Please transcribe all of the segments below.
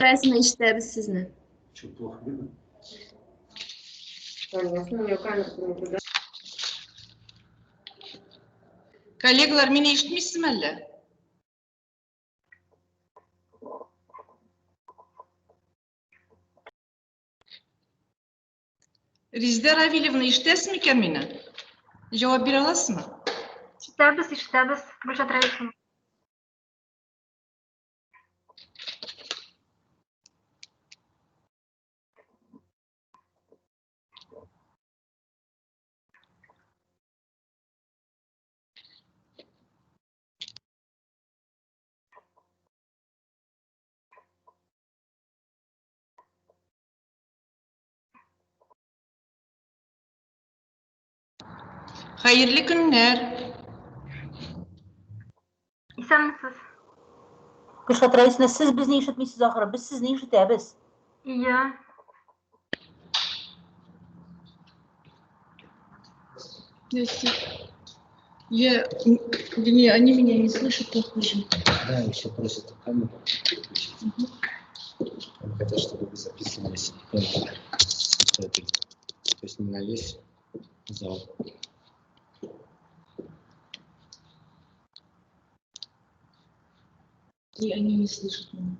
Resmen işte siz ne? Çok плохо видно. Коллегалар, меня ишitмейсizmi әллә? Резида Равильевна, ишетәсезме икән мине? Җавап бирә аласызмы? Ишетәбез, Гөлшат Раисовна. Хәерле көннәр. Исәнмесез? Гөлшат Раисовна, сез безне ишетмисез ахры, без сезне ишетәбез. Иә. Они меня не слышат, похоже. Да, еще просят камеру выключить. Они хотят, чтобы вы записывались. То есть не на весь зал. И они не слышат меня.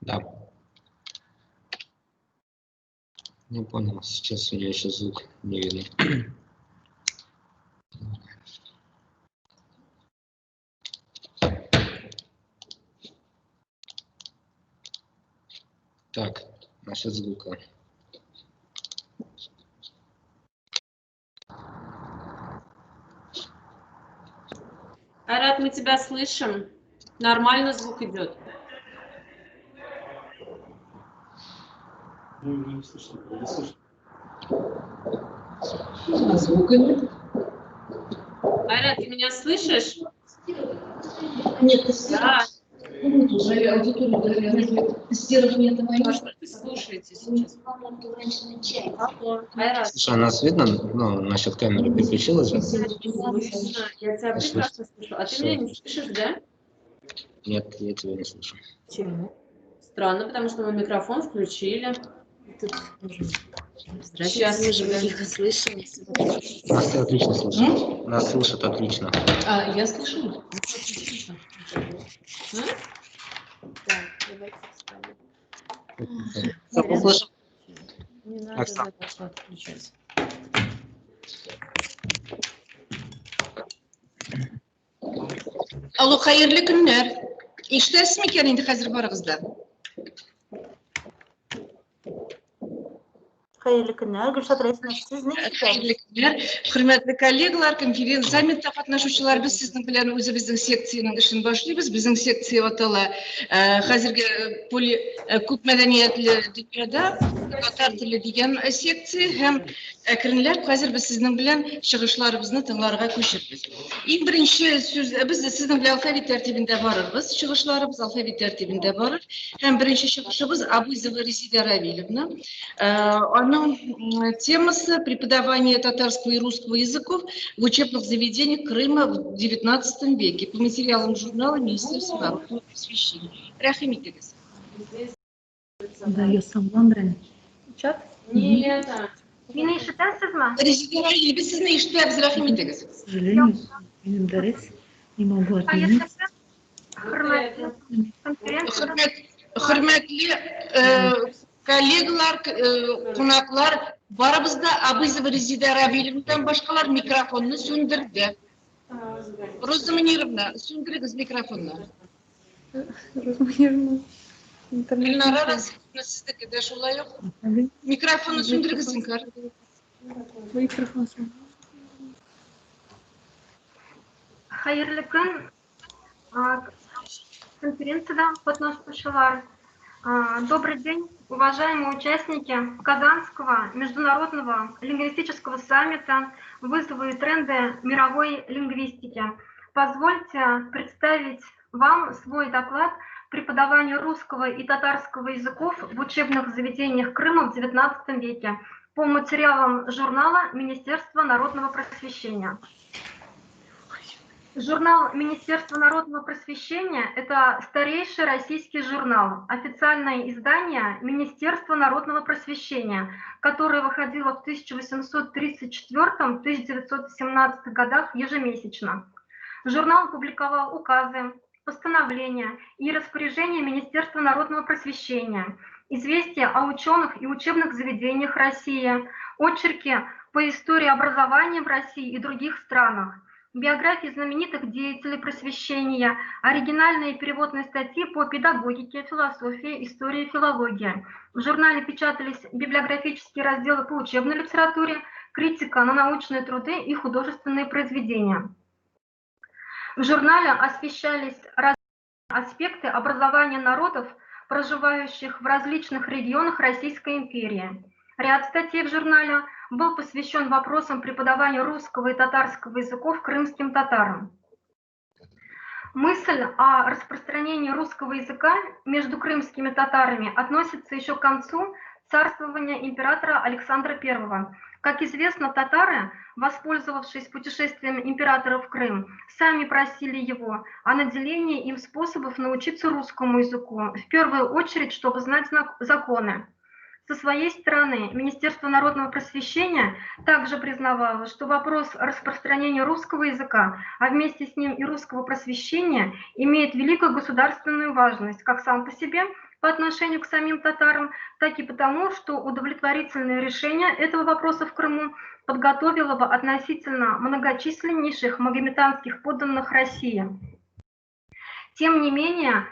Да. Не понял, сейчас я еще звук не видно. Так, насчет звука. Айрат, мы тебя слышим. Нормально звук идет. Не слышно, не слышно. Звука нет. Айрат, ты меня слышишь? Нет, тестирование. Да. Аудиторию тестирование это мое. А что ты слушаете сейчас? Айрат. Слушай, а нас видно? Ну, насчет камеры переключилась же? Слышно. Я тебя прекрасно слышу. А ты меня не слышишь, да? Нет, я тебя не слышу. Почему? Странно, потому что мы микрофон включили. Сейчас мы же тихо слышим. Нас все отлично слышат. Нас слышат отлично. А, я слышу. Так, давайте встанем. Слышим? Не надо Оксана. запись отключать. Алло, хәерле көннәр. Ишетәсезме икән инде хәзер барыгызда? Хәерле көннәр, Гөлшат Раисовна, сез не ишетәбез? Хәерле көннәр. Хөрмәтле коллегалар, саммитта катнашучылар, без сезнең белән үзебезнең секциянең эшен башлыйбыз. Безнең секция атала хәзерге күп мәдәниятле дөньяда татар теле дигән секция һәм әкренләп хәзер без сезнең белән чыгышларыбызны тыңларга күчербез. Иң беренче сүз без сезнең белән алфавит тәртибендә барырбыз. Чыгышларыбыз алфавит тәртибендә барыр. Һәм беренче чыгышыбыз Абуйзова Резида Равильевна. Темасы преподавания татарского и русского языков в учебных заведениях Крыма в XIX веке по материалам журнала Министерства народного просвещения. Рахим итегез. Да, я сама брен. Чат? Нет. Мине ишетәсезме? Резида Равильевна, без сезне ишетәбез, рахим итегез. К сожалению, минем дәрес не могу отменить. Хөрмәтле конференция. Хөрмәтле коллегалар, кунаклар, барыбызда Абызова Резида Равильевнадан башкалар микрофонны сөндірді. Роза Манировна, сөндіріңіз микрофонны. Гүлнара Расимовна, сіздікі де шулай жоқ. Микрофонны сөндіріңіз, Инкар. Хайырлы күн. Конференцияда катнашучылар. Добрый день, уважаемые участники Казанского международного лингвистического саммита «Вызовы и тренды мировой лингвистики». Позвольте представить вам свой доклад «Преподавание русского и татарского языков в учебных заведениях Крыма в XIX веке» по материалам журнала Министерства народного просвещения. Журнал Министерства народного просвещения – это старейший российский журнал, официальное издание Министерства народного просвещения, которое выходило в 1834-1917 годах ежемесячно. Журнал публиковал указы, постановления и распоряжения Министерства народного просвещения, известия о ученых и учебных заведениях России, очерки по истории образования в России и других странах, биографии знаменитых деятелей просвещения, оригинальные переводные статьи по педагогике, философии, истории и филологии. В журнале печатались библиографические разделы по учебной литературе, критика на научные труды и художественные произведения. В журнале освещались различные аспекты образования народов, проживающих в различных регионах Российской империи. Ряд статей в журнале был посвящен вопросам преподавания русского и татарского языков крымским татарам. Мысль о распространении русского языка между крымскими татарами относится еще к концу царствования императора Александра I. Как известно, татары, воспользовавшись путешествием императора в Крым, сами просили его о наделении им способов научиться русскому языку, в первую очередь, чтобы знать законы. Со своей стороны, Министерство народного просвещения также признавало, что вопрос распространения русского языка, а вместе с ним и русского просвещения, имеет великую государственную важность, как сам по себе, по отношению к самим татарам, так и потому, что удовлетворительное решение этого вопроса в Крыму подготовило бы относительно многочисленнейших магометанских подданных России. Тем не менее,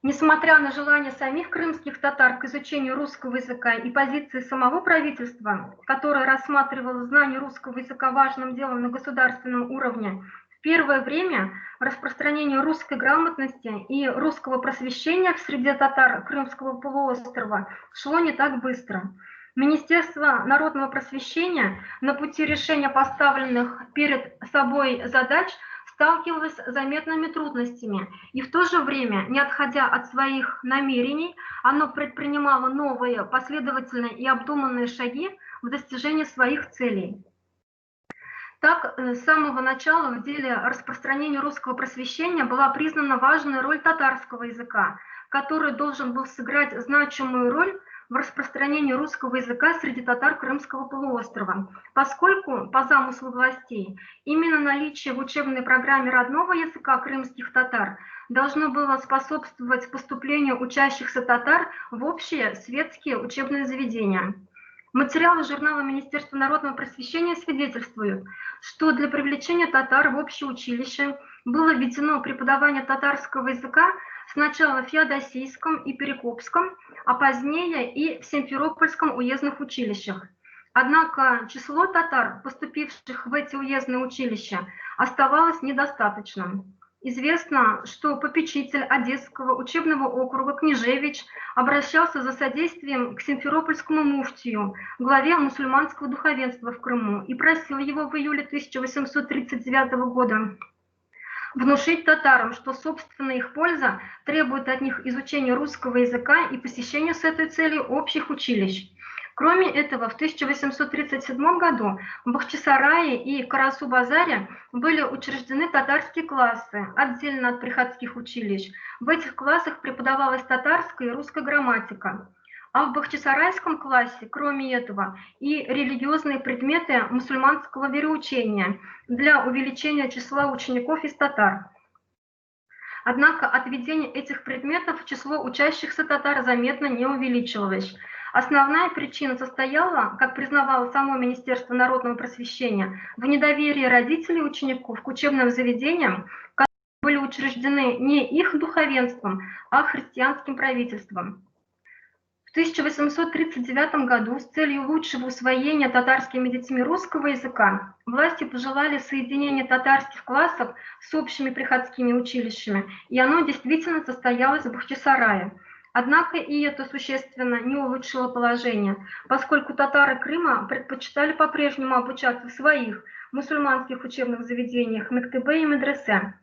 несмотря на желание самих крымских татар к изучению русского языка и позиции самого правительства, которое рассматривало знание русского языка важным делом на государственном уровне, в первое время распространение русской грамотности и русского просвещения в среде татар Крымского полуострова шло не так быстро. Министерство народного просвещения на пути решения поставленных перед собой задач сталкивалось с заметными трудностями, и в то же время, не отходя от своих намерений, оно предпринимало новые, последовательные и обдуманные шаги в достижении своих целей. Так, с самого начала в деле распространения русского просвещения была признана важная роль татарского языка, который должен был сыграть значимую роль в распространении русского языка среди татар Крымского полуострова, поскольку, по замыслу властей, именно наличие в учебной программе родного языка крымских татар должно было способствовать поступлению учащихся татар в общие светские учебные заведения. Материалы журнала Министерства народного просвещения свидетельствуют, что для привлечения татар в общее училище было введено преподавание татарского языка сначала в Феодосийском и Перекопском, а позднее и в Симферопольском уездных училищах. Однако число татар, поступивших в эти уездные училища, оставалось недостаточным. Известно, что попечитель Одесского учебного округа Княжевич обращался за содействием к Симферопольскому муфтию, главе мусульманского духовенства в Крыму, и просил его в июле 1839 года внушить татарам, что собственная их польза требует от них изучения русского языка и посещения с этой целью общих училищ. Кроме этого, в 1837 году в Бахчисарае и Карасу-Базаре были учреждены татарские классы, отдельно от приходских училищ. В этих классах преподавалась татарская и русская грамматика. А в Бахчисарайском классе, кроме этого, и религиозные предметы мусульманского вероучения для увеличения числа учеников из татар. Однако от введения этих предметов число учащихся татар заметно не увеличивалось. Основная причина состояла, как признавало само Министерство народного просвещения, в недоверии родителей и учеников к учебным заведениям, которые были учреждены не их духовенством, а христианским правительством. В 1839 году с целью лучшего усвоения татарскими детьми русского языка власти пожелали соединения татарских классов с общими приходскими училищами, и оно действительно состоялось в Бахчисарае. Однако и это существенно не улучшило положение, поскольку татары Крыма предпочитали по-прежнему обучаться в своих мусульманских учебных заведениях мектебе и медресе.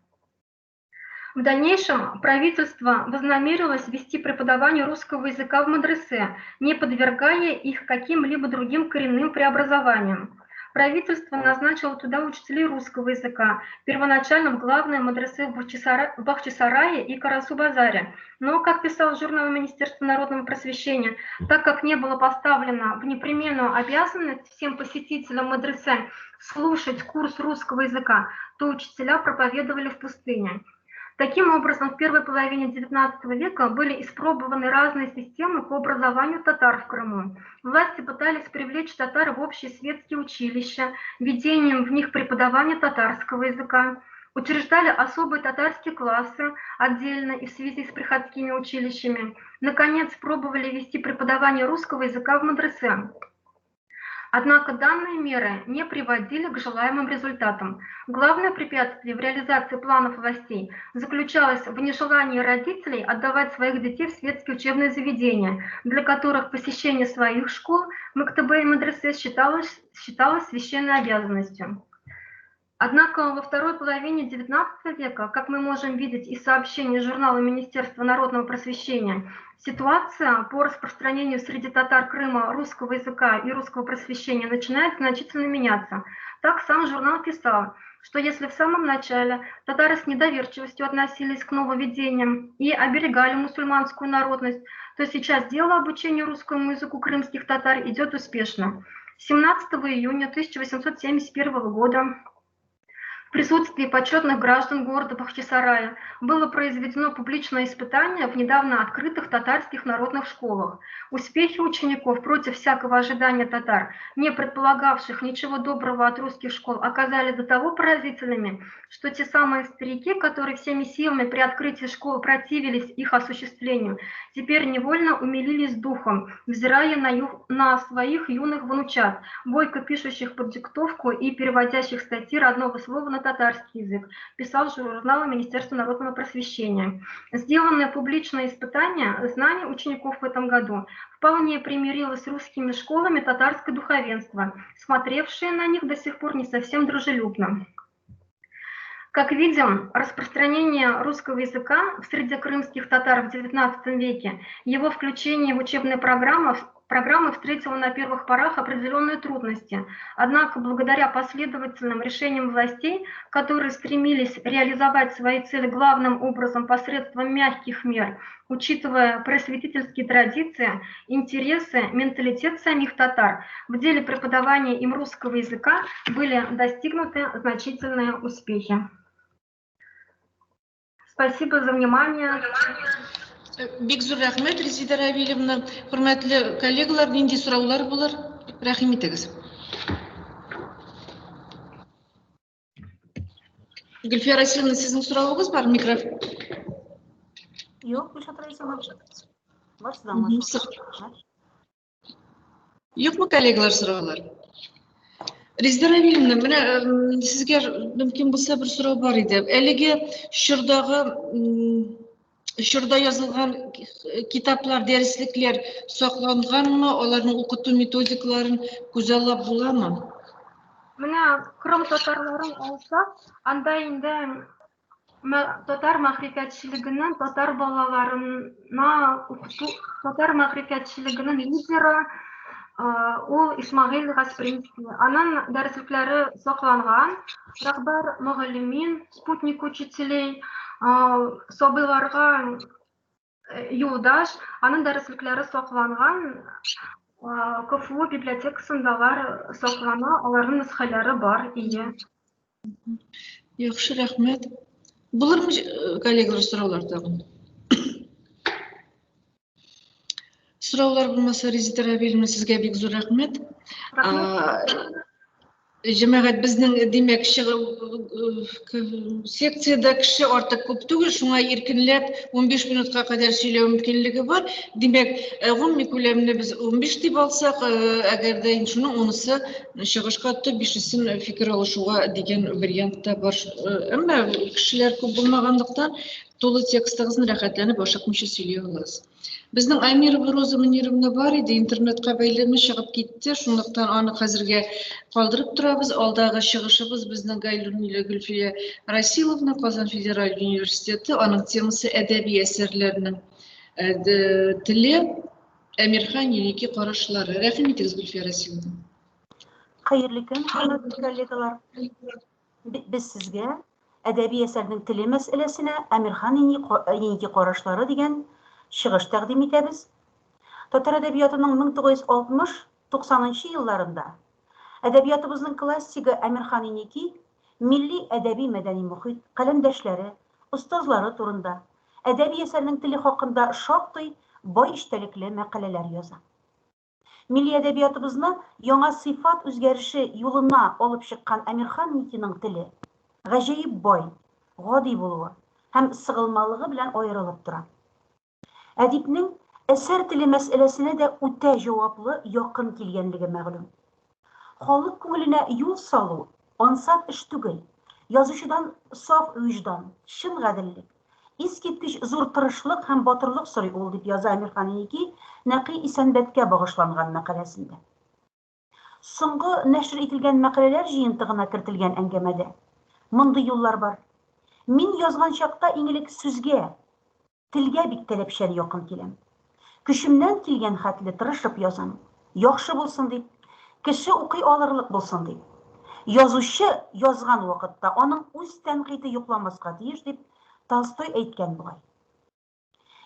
В дальнейшем правительство вознамерилось вести преподавание русского языка в медресе, не подвергая их каким-либо другим коренным преобразованиям. Правительство назначило туда учителей русского языка, первоначально в главное медресе в Бахчисарае и Карасу-Базаре. Но, как писал журнал Министерства народного просвещения, так как не было поставлено в непременную обязанность всем посетителям медресе слушать курс русского языка, то учителя проповедовали в пустыне. Таким образом, в первой половине XIX века были испробованы разные системы по образованию татар в Крыму. Власти пытались привлечь татар в общие светские училища, введением в них преподавания татарского языка, учреждали особые татарские классы отдельно и в связи с приходскими училищами. Наконец, пробовали вести преподавание русского языка в медресе. Однако данные меры не приводили к желаемым результатам. Главное препятствие в реализации планов властей заключалось в нежелании родителей отдавать своих детей в светские учебные заведения, для которых посещение своих школ, мектебе и медресе считалось священной обязанностью. Однако во второй половине XIX века, как мы можем видеть из сообщений журнала Министерства народного просвещения, ситуация по распространению среди татар Крыма русского языка и русского просвещения начинает значительно меняться. Так сам журнал писал, что если в самом начале татары с недоверчивостью относились к нововведениям и оберегали мусульманскую народность, то сейчас дело обучения русскому языку крымских татар идет успешно. 17 июня 1871 года в присутствии почетных граждан города Бахчисарая было произведено публичное испытание в недавно открытых татарских народных школах. Успехи учеников против всякого ожидания татар, не предполагавших ничего доброго от русских школ, оказались до того поразительными, что те самые старики, которые всеми силами при открытии школ противились их осуществлению, теперь невольно умилились духом, взирая на своих юных внучат, бойко пишущих под диктовку и переводящих статьи родного слова на татарский язык, писал журнал Министерства народного просвещения. Сделанное публичное испытание знаний учеников в этом году вполне примирилось с русскими школами татарское духовенство, смотревшее на них до сих пор не совсем дружелюбно. Как видим, распространение русского языка в среде крымских татар в XIX веке, его включение в учебные программы встретило на первых порах определенные трудности. Однако, благодаря последовательным решениям властей, которые стремились реализовать свои цели главным образом посредством мягких мер, учитывая просветительские традиции, интересы, менталитет самих татар, в деле преподавания им русского языка были достигнуты значительные успехи. Спасибо за внимание. Бекзур рахмет, Резида Равильевна. Hürmetli коллегалар, нинди сұраулар булар? Рахим итегіз. Гүлфия Расиловна, сіздің сұрауыңыз бар? Микрофон. Yok, Gülşat Reis'e var sıralar. Yok mu коллегалар сұраулар? Резида Равильевна, міне сізге мүмкін болса бір сұрау бар еді. Әлеге Şurada yazılgan kitaplar, derslikler saklangan mı? Onların okutu metodikaların güzellap bular mı? Mine Kırım tatarların alsak, anda indi tatar mahrifiyatçiliginin, tatar balalarına okutu, tatar mahrifiyatçiliginin lideri ул Исмағил Гаспринский. Анын дәреслекләре сакланган, рәхбәр мөгаллимин, спутник учителей, сабыйларга юлдаш, анын дәреслекләре сакланган, КФУ библиотекасындалар саклана, аларның нөсхәләре бар ие. Яхшы, рәхмәт. Булырмы коллегалар сұраулар тагын? Сұраулар болмаса, Резида Рабеловна, сізге бек зор рахмет. Жемағат біздің демек секцияда кіші артық көп түгіл, шуңа еркінлеп 15 минутқа қадар сөйлеу мүмкінлігі бар. Демек, ғұмми көлеміне біз 15 деп алсақ, әгерде шуның онысы шығышқа түп бишісін фикір алышуға деген вариантта бар. Әмі кішілер көп болмағандықтан толы текстіңізін рәхәтләніп ашықмышы сөйлей аласыз. Біздің Амирова Роза Мунировна бар еді, интернетқа бәйлемі шығып кетті, шундықтан аны қазірге қалдырып тұрабыз. Алдағы шығышыбыз біздің Гайлунила Гүлфия Расиловна, Қазан Федераль университеті, аның темасы әдәби әсерлерінің тілі, Әмирхан Енеки қарашылары. Рәхім етіңіз, Гүлфия Расиловна. Қайырлы күн, құрметті коллегалар. Біз сізге әдәби әсәрдің тілі мәселесіне Әмирхан Енеки қарашылары деген шығыш тәқдим етеміз. Татар әдәбиятының 1960-90 елларында әдәбиятыбызның классигі Әмирхан Енеки милли әдәби мәдәни мұхит, қаламдәшләре, ұстазлары турында әдәби әсәрнең теле хакында шактый бай эчтәлекле мәкаләләр яза. Милли әдәбиятыбызны яңа сыйфат үзгәреше юлына алып чыккан Әмирхан Енекиның теле гаҗәеп бай, гади булуы һәм сыгылмалыгы белән аерылып тора. Әдипнең әсәр теле мәсьәләсенә дә үтә җаваплы, якын килгәнлеге мәгълүм. Халык күңеленә юл салу ансат эш түгел. Язучыдан саф виждан, чын гаделлек, искиткеч зур тырышлык һәм батырлык сорый ул, дип яза Әмирхан Енеки Нәқи Исәнбәткә багышланган мәкаләсендә. Соңгы нәшр ителгән мәкаләләр җыентыгына кертелгән әңгәмәдә мондый юллар бар. Мин язган чакта иңелек сүзгә, телгә бик таләпчән якын киләм. Көчемнән килгән хәтле тырышып язам. Яхшы булсын дип, кеше укый алырлык булсын дип. Язучы язган вакытта аның үз тәнкыйде йокламаска тиеш дип Толстой әйткән бугай.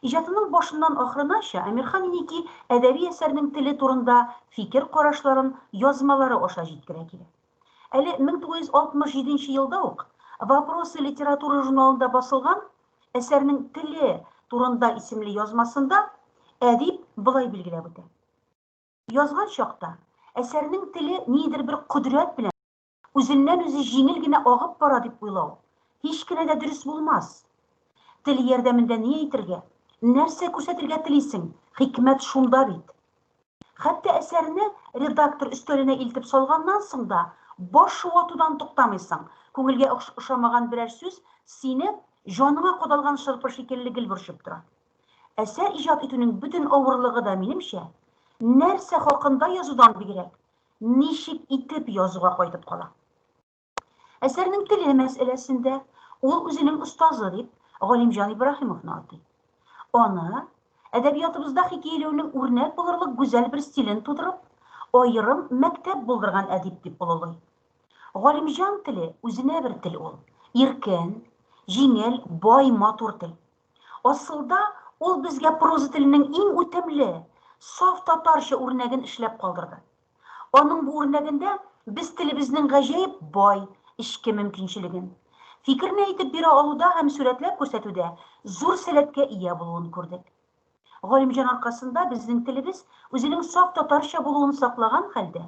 Иҗатының башыннан ахырынача Әмирхан Енеки әдәби әсәрнең теле турында фикер карашларын язмалары аша җиткерә килә. Әле 1967 елда ук Вопросы литературы журналында басылган әсәрнең теле турында исемле язмасында әдип былай билгеләп үтә. Язган чакта әсәрнең теле нидер бер кудрәт белән үзеннән үзе җиңел генә агып бара дип уйлау һич кенә дә дөрес булмас. Тел ярдәмендә ни әйтергә, нәрсә күрсәтергә телисең? Хикмәт шунда бит. Хәтта әсәрне редактор өстәленә илтеп салганнан соң да баш ватудан туктамыйсың. Күңелгә ошамаган берәр сүз сине җаныңа кадалган шырпы шикелле гел борчып тора. Әсәр иҗат итүнең бөтен авырлыгы да минемчә нәрсә хакында язудан бигрәк, ничек итеп язуга кайтып кала. Әсәрнең теле мәсьәләсендә ул үзенең остазы дип Галимҗан Ибраһимовны атый. Аны әдәбиятыбызда хикәяләүнең үрнәк булырлык гүзәл бер стилен тудырып, аерым мәктәп булдырган әдип дип булылый. Галимҗан теле үзенә бер тел ул. Иркен, җиңел, бай, матур тел. Асылда ул безгә проза теленең иң үтемле, саф татарча үрнәген эшләп калдырды. Аның бу үрнәгендә без телебезнең гаҗәеп бай, эчке мөмкинчелеген, фикерне әйтеп бирә алуда һәм сурәтләп күрсәтүдә зур сәләткә ия булуын күрдек. Галимҗан аркасында безнең телебез үзенең саф татарча булуын саклаган хәлдә,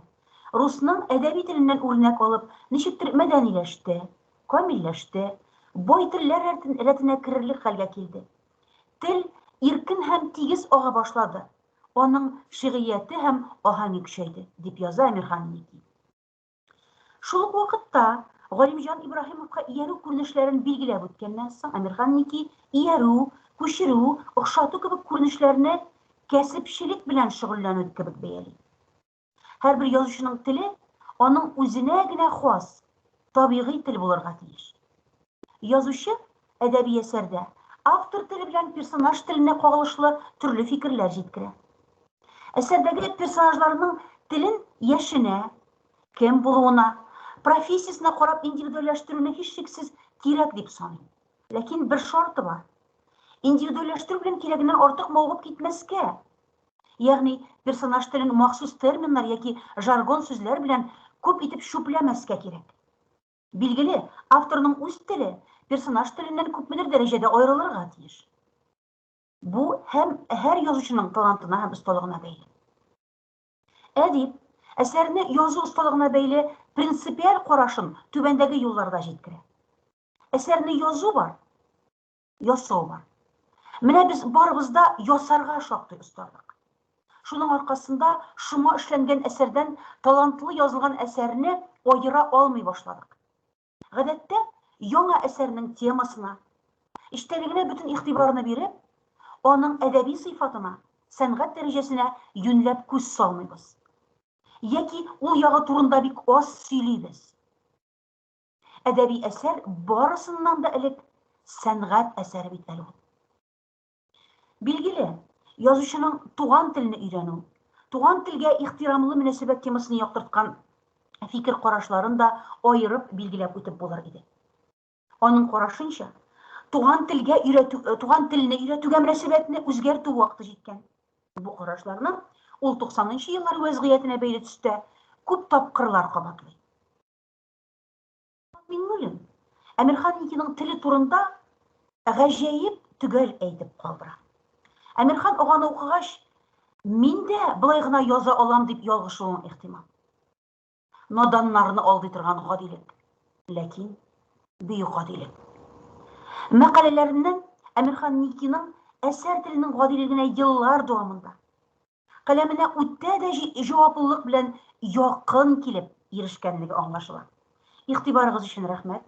русның әдәби теленнән үрнәк алып, ничектер мәдәниләште, камилләште, бай телләр рәтенә керерлек хәлгә килде. Тел иркен һәм тигез ага башлады. Аның шигърияте һәм аһәңе көчәйде, дип яза Әмирхан Енеки. Шул ук вакытта Галимҗан Ибраһимовка иярү күренешләрен билгеләп үткәннән соң Әмирхан Енеки иярү, күчерү, охшату кебек күренешләрне кәсепчелек белән шөгыльләнү кебек бәяли. Һәрбер язучының теле аның үзенә генә хас, табигый тел булырга тиеш. Язучы әдәби әсәрдә автор теле белән персонаж теленә кагылышлы төрле фикерләр җиткерә. Әсәрдәге персонажларның телен яшенә, кем булуына, профессиясына карап индивидуальләштерүне һичшиксез кирәк дип саный. Ләкин бер шарты бар. Индивидуальләштерү белән кирәгеннән артык мавыгып китмәскә. Ягъни персонаж телен махсус терминнар яки жаргон сүзләр белән күп итеп шүпләмәскә кирәк. Билгеле, авторның үз теле персонаж теленнән күпмедер дәрәҗәдә аерылырга тиеш. Бу һәм һәр язучының талантына һәм осталыгына бәйле. Әдип әсәрне язу осталыгына бәйле принципиаль карашын түбәндәге юлларда җиткерә. Әсәрне язу бар, ясау бар. Менә без барыбыз да ясарга шактый осталык. Шуның аркасында шума эшләнгән әсәрдән талантлы язылган әсәрне аера алмый башладык. Гадәттә, яңа әсәрнең темасына, эчтәлегенә бөтен игътибарны биреп, аның әдәби сыйфатына, сәнгать дәрәҗәсенә юньләп күз салмыйбыз. Яки ул ягы турында бик аз сөйлибез. Әдәби әсәр барысыннан да элек сәнгать әсәре бит әле ул. Билгеле, язучының туган телне өйрәнү, туган телгә ихтирамлы мөнәсәбәт темасын яктырткан фикер карашларын да аерып билгеләп үтеп булыр иде. Аның карашынча, туган телне өйрәтүгә мөнәсәбәтне үзгәртү вакыты җиткән. Бу карашларны ул 90нчы еллар вазгыятенә бәйле төстә күп тапкырлар кабатлый. Миңнуллин Әмирхан Никиның теле турында гаҗәеп төгәл әйтеп калдыра. Әмирхан оганы укыгач, мин дә былай гына яза алам дип ялгышуым ихтимал. Наданнарны алдый торган гадилек, ләкин бөек гадилек. Мәкаләләреннән Әмирхан Никиның әсәр теленең гадилегенә еллар дәвамында каләменә үтә дә җаваплылык белән якын килеп ирешкәнлеге аңлашыла. Игътибарыгыз өчен рәхмәт.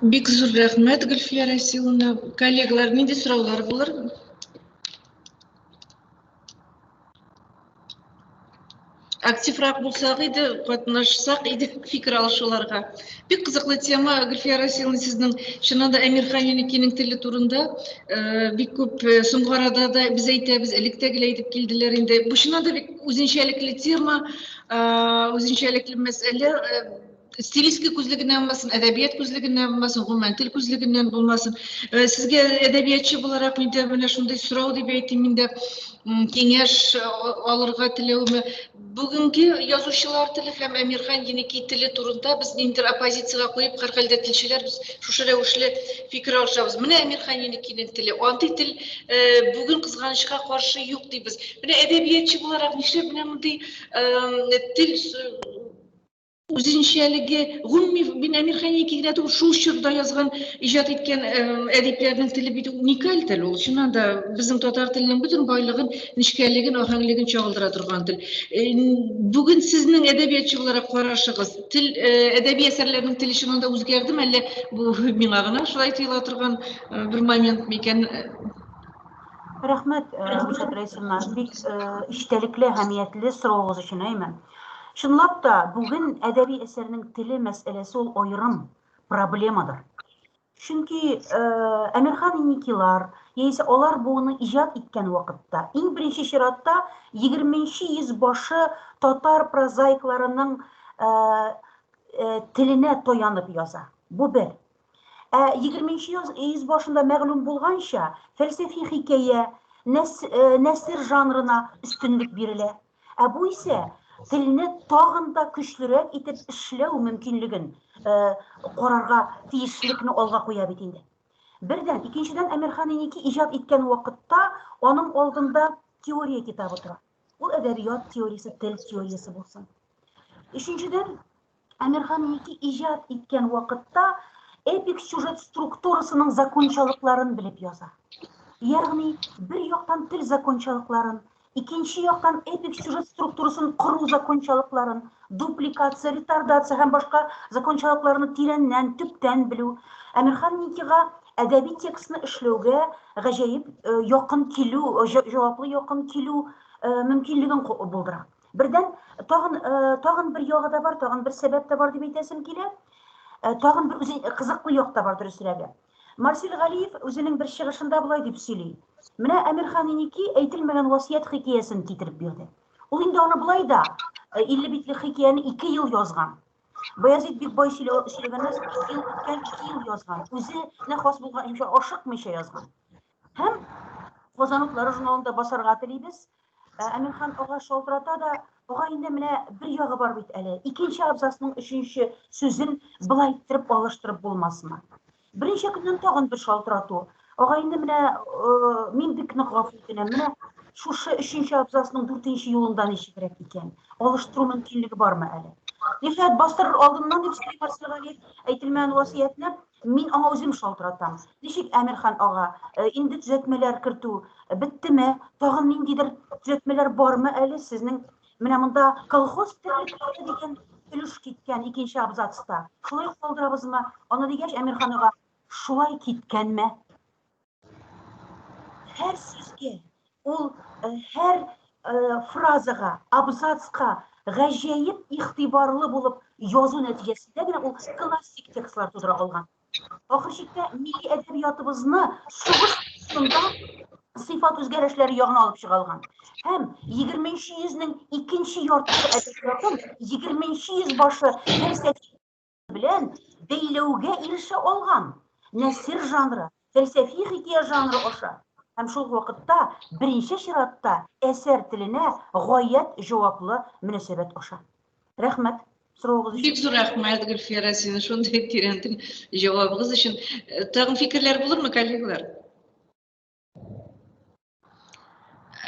Бик зур рәхмәт, Гөлфия Расиловна. Коллегалар, нинди сораулар булыр? Активрак булсак иде, катнашсак иде фикер алышуларга. Бик кызыклы тема, Гөлфия Расиловна, сезнең чынында Әмирхан Никинең теле турында бик күп соңгы арада да без әйтәбез, электәгеләр әйтеп килделәр инде. Бу чынында бик үзенчәлекле тема, үзенчәлекле мәсьәлә. Стилистика күзлегеннән булмасын, әдәбият күзлегеннән булмасын, гомумән тел күзлегеннән булмасын. Сезгә әдәбиятчы буларак мин дә менә шундый сорау дип әйтим, мин дә киңәш алырга теләвем. Бүгенге язучылар теле һәм Әмирхан Ники теле турында без инде оппозициягә куеп, һәрхәлдә телчеләр без шушы рәвешле фикер алышабыз. Менә Әмирхан Никинең теле, андый тел бүген кызганычка каршы юк дибез. Менә әдәбиятчы буларак нишләп менә мондый тел үзенчәлеге гомуми мин Әмирхан Никигә түгел, шул чорда язган, иҗат иткән әдипләрнең теле бит уникаль тел ул. Шуннан да безнең татар теленең бөтен байлыгын, нечкәлеген, аһәңлеген чагылдыра торган тел. Бүген сезнең әдәбиятчы буларак карашыгыз, тел әдәби әсәрләрнең теле шуннан да үзгәрдеме, әллә бу миңа гына шулай тоела торган бер момент микән? Рәхмәт, Гөлфия Расиловна, бик иштәлекле, әһәмиятле сораугыз өчен әймен. Чынлап та, бүген әдәби әсәрнең теле мәсьәләсе ул аерым проблемадыр. Чөнки Әмирхан Никилар, яисә алар буыны иҗат иткән вакытта, иң беренче чиратта 20нче йөзбашы татар прозаикларының теленә таянып яза. Бу бер. 20нче йөзбашында мәгълүм булганча, фәлсәфи хикәя, нәсер жанрына өстенлек бирелә. Бу исә телне тагын да көчлерәк итеп эшләү мөмкинлеген карарга тиешлекне алга куя бит инде. Бердән, икенчедән, Әмирхан Ники иҗат иткән вакытта аның алдында теория китабы тора. Ул әдәбият теориясе, тел теориясе булсын. Өченчедән, Әмирхан Ники иҗат иткән вакытта эпик сюжет структурасының закончалыкларын белеп яза. Ягъни, бер яктан тел закончалыкларын, икенче яктан эпик сюжет структурасын кору закончалыкларын, дупликация, ретардация һәм башка закончалыкларны тирәннән, төптән белү Әмирхан Никига әдәби текстны эшләүгә гаҗәеп якын килү, җаваплы якын килү мөмкинлеген булдыра. Бердән, тагын бер ягы да бар, тагын бер сәбәп тә бар дип әйтәсем килә. Тагын бер кызыклы як та бар, дөресрәге. Марсель Галиев үзенең бер чыгышында булай дип сөйли. Менә Әмирхан Ники әйтелмәгән васыят хикәясен китереп бирде. Ул инде аны булай да 50 битле хикәяне 2 ел язган. Баязит бик бай сөйләгәннән 2 ел үткән, 2 ел язган. Үзенә хас булган имша ашыкмыйча язган. Һәм Казан утлары журналында басарга телибез. Әмирхан ага шалтырата да, ага инде менә бер ягы бар бит әле. Икенче абзацның 3нче сүзен былай иттереп алыштырып булмасмы? Беренче көннән тагын бер шалтырату. Агайны менә мин бик нык гафу үтенәм. Менә шушы 3нче абзацның 4нче юлында ничегрәк икән? Алыштыру мөмкинлеге бармы әле? Ниһаять бастырыр алдыннан дип сөйли Марселгали әйтелмәгән васыятны мин аңа үзем шалтыратам. Ничек Әмирхан ага, инде төзәтмәләр кертү беттеме? Тагын ниндидер төзәтмәләр бармы әле сезнең менә монда колхоз терлекләре дигән өлеш киткән 2нче абзацта. Шулай калдырабызмы? Аны дигәч Әмирхан ага шулай киткәнме? Һәр сүзгә, ул һәр фразага, абзацка гаҗәеп игътибарлы булып язу нәтиҗәсендә генә ул классик текстлар тудыра алган. Ахыр чиктә милли әдәбиятыбызны сугыш сыйфат үзгәрешләре ягына алып чыгалган. Һәм 20нче йөзнең 2нче яртысы әдәбиятын 20нче йөз башы фәлсәфи белән бәйләүгә ирешә алган. Нәсир жанры, фәлсәфи хикәя жанры аша. Һәм шул вакытта беренче чиратта әсәр теленә гаять җаваплы мөнәсәбәт аша. Рәхмәт. Сораугыз Бик өчен. зур рәхмәт, Гөлфия, сине шундай тирәнтен җавабыгыз өчен. Тагын фикерләр булырмы, коллегалар?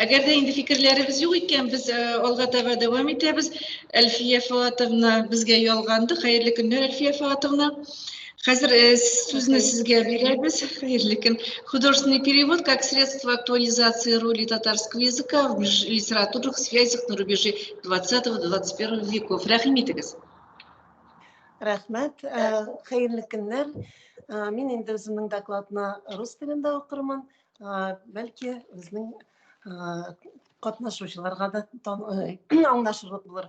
Әгәр дә инде фикерләребез юк икән, без алга таба дәвам итәбез. Әлфия Фуатовна безгә ялганды. Хәерле көннәр, Әлфия Фуатовна. Хәзер сүзне сезгә бирәбез. Хәерле көн. Художественный перевод как средство актуализации роли татарского языка в литературных связях на рубеже 20-21 веков. Рәхим итегез. Рәхмәт, хәерле көннәр. Мин инде үземнең докладны рус телендә укырмын. Бәлки безнең катнашучыларга да аңлашырлык булыр.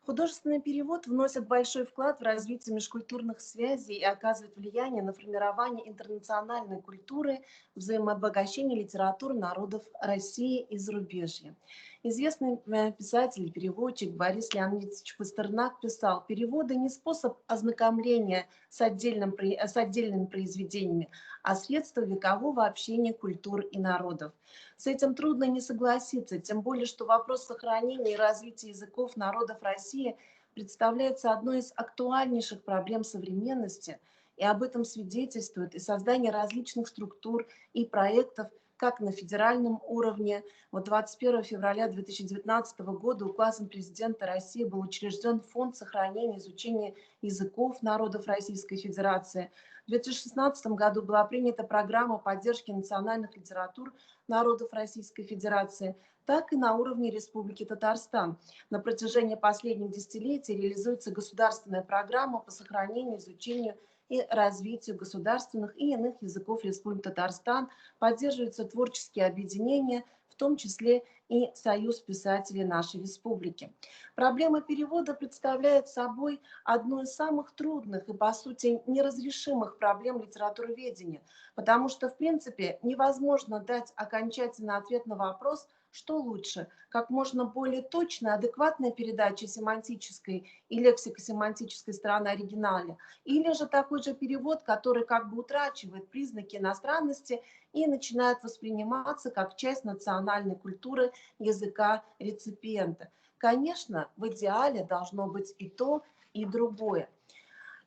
Художественный перевод вносит большой вклад в развитие межкультурных связей и оказывает влияние на формирование интернациональной культуры, взаимообогащение литератур народов России и зарубежья. Известный писатель и переводчик Борис Леонидович Пастернак писал: переводы не способ ознакомления с отдельными произведениями, а средство векового общения культур и народов. С этим трудно не согласиться, тем более, что вопрос сохранения и развития языков народов России представляется одной из актуальнейших проблем современности, и об этом свидетельствует и создание различных структур и проектов как на федеральном уровне. 21 февраля 2019 года указом президента России был учрежден Фонд сохранения и изучения языков народов Российской Федерации. В 2016 году была принята программа поддержки национальных литератур народов Российской Федерации, так и на уровне Республики Татарстан. На протяжении последних десятилетий реализуется государственная программа по сохранению, изучению и развитию государственных и иных языков Республики Татарстан, поддерживаются творческие объединения, в том числе и Союз писателей нашей республики. Проблема перевода представляет собой одну из самых трудных и, по сути, неразрешимых проблем литературоведения, потому что, в принципе, невозможно дать окончательный ответ на вопрос, что лучше, как можно более точная, адекватная передача семантической и лексико-семантической стороны оригинала, или же такой же перевод, который как бы утрачивает признаки иностранности и начинает восприниматься как часть национальной культуры языка реципиента. Конечно, в идеале должно быть и то, и другое.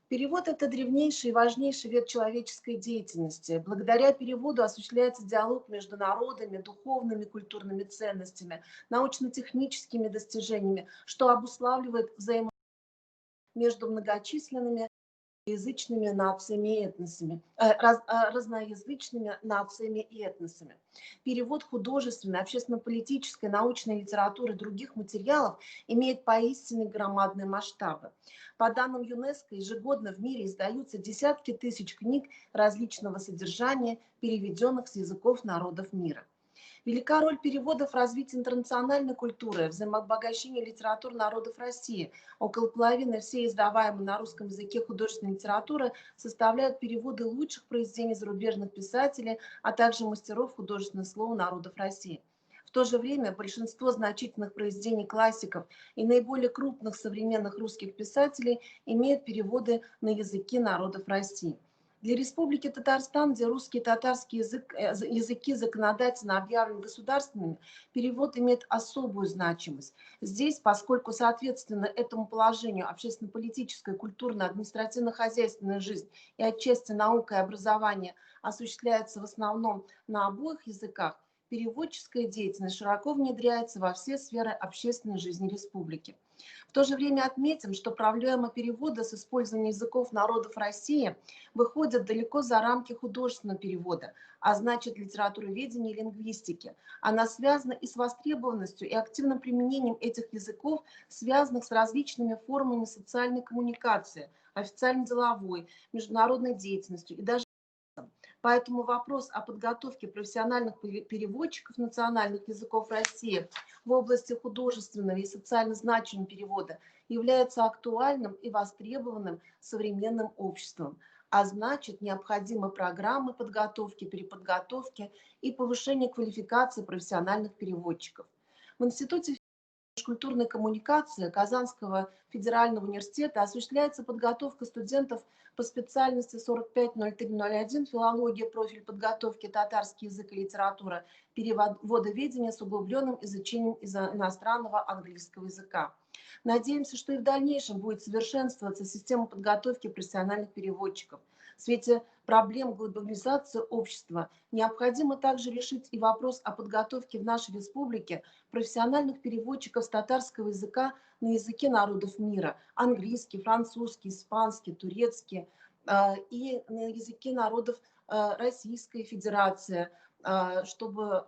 Перевод – это древнейший и важнейший вид человеческой деятельности. Благодаря переводу осуществляется диалог между народами, духовными, культурными ценностями, научно-техническими достижениями, что обуславливает взаимодействие между многочисленными разноязычными нациями и этносами. Перевод художественной, общественно-политической, научной литературы и других материалов имеет поистине громадные масштабы. По данным ЮНЕСКО, ежегодно в мире издаются десятки тысяч книг различного содержания, переведенных с языков народов мира. Велика роль переводов в развитии интернациональной культуры, взаимообогащении литератур народов России. Около половины всей издаваемой на русском языке художественной литературы составляют переводы лучших произведений зарубежных писателей, а также мастеров художественного слова народов России. В то же время большинство значительных произведений классиков и наиболее крупных современных русских писателей имеют переводы на языки народов России. Для Республики Татарстан, где русский и татарский языки законодательно объявлены государственными, перевод имеет особую значимость. Здесь, поскольку соответственно этому положению общественно-политическая, культурная, административно-хозяйственная жизнь и отчасти наука и образование осуществляется в основном на обоих языках, переводческая деятельность широко внедряется во все сферы общественной жизни республики. В то же время отметим, что проблема перевода с использованием языков народов России выходит далеко за рамки художественного перевода, а значит литературоведения и лингвистики. Она связана и с востребованностью и активным применением этих языков, связанных с различными формами социальной коммуникации, официально-деловой, международной деятельностью и даже. Поэтому вопрос о подготовке профессиональных переводчиков национальных языков России в области художественного и социально значимого перевода является актуальным и востребованным современным обществом. А значит, необходимы программы подготовки, переподготовки и повышения квалификации профессиональных переводчиков. В Институте межкультурной коммуникации Казанского федерального университета осуществляется подготовка студентов по специальности 450301 филология, профиль подготовки татарский язык и литература, переводоведение с углубленным изучением иностранного английского языка. Надеемся, что и в дальнейшем будет совершенствоваться система подготовки профессиональных переводчиков. В свете проблем глобализации общества необходимо также решить и вопрос о подготовке в нашей республике профессиональных переводчиков с татарского языка на языки народов мира: английский, французский, испанский, турецкий, и на языки народов Российской Федерации, чтобы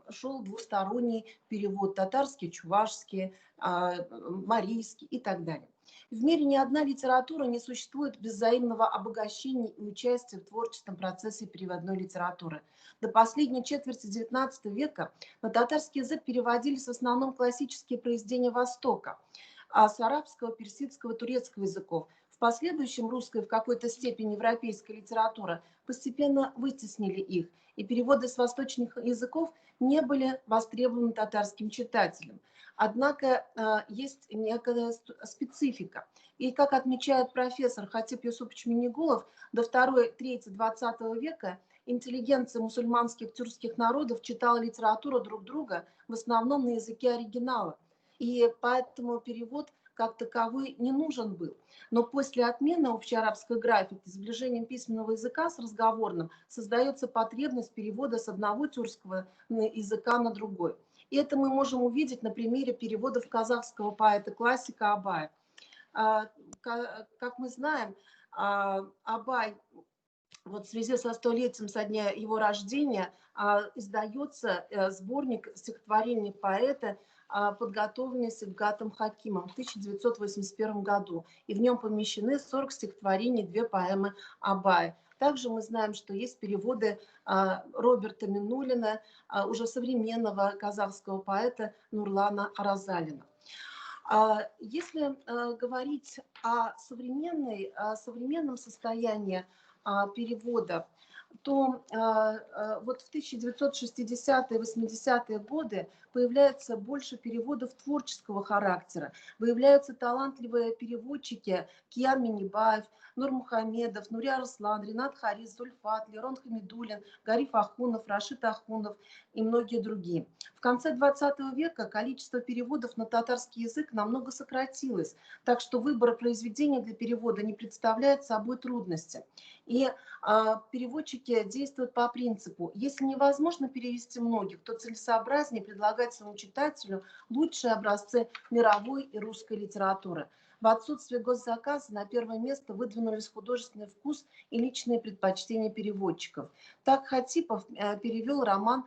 шел двусторонний перевод: татарский, чувашский, марийский и так далее. В мире ни одна литература не существует без взаимного обогащения и участия в творческом процессе переводной литературы. До последней четверти XIX века на татарский язык переводились в основном классические произведения Востока, а с арабского, персидского, турецкого языков. В последующем русская, в какой-то степени европейская литература постепенно вытеснили их, и переводы с восточных языков не были востребованы татарским читателям. Однако есть некая специфика. И, как отмечает профессор Хатип Юсупович Минигулов, до второй трети XX века интеллигенция мусульманских тюркских народов читала литературу друг друга в основном на языке оригинала. И поэтому перевод как таковой не нужен был. Но после отмены общеарабской графики, сближением письменного языка с разговорным, создается потребность перевода с одного тюркского языка на другой. И это мы можем увидеть на примере переводов казахского поэта-классика Абая. Как мы знаем, Абай, вот в связи со 100-летием со дня его рождения, издается сборник стихотворений поэта, подготовленный Сибгатом Хакимом в 1981 году. И в нем помещены 40 стихотворений, 2 поэмы Абая. Также мы знаем, что есть переводы Роберта Минулина, уже современного казахского поэта Нурлана Аразалина. Если говорить о современном состоянии перевода, то вот в 1960-е, 80-е годы появляется больше переводов творческого характера. Выявляются талантливые переводчики: Киян Минибаев, Нурмухамедов, Нурия Руслан, Ринат Харис, Зульфат, Лерон Хамидуллин, Гариф Ахунов, Рашид Ахунов и многие другие. В конце 20 века количество переводов на татарский язык намного сократилось, так что выбор произведения для перевода не представляет собой трудности. И переводчики действуют по принципу: если невозможно перевести многих, то целесообразнее предлагать своему читателю лучшие образцы мировой и русской литературы. В отсутствие госзаказа на первое место выдвинулись художественный вкус и личные предпочтения переводчиков. Так Хатипов перевел роман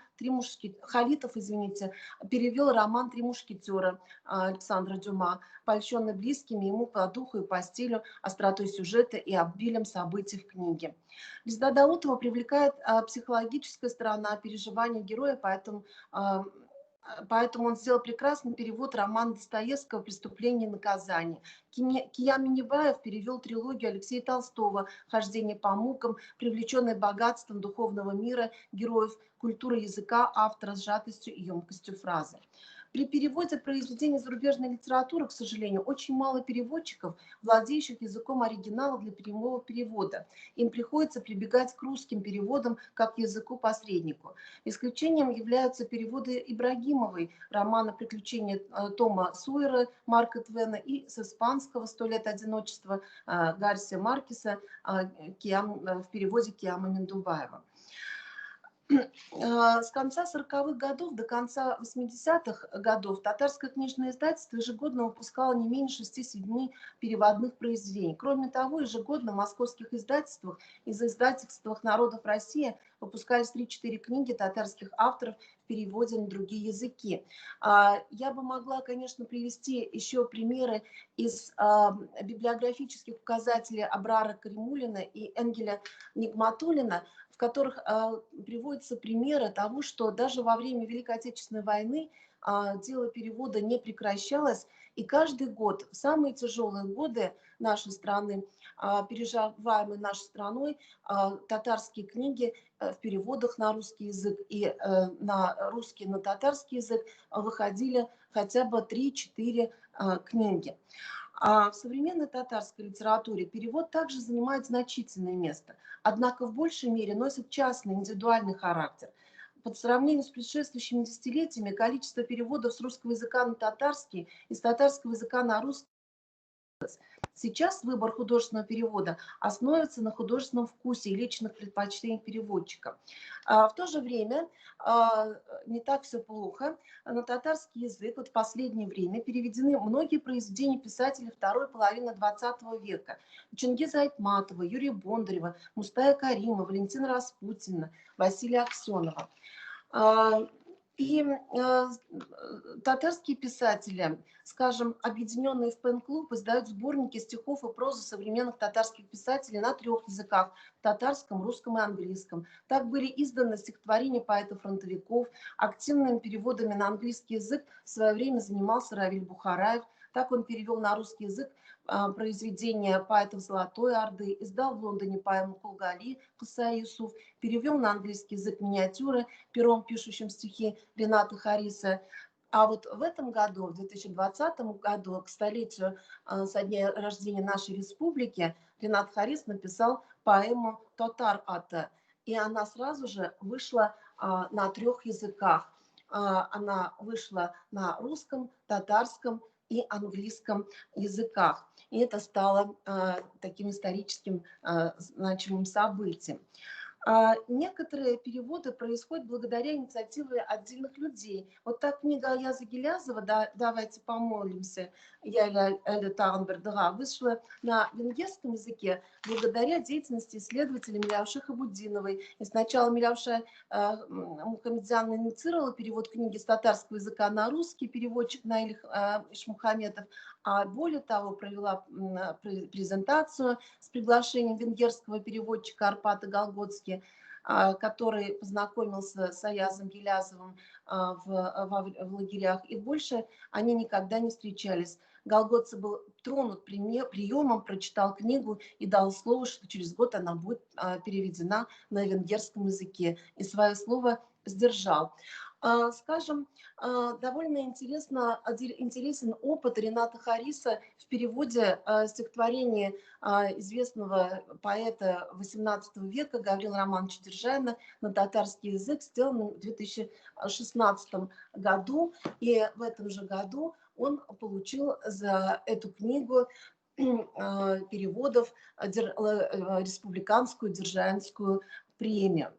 перевел роман «Три мушкетера» Александра Дюма, польщенный близкими ему по духу и по стилю, остротой сюжета и обилием событий в книге. Резда Даутова привлекает психологическая сторона переживания героя, поэтому он сделал прекрасный перевод романа Достоевского «Преступление и наказание». Киян Минибаев перевел трилогию Алексея Толстого «Хождение по мукам», привлеченное богатством духовного мира, героев, культуры языка автора, сжатостью и емкостью фразы. При переводе произведений зарубежной литературы, к сожалению, очень мало переводчиков, владеющих языком оригинала для прямого перевода. Им приходится прибегать к русским переводам как языку-посреднику. Исключением являются переводы Ибрагимовой романа «Приключения Тома Сойера» Марка Твена и с испанского «100 лет одиночества» Гарсия Маркеса в переводе Киама Мендубаева. С конца 40-х годов до конца 80-х годов татарское книжное издательство ежегодно выпускало не менее 6-7 переводных произведений. Кроме того, ежегодно в московских издательствах и за издательствах народов России выпускались 3-4 книги татарских авторов в переводе на другие языки. Я бы могла, конечно, привести еще примеры из библиографических указателей Абрара Каримуллина и Энгеля Нигматуллина, в которых приводятся примеры того, что даже во время Великой Отечественной войны дело перевода не прекращалось, и каждый год, в самые тяжелые годы нашей страны, переживаемой нашей страной, татарские книги в переводах на русский язык и на русский, на татарский язык выходили хотя бы 3-4 книги. А в современной татарской литературе перевод также занимает значительное место, однако в большей мере носит частный, индивидуальный характер. По сравнению с предшествующими десятилетиями количество переводов с русского языка на татарский и с татарского языка на русский. Сейчас выбор художественного перевода основывается на художественном вкусе и личных предпочтениях переводчика. В то же время не так все плохо. На татарский язык в последнее время переведены многие произведения писателей второй половины 20 века. Чингиза Айтматова, Юрия Бондарева, Мустая Карима, Валентина Распутина, Василия Аксенова. И татарские писатели, скажем, объединенные в пен-клуб, издают сборники стихов и прозы современных татарских писателей на 3 языках – татарском, русском и английском. Так были изданы стихотворения поэтов-фронтовиков. Активными переводами на английский язык в свое время занимался Равиль Бухараев. Так он перевел на русский язык произведения поэтов Золотой Орды, издал в Лондоне поэму Кулгали Куса Юсуф, перевел на английский язык миниатюры пером, пишущим стихи Рената Хариса. А вот в этом году, в 2020 году, к столетию со дня рождения нашей республики, Ренат Харис написал поэму «Тотар Ата», и она сразу же вышла на 3 языках. Она вышла на русском, татарском и английском языках. И это стало таким историческим значимым событием. Некоторые переводы происходят благодаря инициативе отдельных людей. Вот та книга Аяза Гилязова «Давайте помолимся» Яля Таганбердыга вышла на венгерском языке благодаря деятельности исследователя Милявши Хабудиновой. И сначала Милявша Мухамедзян инициировала перевод книги с татарского языка на русский, переводчик Наиль Ишмухаметов, а более того провела презентацию с приглашением венгерского переводчика Арпата Голгоцки, который познакомился с Аязом Гилязовым в лагерях, и больше они никогда не встречались. Голгоци был тронут приемом, прочитал книгу и дал слово, что через год она будет переведена на венгерском языке, и свое слово сдержал. Скажем, довольно интересен опыт Рената Хариса в переводе стихотворения известного поэта XVIII века Гаврила Романовича Державина на татарский язык, сделанный в 2016 году. И в этом же году он получил за эту книгу переводов республиканскую Державинскую премию.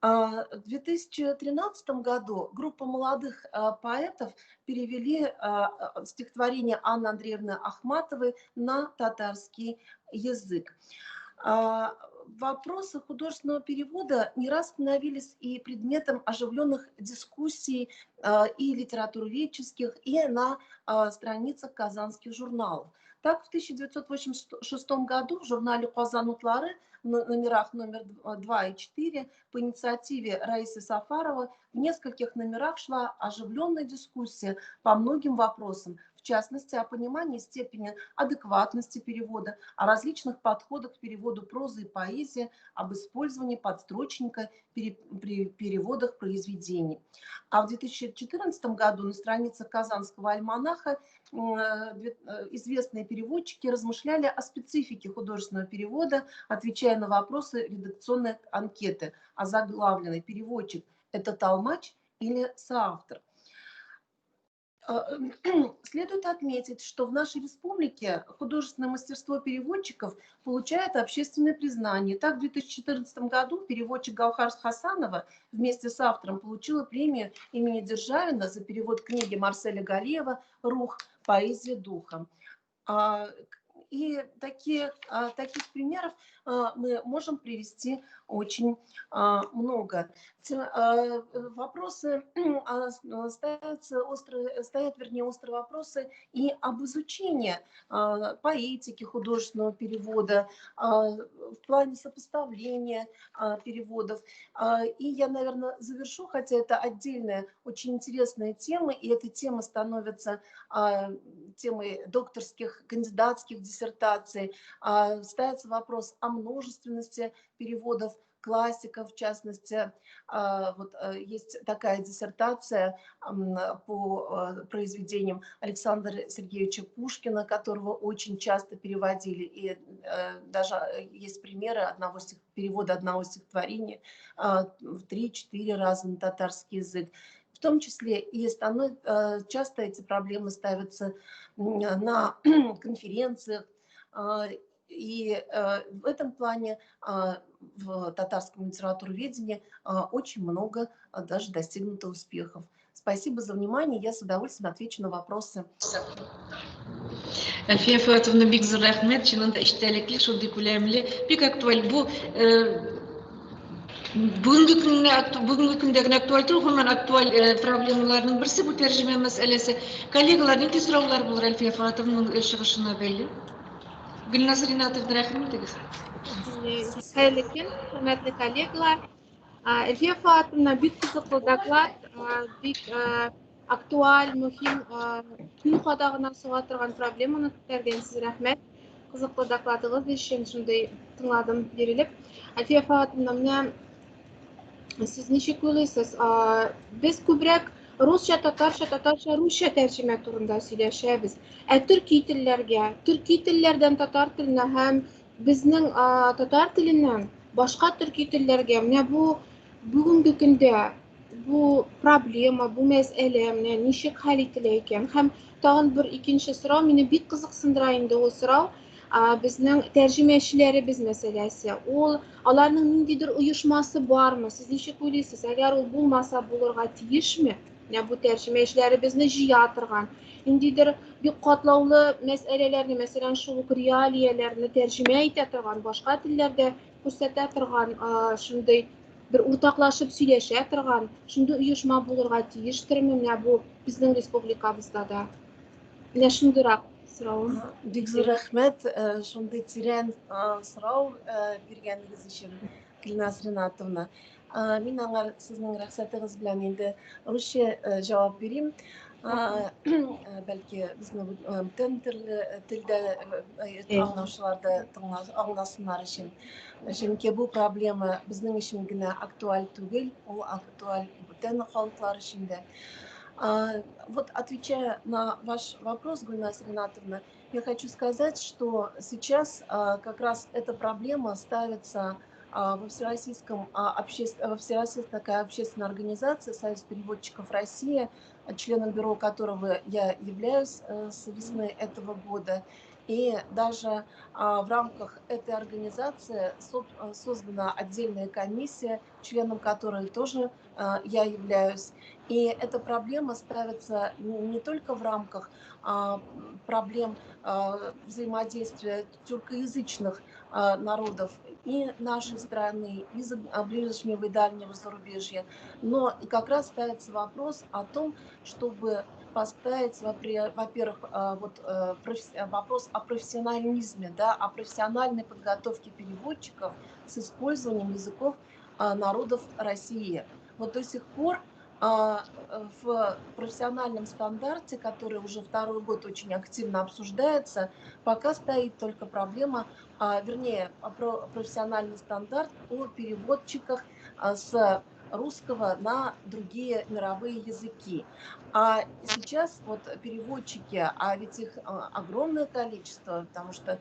В 2013 году группа молодых поэтов перевели стихотворение Анны Андреевны Ахматовой на татарский язык. Вопросы художественного перевода не раз становились и предметом оживленных дискуссий и литературоведческих, и на страницах казанских журналов. Так, в 1986 году в журнале «Казан Утлары» в номерах номер 2 и 4 по инициативе Раисы Сафаровой в нескольких номерах шла оживленная дискуссия по многим вопросам, в частности, о понимании степени адекватности перевода, о различных подходах к переводу прозы и поэзии, об использовании подстрочника при переводах произведений. А в 2014 году на страницах Казанского альманаха известные переводчики размышляли о специфике художественного перевода, отвечая на вопросы редакционной анкеты, озаглавленный переводчик – это толмач или соавтор. Следует отметить, что в нашей республике художественное мастерство переводчиков получает общественное признание. Так, в 2014 году переводчик Гаухар Хасанова вместе с автором получила премию имени Державина за перевод книги Марселя Галиева «Рух. Поэзия духа». И таких примеров мы можем привести очень много. Вопросы стоят острые вопросы и об изучении поэтики художественного перевода, в плане сопоставления переводов. И я, наверное, завершу, хотя это отдельная, очень интересная тема, и эта тема становится темой докторских, кандидатских диссертаций. Ставится вопрос о множественности переводов классиков, в частности, вот есть такая диссертация по произведениям Александра Сергеевича Пушкина, которого очень часто переводили, и даже есть примеры перевода одного стихотворения в 3-4 раза на татарский язык. В том числе и часто эти проблемы ставятся на конференциях, и в этом плане в татарском литературоведении очень много даже достигнуто успехов. Спасибо за внимание. Я с удовольствием отвечу на вопросы. Әлфия Фуатовна, бик зур рәхмәт, чынында эчтәлекле, шундый күләмле, бик актуаль. Бүгінгі күндегі актуаль тұрғынмен актуаль проблемаларының бірісі бұл тәржіме мәселесі. Коллегалар, нендей сұраулар болар Әлфия Фуатовнаның шығышына бәйле? Гүлназ Ринатовна, рәхмәт етегіз. Хәйрле көн, хөрмәтле коллегалар. Әлфия Фуатовна, бик кызыклы доклад, бик актуаль, мөһим, күн кадагына суга торган проблеманы күтәргәнсез, рәхмәт. Кызыклы докладыгыз өчен шундый тыңладым бирелеп. Әлфия Фуатовна, менә сез ничек уйлыйсыз? Без күбрәк русча, татарча, русча тәрҗемә турында сөйләшәбез. Төрки телләрдән татар теленә һәм безнең татар теленнән башка төрки телләргә менә бу бүгенге көндә бу проблема, бу мәсьәлә менә ничек хәл ителә икән? Һәм тагын бер икенче сорау, мине бик кызыксындыра инде ул сорау. Безнең тәрҗемәчеләребез мәсьәләсе. Аларның ниндидер оешмасы бармы? Сез ничек уйлыйсыз? Әгәр ул булмаса, булырга тиешме? Бу тәрҗемәчеләребезне җыя торган, ниндидер бик катлаулы мәсьәләләрне, мәсәлән, шул ук реалияләрне тәрҗемә итә торган, башка телләрдә күрсәтә торган, шундый бер уртаклашып сөйләшә торган, шундый оешма булырга тиештерме? Менә бу безнең республикабызда да. Менә шундыйрак сорауым. Бик зур рәхмәт, шундый тирән сорау биргәнегез өчен, Гөлназ Ринатовна. Мин аңар сезнең рөхсәтегез белән инде русча җавап бирим. Бәлки безне бүтән телдә аңлаучылар да аңласыннар өчен. Чөнки бу проблема безнең өчен генә актуаль түгел, ул актуаль бүтән халыклар өчен дә. Вот отвечая на ваш вопрос, Гульназ Ринатовна, я хочу сказать, что сейчас как раз эта проблема ставится во Всероссийской такая общественная организация Союз переводчиков России, членом бюро которого я являюсь с весны этого года. И даже в рамках этой организации создана отдельная комиссия, членом которой тоже я являюсь. И эта проблема ставится не только в рамках проблем взаимодействия тюркоязычных народов и нашей страны, и ближнего и дальнего зарубежья, но и как раз ставится вопрос о том, чтобы поставить, во-первых, вопрос о профессионализме, да, о профессиональной подготовке переводчиков с использованием языков народов России. Вот до сих пор В профессиональном стандарте, который уже второй год очень активно обсуждается, пока стоит только проблема, вернее, профессиональный стандарт о переводчиках с русского на другие мировые языки. А сейчас вот переводчики, а ведь их огромное количество, потому что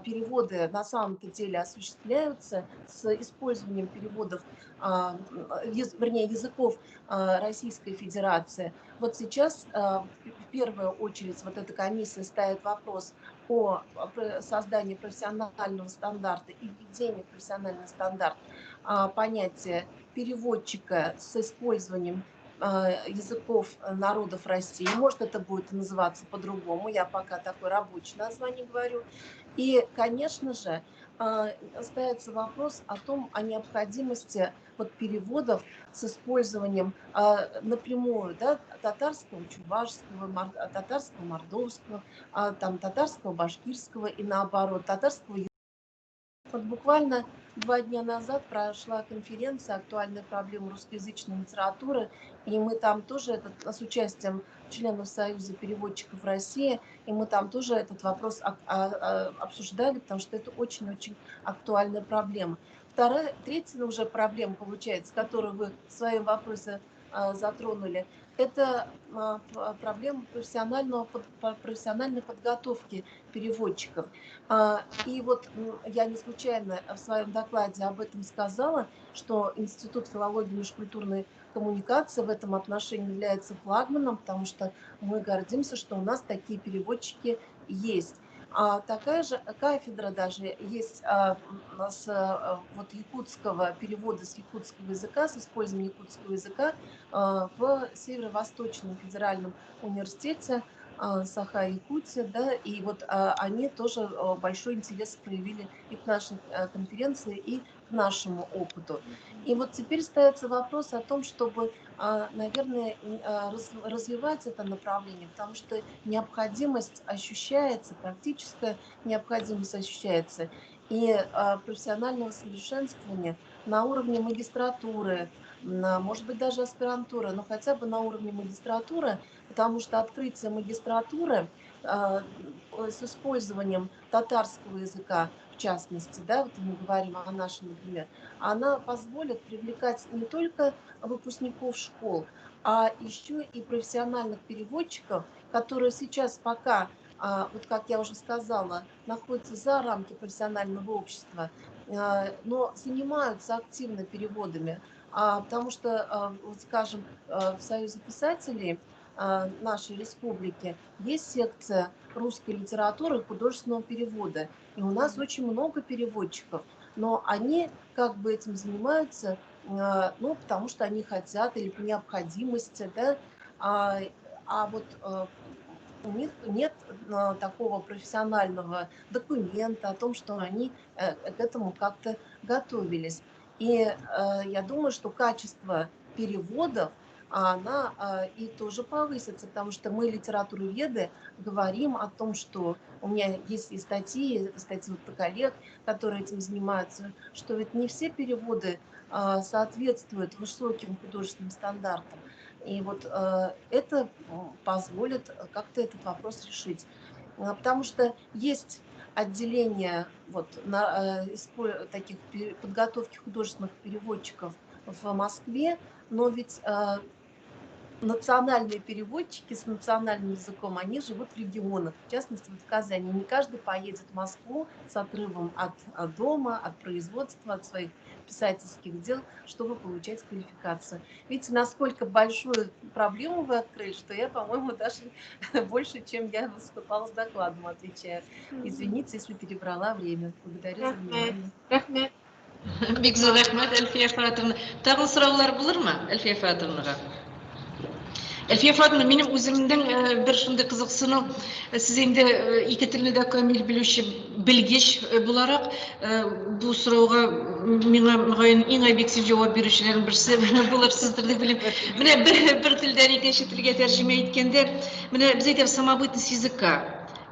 переводы на самом-то деле осуществляются с использованием переводов, вернее, языков Российской Федерации. Вот сейчас в первую очередь вот эта комиссия ставит вопрос о создании профессионального стандарта и введении в профессиональный стандарт понятия переводчика с использованием языков народов России. Может, это будет называться по-другому, я пока такое рабочее название говорю. И, конечно же, ставится вопрос о необходимости вот переводов с использованием напрямую, да, татарского, чувашского, татарского, мордовского, там, татарского, башкирского и наоборот, татарского. Вот буквально 2 дня назад прошла конференция «Актуальные проблемы русскоязычной литературы», и мы там тоже, с участием членов Союза переводчиков России, и мы там тоже этот вопрос обсуждали, потому что это очень-очень актуальная проблема. Третья уже проблема, получается, которую вы в своем вопросе затронули, это проблема профессиональной подготовки переводчиков. И вот я не случайно в своем докладе об этом сказала, что Институт филологии и межкультурной коммуникации в этом отношении является флагманом, потому что мы гордимся, что у нас такие переводчики есть. Такая же кафедра даже есть вот якутского перевода с якутского языка, с использованием якутского языка в Северо-Восточном федеральном университете Саха-Якутия, да, и вот они тоже большой интерес проявили и к нашей конференции, и к нашему опыту. И вот теперь ставится вопрос о том, чтобы, наверное, развивать это направление, потому что необходимость ощущается, практическая необходимость ощущается, и профессионального совершенствования на уровне магистратуры, может быть, даже аспирантуры, но хотя бы на уровне магистратуры, потому что открытие магистратуры с использованием татарского языка, в частности, да, вот мы говорим о нашем, например, она позволит привлекать не только выпускников школ, а еще и профессиональных переводчиков, которые сейчас пока, вот как я уже сказала, находятся за рамки профессионального общества, но занимаются активно переводами, потому что, вот скажем, в Союзе писателей нашей республики есть секция русской литературы и художественного перевода. И у нас очень много переводчиков, но они как бы этим занимаются, ну, потому что они хотят или по необходимости, да, вот у них нет такого профессионального документа о том, что они к этому как-то готовились. И я думаю, что качество переводов, она и тоже повысится, потому что мы, литературоведы, говорим о том, что у меня есть и статьи вот коллег, которые этим занимаются, что ведь не все переводы соответствуют высоким художественным стандартам. И вот это позволит как-то этот вопрос решить. Потому что есть отделение вот, таких подготовки художественных переводчиков в Москве, но ведь национальные переводчики с национальным языком, они живут в регионах, в частности, вот в Казани. Не каждый поедет в Москву с отрывом от дома, от производства, от своих писательских дел, чтобы получать квалификацию. Видите, насколько большую проблему вы открыли, что я, по-моему, даже больше, чем я выступала с докладом, отвечаю. Извините, если перебрала время. Благодарю за внимание. Рахмет. Бик зор рахмет, Әлфия Фатымовна. Тагын сораулар булырмы, Әлфия Фатымовнага? Әлфия Фатымовна, минем үземдең бер шундый кызыксыну, сез инде ике телне дә камил белүче, белгеч буларак, бу сорауга миңа мөгаен иң объектив җавап бирүчеләрнең берсе булырсыздыр дип белим. Менә бер телдән икенче телгә тәрҗемә иткәндә, менә без әйтәбез самобытность языка.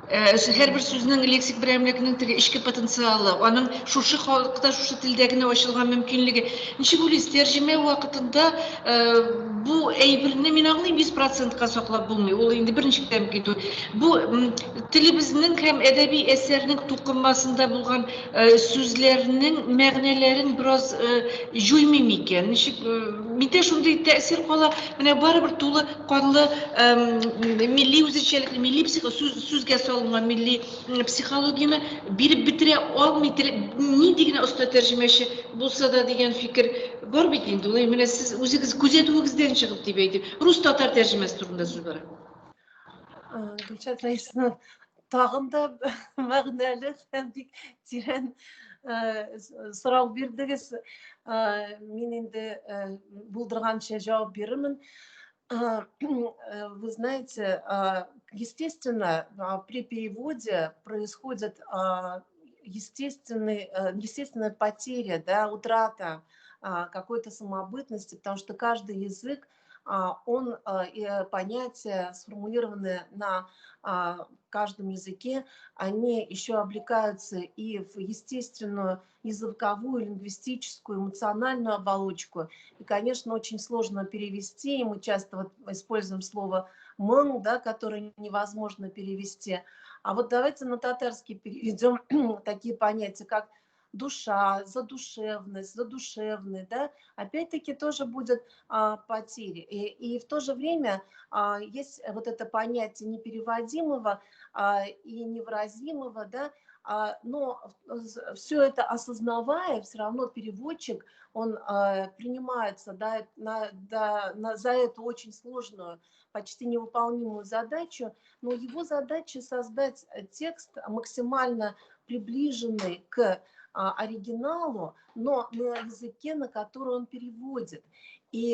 Her bir sözünün leksik birimlikinin tege işki potansiyali, onun şuşu halkta şuşu tildegine açılgan mümkünlüğü. Nişi bu tercüme vakitinde bu eybirni min ağlayım 100%'ka saklap bulmuyor. Ol indi birinci temkidu. Bu tilibiznin hem edebi eserinin tukunmasında bulgan sözlerinin, meğnelerin biraz juymim iken. Nişi mite şunday tesir kola, mene barı bir tuğlu kanlı milli üzerçelikli, milli süzge salıngan milli psikologiyani bir bitire olmaytire ni digine usta tercümeşi bulsa da diyen fikir var bitindi. Olay mene siz özünüz күзетуіңізден çıkıp dibeydi. Rus tatar tercümesi turunda söz var. Gülşat Reis'in tağında мәғнәлі һәм бик тирән сорау бирдегез. Мин инде булдырганча җавап бирермен. Вы знаете, естественно, при переводе происходит естественная потеря, да, утрата какой-то самобытности, потому что каждый язык, он понятия, сформулированные на каждом языке, они еще облекаются и в естественную языковую, лингвистическую, эмоциональную оболочку. И, конечно, очень сложно перевести, и мы часто вот используем слово «мэн», да, которое невозможно перевести. А вот давайте на татарский переведем такие понятия, как душа, задушевность, задушевный, да, опять-таки тоже будет потери. И в то же время есть вот это понятие непереводимого и невыразимого, да, но все это осознавая, все равно переводчик, он принимается за эту очень сложную, почти невыполнимую задачу, но его задача создать текст максимально приближенный к оригиналу, но на языке, на который он переводит. И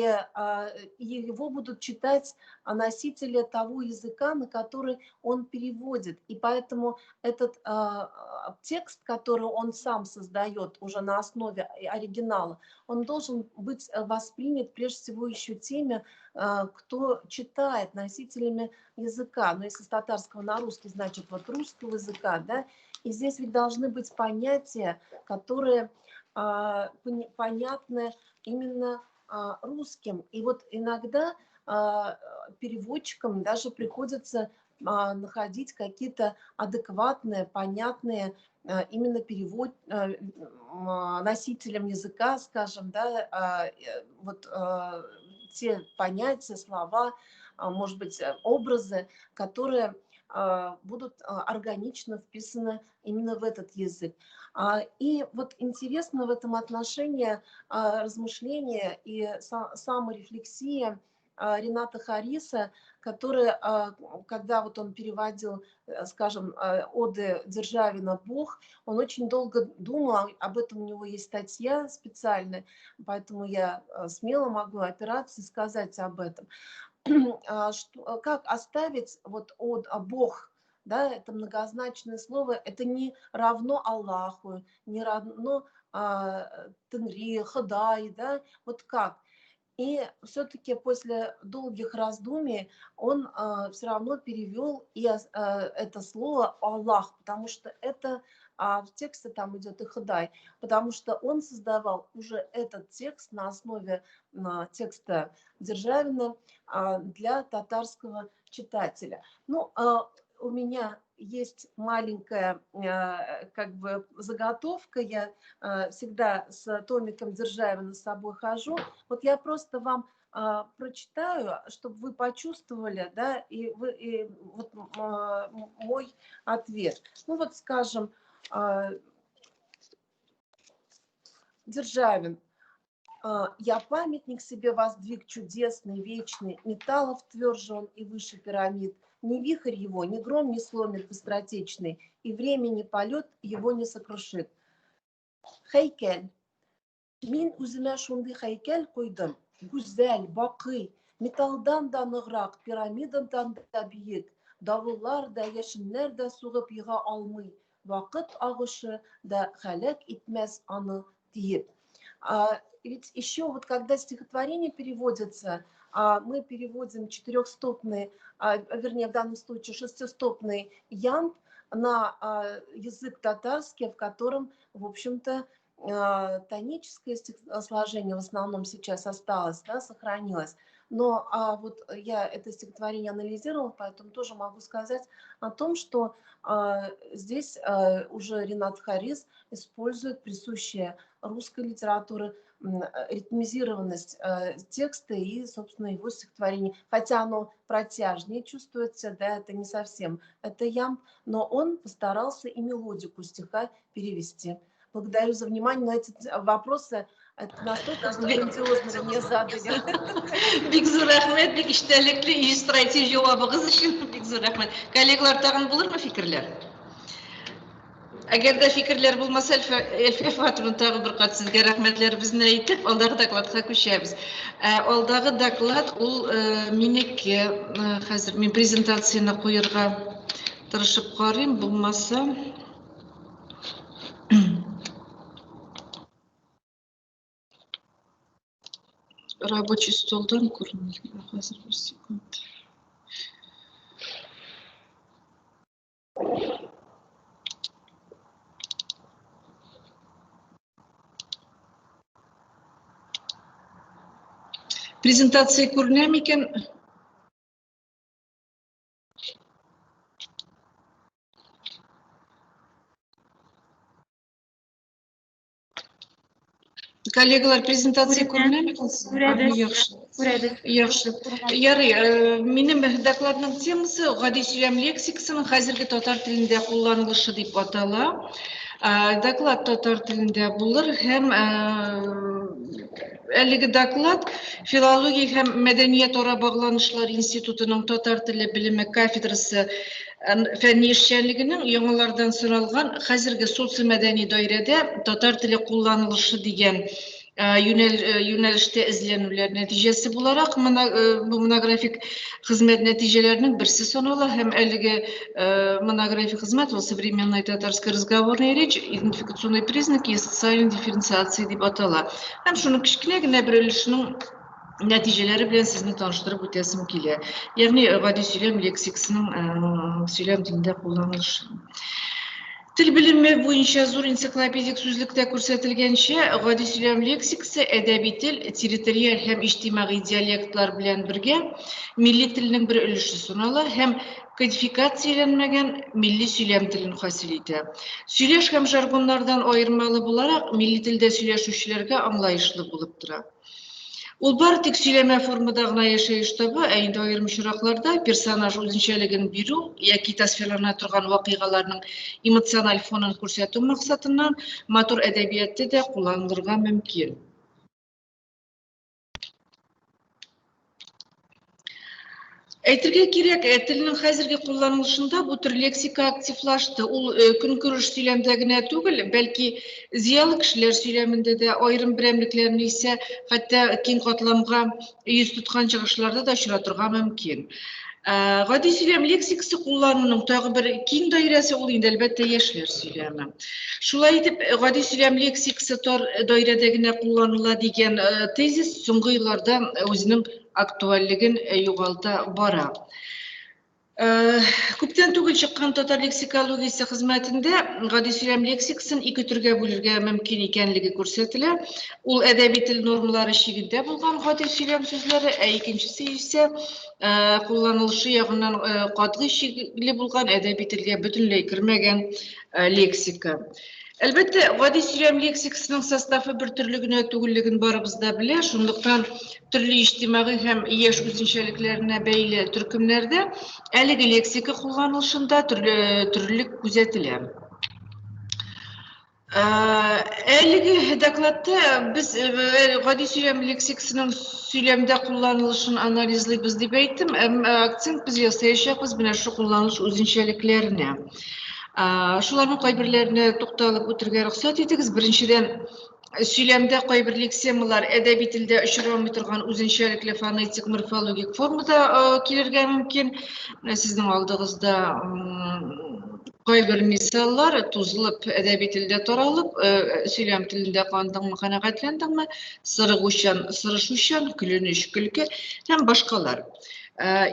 его будут читать носители того языка, на который он переводит. И поэтому этот текст, который он сам создает уже на основе оригинала, он должен быть воспринят прежде всего еще теми, кто читает, носителями языка. Но если с татарского на русский, значит вот русского языка, да. И здесь ведь должны быть понятия, которые понятны именно русским. И вот иногда переводчикам даже приходится находить какие-то адекватные, понятные именно перевод носителям языка, скажем, да, вот те понятия, слова, может быть, образы, которые будут органично вписаны именно в этот язык. И вот интересно в этом отношении размышления и саморефлексия Рената Хариса, который, когда вот он переводил, скажем, оды Державина «Бог», он очень долго думал, об этом у него есть статья специальная, поэтому я смело могу опираться и сказать об этом. Как оставить вот от Бог, да, это многозначное слово, это не равно Аллаху, не равно Тенгри, Хадай, да, вот как. И все-таки после долгих раздумий он все равно перевел и это слово Аллах, потому что это в тексте там идет и Хадай, потому что он создавал уже этот текст на основе текста Державина для татарского читателя. Ну, у меня есть маленькая как бы заготовка, я всегда с томиком Державина с собой хожу. Вот я просто вам прочитаю, чтобы вы почувствовали, да, и вот мой ответ. Ну вот, скажем, Державин. Я памятник себе воздвиг чудесный, вечный, металлов тверже он и выше пирамид. Ни вихрь его, ни гром не сломит быстротечный, и времени полет его не сокрушит. Хейкель. Мин үземә шундый хейкель куйдым. Гүзәл, бакый, металлдан да ныграк, пирамидадан да биек. Давыллар да, яшеннәр дә сугып йыга алмый. Вакыт агышы да хәлак итмәс аны диеп. Ведь еще вот когда стихотворение переводится, мы переводим четырехстопный, вернее, в данном случае шестистопный ямб на язык татарский, в котором, в общем-то, тоническое сложение в основном сейчас осталось, да, сохранилось. Но вот я это стихотворение анализировала, поэтому тоже могу сказать о том, что здесь уже Ринат Харис использует присущие русской литературе ритмизированность текста и, собственно, его стихотворение. Хотя оно протяжнее чувствуется, да, это не совсем это ямб, но он постарался и мелодику стиха перевести. Благодарю за внимание, но эти вопросы настолько грандиозно вы мне задали. Бик зур рәхмәт, бик эчтәлекле иллюстратив җавабыгыз өчен бик зур рәхмәт. Коллегалар, тагын булырмы фикерләр? Әгәр дә фикерләр булмаса, Әлфия Фатыйма тагын бер кат сезгә рәхмәтләребезне әйтеп, алдагы докладка күчәбез. Алдагы доклад ул минеке. Хәзер мин презентацияны куярга тырышып карыйм, булмаса рабочий столдан күренмәгән. Хәзер бер секунд. Презентация күренә микән? Коллегалар, презентация күренә микән? Яхшы. Ярый, минем докладның темасы гади сөйләм лексикасының хәзерге татар телендә кулланылышы дип атала. Доклад татар телендә булыр һәм әлеге доклад филология һәм мәдәният ара багланышлар институтының татар теле белеме кафедрасы фәнни эшчәнлегенең яңалардан соралган хәзерге социомәдәни даирәдә татар теле кулланылышы дигән юнәлештә эзләнүләр нәтиҗәсе буларак бу монографик хезмәт нәтиҗәләренең берсе санала һәм әлеге монографик хезмәт ул современная татарская разговорная речь, идентификационные признаки и социальной дифференциации дип атала. Һәм шуның кечкенә генә бер өлешенең нәтиҗәләре белән сезне таныштырып үтәсем килә. Ягъни гади сөйләм лексикасының сөйләм телендә кулланылышы. Тел белеме буенча зур энциклопедик сүзлектә күрсәтелгәнчә, гади сөйләм лексикасы әдәби тел, территориаль һәм иҗтимагый диалектлар белән бергә милли телнең бер өлеше санала һәм кодификацияләнмәгән милли сөйләм телен хасил итә. Сөйләш һәм жаргоннардан аермалы буларак милли телдә сөйләшүчеләргә аңлаешлы булып тора. Ул бары тик сөйләмә формада гына яшәеш таба, ә инде аерым очракларда персонаж үзенчәлеген бирү яки тасвирлана торган вакыйгаларның эмоциональ фонын күрсәтү максатыннан матур әдәбиятта да кулланылырга мөмкин. Әйтергә кирәк, теленең хәзерге кулланылышында бу төр лексика активлашты. Ул көнкүреш сөйләмдә генә түгел, бәлки зыялы кешеләр сөйләмендә дә аерым берәмлекләрне исә хәтта киң катламга йөз тоткан чыгышларда да очратырга мөмкин. Гади сөйләм лексикасы куллануның тагы бер киң даирәсе ул инде әлбәттә яшьләр сөйләме. Шулай итеп, гади сөйләм лексикасы тар даирәдә генә кулланыла дигән тезис соңгы елларда үзенең актуальлеген югалта бара. Күптән түгел чыккан татар лексикологиясе хезмәтендә гади сөйләм лексикасын ике төргә бүлергә мөмкин икәнлеге күрсәтелә. Ул әдәби тел нормалары чигендә булган гади сөйләм сүзләре, ә икенчесе исә кулланылышы ягыннан катгый чигле булган әдәби телгә бөтенләй кермәгән лексика. Әлбәттә, гади сөйләм лексикасының составы бер төрле генә түгеллеген барыбыз да белә, шундыктан төрле иҗтимагый һәм яшь үзенчәлекләренә бәйле төркемнәрдә әлеге лексика кулланылышында төрлелек күзәтелә. Әлеге докладта без гади сөйләм лексикасының сөйләмдә кулланылышын анализлыйбыз дип әйттем, акцент без ясаячакбыз менә шу кулланылыш үзенчәлекләренә. Шуларның кайберләренә тукталып үтәргә рөхсәт итегез. Беренчедән, сөйләмдә кайбер лексемалар әдәби телдә очрамый торган үзенчәлекле фонетик морфологик формада килергә мөмкин. Сезнең алдыгызда Кайбер мисаллар тузылып әдәби телдә таралып, сөйләм телендә кандыңмы, канәгатьләндеңме, сырышучан, көлөнүч, көлке һәм башкалар.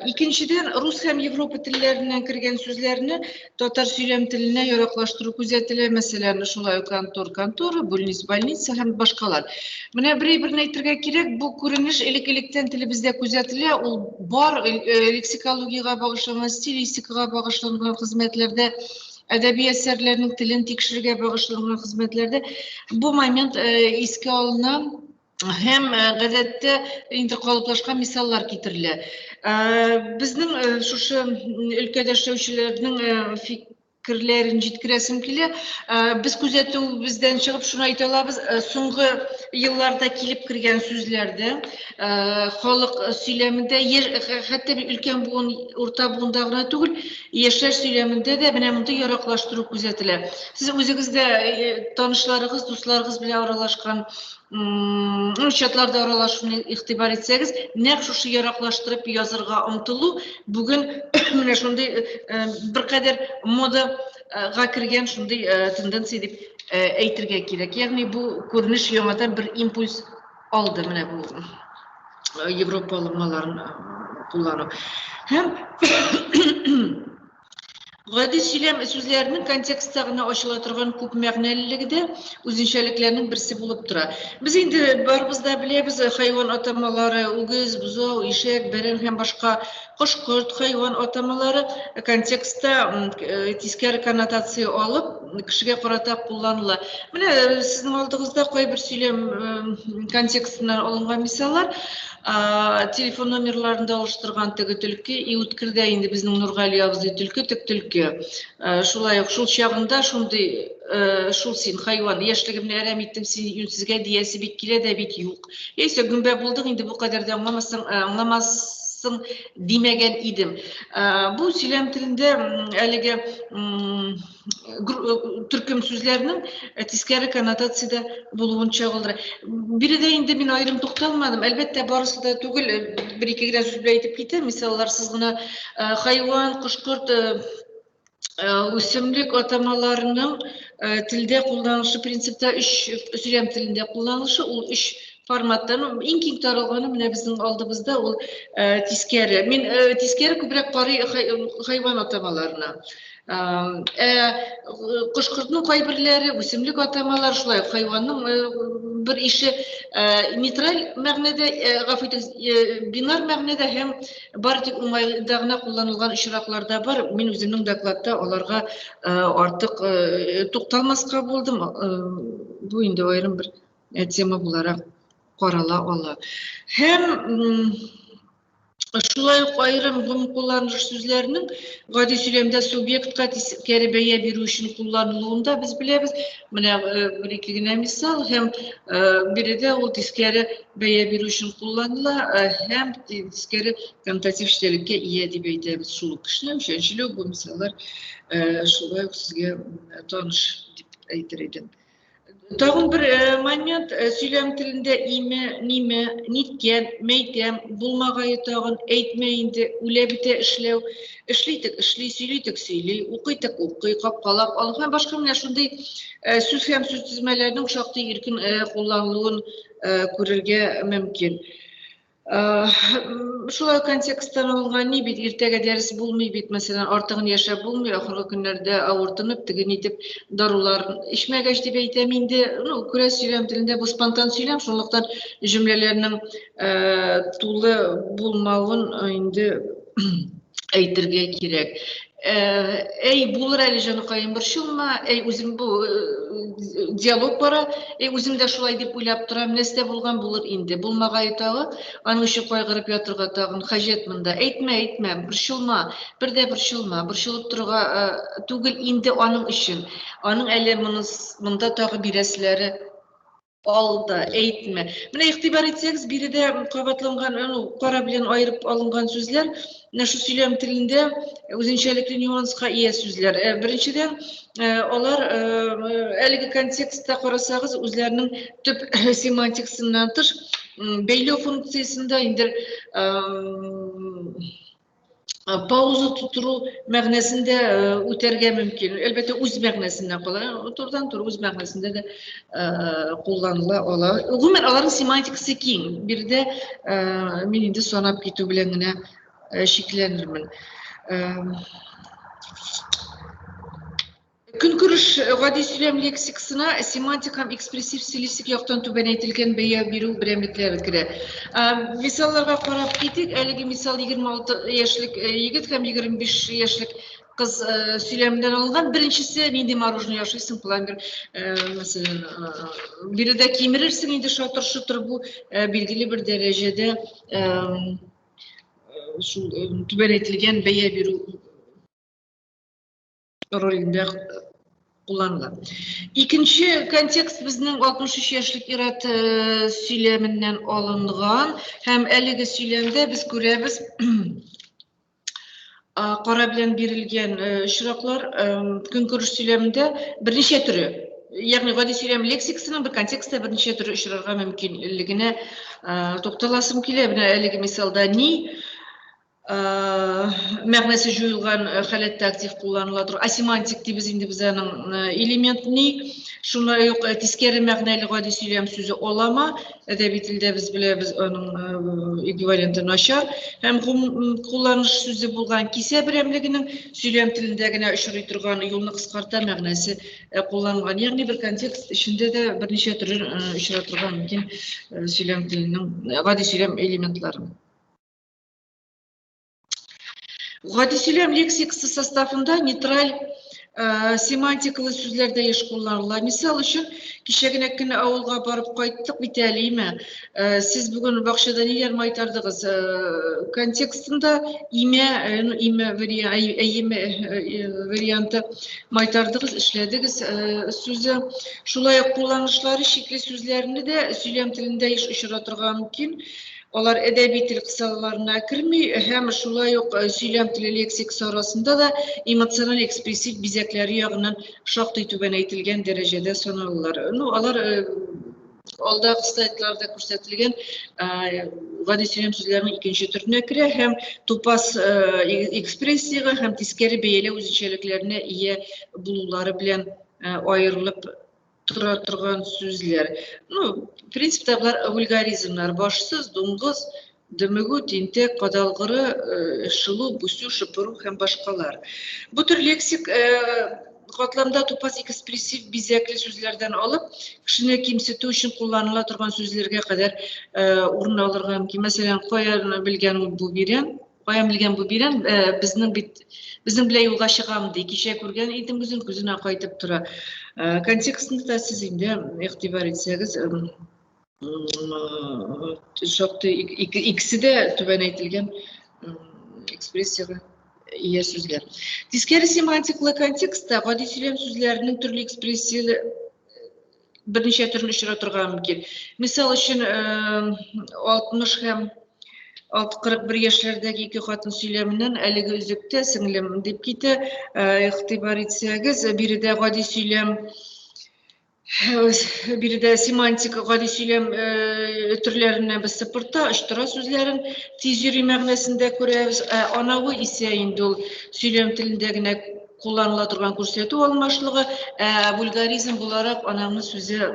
Икенчедән, рус һәм Европа телләреннән кергән сүзләрне татар сөйләм теленә яраклаштыру күзәтелә, мәсәлән, шулай ук контора, больница һәм башкалар. Менә берне әйтергә кирәк, бу күренеш элек-электән телебездә күзәтелә, ул бар лексикологиягә багышланган, стилистикага багышланган хезмәтләрдә, әдәби әсәрләрнең телен тикшерергә багышланган хезмәтләрдә бу момент искә алына һәм гадәттә инде калыплашкан мисаллар китерелә. Безнең шушы өлкәдә эшләүчеләрнең фикерләрен җиткерәсем килә. Без күзәтүебездән чыгып шуны әйтә алабыз, соңгы елларда килеп кергән сүзләрдә халык сөйләмендә, хәтта өлкән буын, урта буында гына түгел, яшьләр сөйләмендә дә менә монда яраклаштыру күзәтелә. Сез үзегездә танышларыгыз, дусларыгыз белән аралашкан чатларда аралашуны игътибар итсәгез, нәкъ шушы яраклаштырып язырга омтылу бүген менә шундый беркадәр модага кергән шундый тенденция дип әйтергә кирәк. Ягъни бу күренеш яңадан бер импульс алды менә бу Европа алымнарын куллану. Һәм гади сөйләм сүзләренең контекстта гына ачыла торган күп мәгънәлелеге дә үзенчәлекләрнең берсе булып тора. Без инде барыбыз да беләбез, хайван атамалары, үгез, бузау, ишәк, бәрән һәм башка кош-корт хайван атамалары контекстта тискәре коннотация алып, кешегә карата кулланыла. Менә сезнең алдыгызда кайбер сөйләм контекстыннан алынган мисаллар, телефон номерларында алыштырган теге төлке, үткердә инде безнең Нургали абзый төлке, тек төлке. Шулай ук шул чагында шундый шул син хайван, яшьлегемне әрәм иттем, син юнсезгә диясе бит килә дә бит юк. Яисә гөмбә булдың, инде бу кадәр дә аңламассың димәгән идем. Бу сөйләм телендә әлеге төркем сүзләрнең тискәре коннотациядә булуын чагылдыра. Биредә инде мин аерым тукталмадым. Әлбәттә, барысы да түгел, бер-ике генә сүз белән әйтеп китәм. Мисалларсыз гына хайван, кош-корт, үсемлек атамаларының телдә кулланышы принципта 3 сөйләм телендә кулланышы, ул 3 форматтан иң киң таралганы менә безнең алдыбызда ул тискәре. Мин тискәре күбрәк карый хайван атамаларына. Кош-кортның кайберләре, үсемлек атамалар, шулай хайванның бер ише нейтраль мәгънәдә, гафу итегез, бинар мәгънәдә һәм бар тик уңайда гына кулланылган очракларда бар. Мин үземнең докладта аларга артык тукталмаска булдым. Бу инде аерым бер тема буларак карала ала. Һәм шулай ук аерым кулланыш сүзләренең гади сөйләмдә субъектка тискәре бәя бирү өчен кулланылуын да без беләбез. Менә бер-ике генә мисал, һәм биредә ул тискәре бәя бирү өчен кулланыла, һәм тискәре коннотатив эчтәлеккә ия дип әйтәбез. Шул кешеләр, өченчелек бу мисаллар шулай ук сезгә таныш дип әйтер идем. Тагын бер момент, сөйләм телендә име, ниме, ниткән, мәйтәм, булмагае тагын, әйтмә инде, үлә битә эшләү, эшлитек, эшли, сөйлитек, сөйли, укыйтек, укый, капкалап алу һәм башка менә шундый сүз һәм сүз тезмәләренең шактый иркен кулланылуын күрергә мөмкин. Шулай контексттан алынган ни бит, иртәгә дәрес булмый бит, мәсәлән, артыгын яшәп булмый, ахыргы көннәрдә авыртынып, теген итеп даруларын эчмәгәч дип әйтәм инде. Күрә сөйләм телендә бу спонтан сөйләм, шунлыктан җөмләләрнең тулы булмавын инде әйтергә кирәк. Әй, булыр әле җаныкаем, борчылма, әй, үзем бу диалог бара, үзем дә шулай дип уйлап торам, нәрсә булган булыр инде, булмагае тагы, аның өчен кайгырып ятырга тагын хаҗәт монда. Әйтмә, борчылма, бердә борчылма, борчылып торга түгел инде аның өчен. Аның әле монда тагы бирәселәре алда, әйтмә. Менә игътибар итсәгез, биредә кабатланган, кара белән аерып алынган сүзләр, менә шу сөйләм телендә үзенчәлекле нюанска ия сүзләр. Беренчедән, алар әлеге контекстта карасагыз, үзләренең төп семантикасыннан тыш бәйләү функциясендә инде Pauzа tuturu мәгънәсендә үтәргә мөмкин. Әлбәттә үз мәгънәсендә кала. Турыдан тур үз мәгънәсендә дә кулланыла ала. Гомумән аларның семантикасы киң. Бирдә мин инде санап китү белән генә шикләнермен. Көнкүреш гади сөйләм лексикасына семантик һәм экспрессив стилистик яктан түбәнәйтелгән бәя бирү берәмлекләре керә. Мисалларга карап китик. Әлеге мисал 26 яшьлек егет һәм 25 яшьлек кыз сөйләмдән алынган. Беренчесе нинди мороженое яшыйсың, пламбер, мәсәлән, биредә кимерерсең инде шатыр-шутыр, бу билгеле бер дәрәҗәдә шул түбәнәйтелгән бәя бирү ролендә кулланыла. Икенче контекст безнең 63 яшьлек ир-ат сөйләменнән алынган һәм әлеге сөйләмдә без күрәбез кара белән бирелгән очраклар көнкүреш сөйләмендә берничә төре. Ягъни гади сөйләм лексикасының бер контекстта берничә төре очрарга мөмкинлегенә тукталасым килә. Менә әлеге мисалда ни мәгънәсе җуелган халәттә актив кулланыла торган асемантик дибез инде без аның элемент ни, шулай ук тискәре мәгънәле гади сөйләм сүзе алама, әдәби телдә без беләбез аның эквиваленты начар, һәм кулланыш сүзе булган кисә берәмлегенең сөйләм телендә генә очрый торган юлны кыскарта мәгънәсе кулланган. Ягъни бер контекст эчендә дә берничә төрле очрый торган мөмкин сөйләм теленең гади сөйләм элементлары. Гади сөйләм лексикасы составында нейтраль семантикалы сүзләр дә еш кулланыла. Мисал өчен, кичә генә кенә авылга барып кайттык бит әлеме. Сез бүген бакчада ниләр майтардыгыз? Контекстында имя варианты майтардыгыз, эшләдегез сүзе. Шулай ук кулланышлары шикле сүзләрне дә сөйләм телендә еш очрата торган мөмкин. Алар әдәби тел кысаларына керми, һәм шулай ук сөйләм теле лексикасы арасында да эмоциональ экспрессив бизәкләре ягыннан шактый түбәнәйтелгән дәрәҗәдә саналалар. Алар алдагы слайдларда күрсәтелгән гади сөйләм сүзләренең икенче төренә керә һәм тупас экспрессиягә һәм тискәре бәяләү үзенчәлекләренә ия булулары белән аерылып тора торган сүзләр. Принципта булар вульгаризмнар: башсыз, дуңгыз, дөмегү, тинтәк, кадалгыры, шылу, бүсү, шыпыру һәм башкалар. Бу төр лексик катламда тупас экспрессив бизәкле сүзләрдән алып, кешене кимсетү өчен кулланыла торган сүзләргә кадәр урын алырга мөмкин. Мәсәлән, каян белгән бу бирән, безнең белән юлга чыгам ди, кичә күргән идем үзен, күзенә кайтып тора. Контекстында сез инде игътибар итсәгез, шактый икесе дә түбәнәйтелгән экспрессиягә ия сүзләр. Тискәре семантиклы контекстта гади сөйләм сүзләренең төрле экспрессияле берничә төрле очрата торган мөмкин. Мисал өчен 60 һәм 41 яшьләрдәге ике хатын сөйләменнән әлеге үзектә сеңлем дип китә. Игътибар итсәгез, биредә гади сөйләм, биредә семантик гади сөйләм төрләренә без сыпырта, очлар сүзләрен тиз йөри мәгънәсендә күрәбез. Анавы исә инде ул сөйләм телендә генә кулланыла торган күрсәтү алмашлыгы, вульгаризм буларак анамны сүзе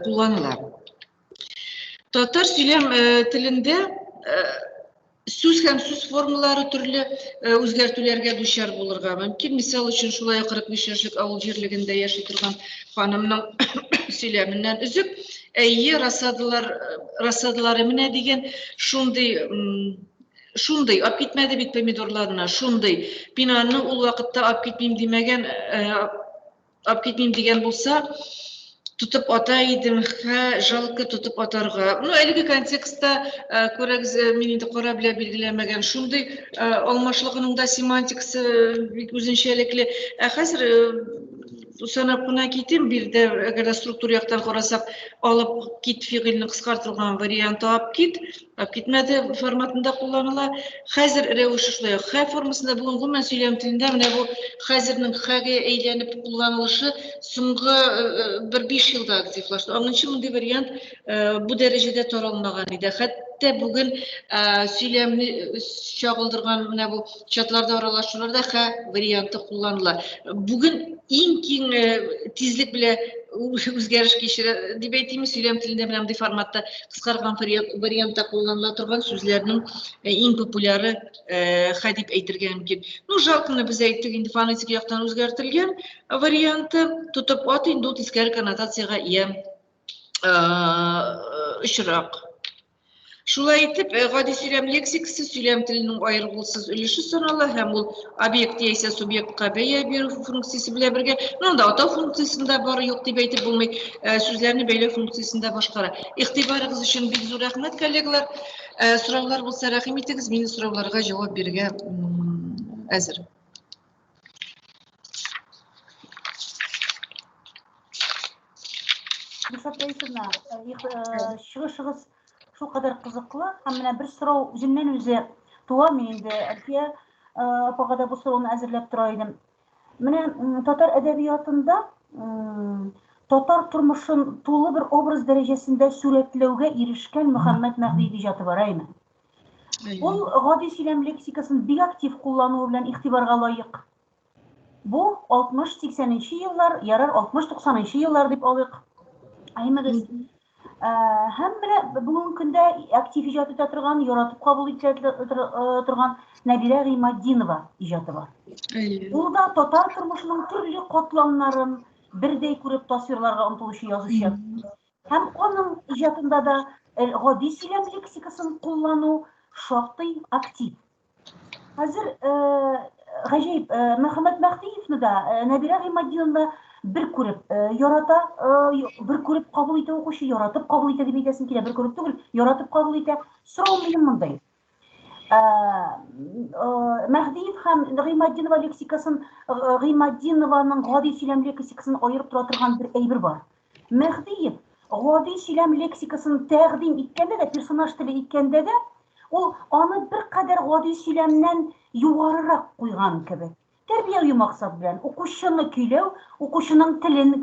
кулланыла. Татар сөйләм телендә сүз һәм сүз формалары төрле үзгәртүләргә дучар булырга мөмкин. Мисал өчен, шулай 45 яшьлек авыл җирлегендә яши торган ханымның сөйләменнән үзек, әйе, расадылары менә дигән шундый ап китмәде бит помидорларына, шундый пинаны ул вакытта ап китмим димәгән, ап китмим дигән булса, тутып ата идем, жалко тутып атарга. Әлеге контекстта күрәгез, мин инде кара белән билгеләмәгән шундый алмашлыгының да семантикасы бик үзенчәлекле. Хәзер санап кына китим, бирдә әгәр структура яктан карасак, алып кит фигыльне кыскартылган варианты ап китмәде форматында кулланыла. Хәзер рәвеше шулай, х формасында бүген гомумән сөйләм телендә менә бу хәзернең хәгә әйләнеп кулланылышы соңгы 5 елда активлашты. Аңынчы мондый вариант бу дәрәҗәдә таралмаган иде. хәтта бүген сөйләмне чагылдырган менә бу чатларда аралашуларда ха варианты кулланыла. Бүген иң киң тизлек белән үзгәреш кичерә дип әйтим, сөйләм телендә менә мондый форматта кыскарган вариантта кулланыла торган сүзләрнең иң популяры ха дип әйтергә мөмкин. Ну, жалкыны без әйттек, инде фонетик яктан үзгәртелгән варианты тотып ат инде ул тискәре коннотациягә ия очрак. Шулай итеп, гади сөйләм лексикасы сөйләм теленең аерылгысыз өлеше санала һәм ул объект яисә субъектка бәя бирү функциясе белән бергә, монда атау функциясында бары юк дип әйтеп булмый, сүзләрне бәйләү функциясында башкара. Игътибарыгыз өчен бик зур рәхмәт, коллегалар. Сораулар булса рәхим итегез, мин сорауларга җавап бирергә әзер. Чыгышыгыз шул кадәр кызыклы һәм менә бер сорау үзеннән үзе туа. Мин инде Әлфия апага да бу сорауны әзерләп тора идем. Менә татар әдәбиятында татар тормышын тулы бер образ дәрәҗәсендә сурәтләүгә ирешкән Мөхәммәд Мәгъди иҗаты бар, әйме? Ул гади сөйләм лексикасын бик актив куллануы белән игътибарга лаек. Бу 60-80нче еллар, ярар 60-90нчы еллар дип алыйк. Әймәгез. Һәм менә бүген көндә актив иҗат итә торган, яратып кабул итә торган Нәбирә Гыймаддинова иҗаты бар. Ул да татар тормышының төрле катламнарын бердәй күреп тасвирларга омтылучы язучы. Һәм аның иҗатында да гади сөйләм лексикасын куллану шактый актив. Хәзер гаҗәеп Мөхәммәд Мәгъдиевне да Нәбирә Гыймаддиновны bir күреп ярата, bir күреп кабул итә укучы, яратып кабул итә дип әйтәсем килә, bir күреп түгел, яратып кабул итә. Сорау минем мондай. Мәгъдиев һәм Гыймаддинова лексикасын, Гыймаддинованың гади сөйләм лексикасын аерып тора торган бер әйбер бар. Мәгъдиев гади сөйләм лексикасын тәкъдим иткәндә дә, персонаж теле иткәндә дә, ул аны бер кадәр гади сөйләмнән югарырак куйган кебек. Тәрбияви максат белән, укучыны көйләү, укучының телен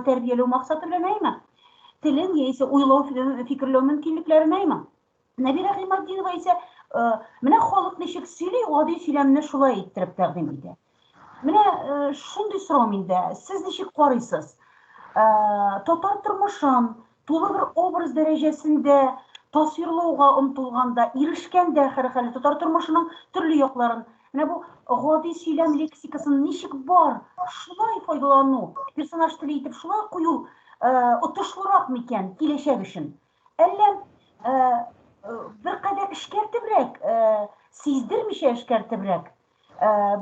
тәрбияләү максаты белән әйме? Телен яисә уйлау, фикерләү мөмкинлекләрен әйме? Нәбирә Гыймаддинова исә менә халык ничек сөйли, гади сөйләмне шулай иттереп тәкъдим итә. Менә шундый сорау миндә, сез ничек карыйсыз? Татар тормышын тулы бер образ дәрәҗәсендә тасвирлауга омтылганда, ирешкәндә һәрхәле татар тормышының төрле якларын, менә бу гади сөйләм лексикасын ничек бар, шулай файдалану, персонаж теле итеп шулай кую отышлырак микән киләчәк өчен? Әллә бер кадәр эшкәртебрәк, сиздермичә эшкәртебрәк,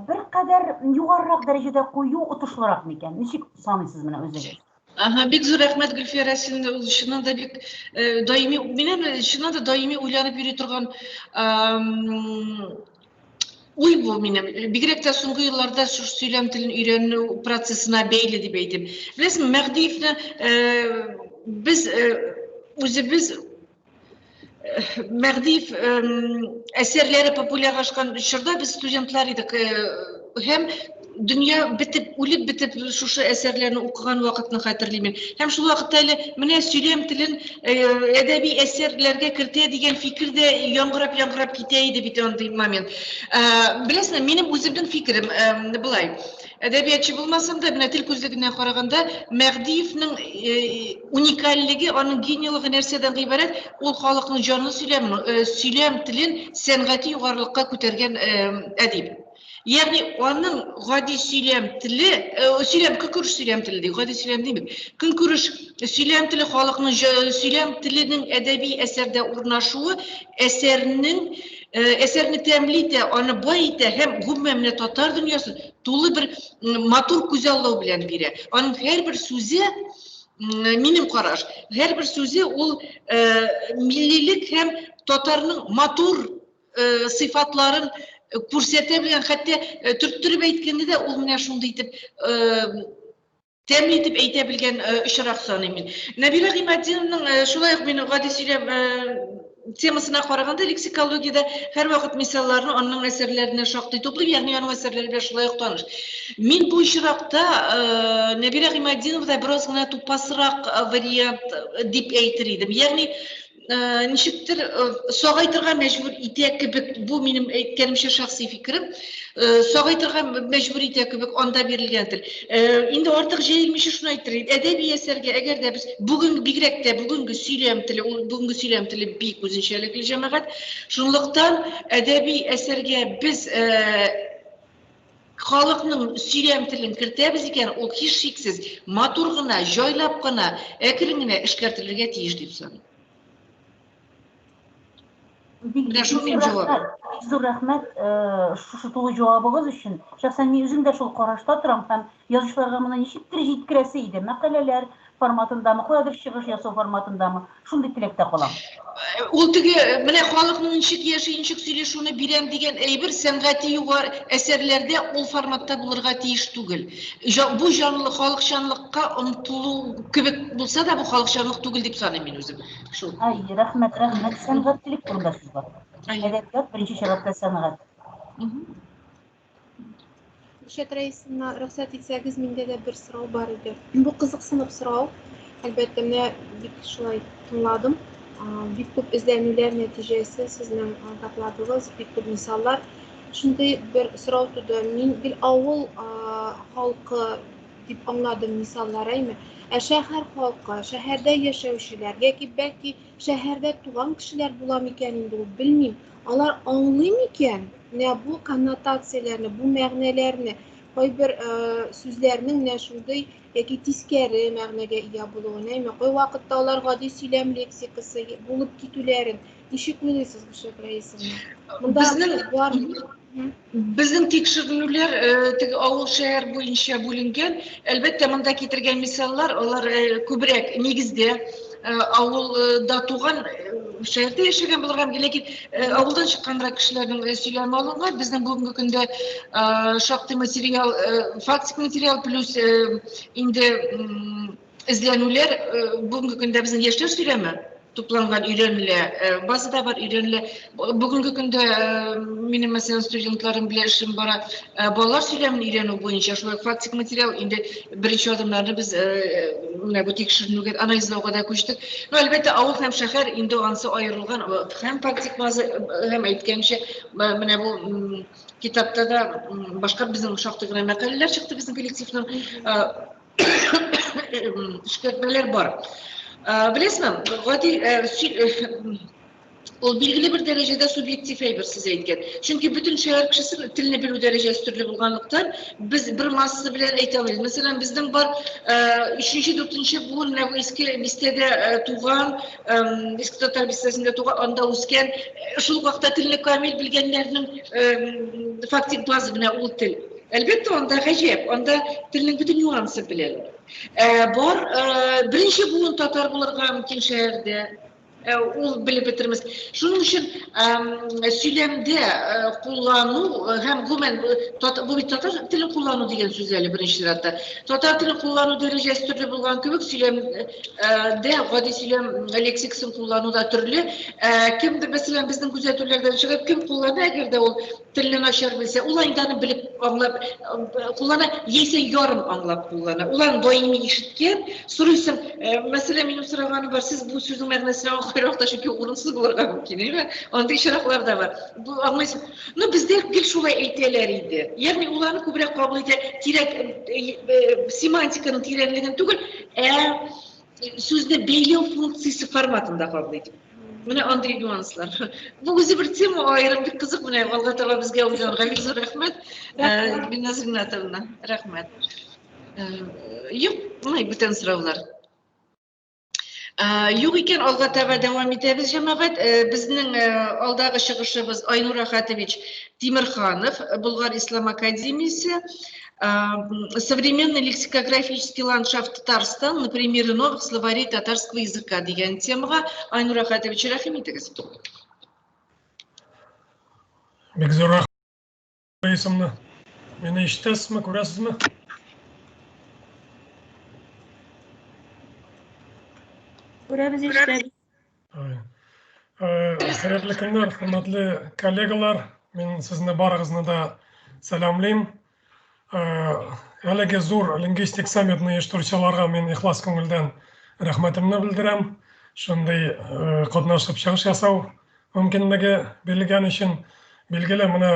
бер кадәр югарырак дәрәҗәдә кую отышлырак микән? Ничек саныйсыз менә үзегез? Бик зур рәхмәт, Гөлфия Рәсил, ул чыннан да бик даими, минем чыннан да даими уйланып йөри торган уй бу минем. Бигрәк тә соңгы елларда сөйләм телен өйрәнү процессына бәйле дип әйтим. Беләсезме, Мәгъдиевне без үзебез Мәгъдиев әсәрләре популярлашкан чорда без студентлар идек һәм дөнья битеп, үлеп битеп, шушы әсәрләрне укыган вакытны хәтерлим. Һәм шул вакытта әле менә сөйләм телен әдәби әсәрләргә кертә дигән фикер дә яңгырап китә иде бит андый момент. Беләсезме, минем үземнең фикерем булай. Әдәбиятчы булмасам да, менә тел күзлегеннән караганда, Мәгъдиевнең уникальлеге, аның гениалыгы нәрсәдән гыйбарәт? Ул халыкның җанлы сөйләм телен сәнгати югарылыкка күтәргән әдип. Ягъни аның гади сөйләм теле, көнкүреш сөйләм теле ди, гади сөйләм димик. Көнкүреш сөйләм теле халыкның сөйләм теленең әдәби әсәрдә урнашуы әсәрне тәмле итә, аны бай итә һәм гомумән менә татар дөньясын тулы бер матур күзаллау белән бирә. Аның һәрбер сүзе, минем караш, һәрбер сүзе ул миллилек һәм татарның матур сыйфатларын күрсәтә белән, хәтта төрттөреп әйткәндә дә ул менә шундый итеп тәмле итеп әйтә белгән очрак саныйм мин. Нәбирә Гыймаддинованың шулай ук мин гади сөйләм темасына караганда лексикологиядә һәрвакыт мисалларны аның әсәрләренә шактый туплыйм, ягъни аның әсәрләре белән шулай ук таныш. Мин бу очракта Нәбирә Гыймаддиновада бераз гына тупасрак вариант дип әйтер идем. Ягъни ничектер сагайтырга мәҗбүр итә кебек, бу минем әйткәнемчә шәхси фикерем, сагайтырга мәҗбүр итә кебек анда бирелгән тел. Инде артык җәелмичә шуны әйтер, әдәби әсәргә әгәр дә без бүген бигрәк тә бүгенге сөйләм теле, бүгенге сөйләм теле бик үзенчәлекле җәмәгать, шунлыктан әдәби әсәргә без халыкның сөйләм телен кертәбез икән, ул һичшиксез матур гына, җайлап кына, әкрен генә эшкәртелергә тиеш дип саныйм. Зур рәхмәт шушы тулы җавабыгыз өчен. Шәхсән мин үзем дә шул карашта торам һәм язучыларга моны ничектер җиткерәсе иде. Мәкаләләр форматындамы, куәдер чыгыш ясау форматындамы, шундый теләктә калам. Ул теге менә халыкның ничек яши, ничек сөйләшүне бирәм дигән әйбер сәнгати югары әсәрләрдә ул форматта булырга тиеш түгел. Бу җанлы халыкчанлыкка омтылу кебек булса да, бу халыкчанлык түгел дип саныйм мин үзем. Шул. Рәхмәт, сәнгатьлек турында сүз бар. Әдәбият беренче чиратта сәнгать. Шәт рәисенә рөхсәт итсәгез, миндә дә бер сорау бар иде. Бу кызыксынып сорау. Әлбәттә, менә бик шулай тыңладым. Бик күп эзләнүләр нәтиҗәсе, сезнең докладыгыз, бик күп мисаллар. Шундый бер сорау туды. Мин гел авыл халкы дип аңладым мисаллар әйме. Шәһәр халкы, шәһәрдә яшәүчеләр, яки бәлки шәһәрдә туган кешеләр була микән инде, ул белмим. Алар аңлый микән? Менә бу коннотацияләрне, бу мәгънәләрне, кайбер сүзләрнең менә шундый яки тискәре мәгънәгә ия булуын, әйме, кай вакытта алар гади сөйләм лексикасы булып китүләрен ничек уйлыйсыз, Шәт рәисенә? Безнең тикшеренүләр теге авыл шәһәр буенча бүленгән. Әлбәттә, монда китергән мисаллар, алар күбрәк нигездә авылда туган, шәһәрдә яшәгән булырга мөмкин, ләкин авылдан чыкканрак кешеләрнең сөйләме алынган. Безнең бүгенге көндә шактый материал, фактик материал плюс инде эзләнүләр, бүгенге көндә безнең яшьләр сөйләме тупланган, өйрәнелә, базада бар, өйрәнелә. Бүгенге көндә минем мәсәлән студентларым белән эшем бара, балалар сөйләмен өйрәнү буенча шулай фактик материал, инде беренче адымнарны без менә бу тикшеренүгә, анализлауга да күчтек. Но әлбәттә, авыл һәм шәһәр инде ансы аерылган, һәм фактик база, һәм әйткәнчә, менә бу китапта да башка безнең шактый гына мәкаләләр чыкты, безнең коллективның эшкәртмәләр бар. Беләсезме, гади ул билгеле бер дәрәҗәдә субъектив әйбер сез әйткән. Чөнки бөтен шәһәр кешесе телне белү дәрәҗәсе төрле булганлыктан, без бер масса белән әйтә алмыйбыз. Мәсәлән, безнең бар 3-4 буын Нәвиске бистәдә туган, Иске татар бистәсендә туган, анда үскән, шул вакытта телне камил белгәннәрнең фактик база белән ул тел. Әлбәттә, анда гаҗәп, анда телнең бөтен нюансы беләләр. Бар, беренче буын татар булырга мөмкин шәһәрдә. Ул белеп бетермәс. Шуның өчен сөйләмдә куллану һәм гомумән бу бит татар телен куллану дигән сүз әле беренче чиратта. Татар телен куллану дәрәҗәсе төрле булган кебек, сөйләмдә гади сөйләм лексикасын куллану да төрле. Кемдер мәсәлән безнең күзәтүләрдән чыгып, кем куллана, әгәр дә ул телне начар белсә, ул анданы белеп аңлап куллана, яисә ярым аңлап куллана. Ул аны даими ишеткән, сорыйсың, мәсәлән, минем сораганым бар, сез бу сүзнең мәгънәсен Хойракта шуки урынсыз булырга мөмкин, әйме? Андый чираклар да бар. Бу аңлыйсыз. Ну, бездә гел шулай әйтәләр иде. Ягъни уларны күбрәк кабул итә, тирәк семантиканың тирәнлеген түгел, сүзне бәйләү функциясе форматында кабул итә. Менә андый нюанслар. Бу үзе бер тема, аерым бик кызык, менә алга таба безгә уйланырга бик зур рәхмәт. Биназир Натовна, рәхмәт. Юк, бүтән сораулар. Юк икән, алга таба дәвам итәбез, җәмәгать. Безнең алдагы чыгышыбыз Айнур Ахатович Тимерханов, Болгар Ислам академиясе, современный лексикографический ландшафт Татарстан на примере новых словарей татарского языка дигән темага. Айнур Ахатович, рәхим итегез. Бик зур рәхмәт. Мине ишетәсезме, күрәсезме? Күрәбез, ишетәбез. Хәйрле көннәр, хөрмәтле коллегалар. Мин сезне барыгызны да сәламлыйм. Әлеге зур лингвистик саммитны оештыручыларга мин ихлас күңелдән рәхмәтемне белдерәм. шундай катнашып чыгыш ясау мөмкинлеге бирелгән өчен билгеле менә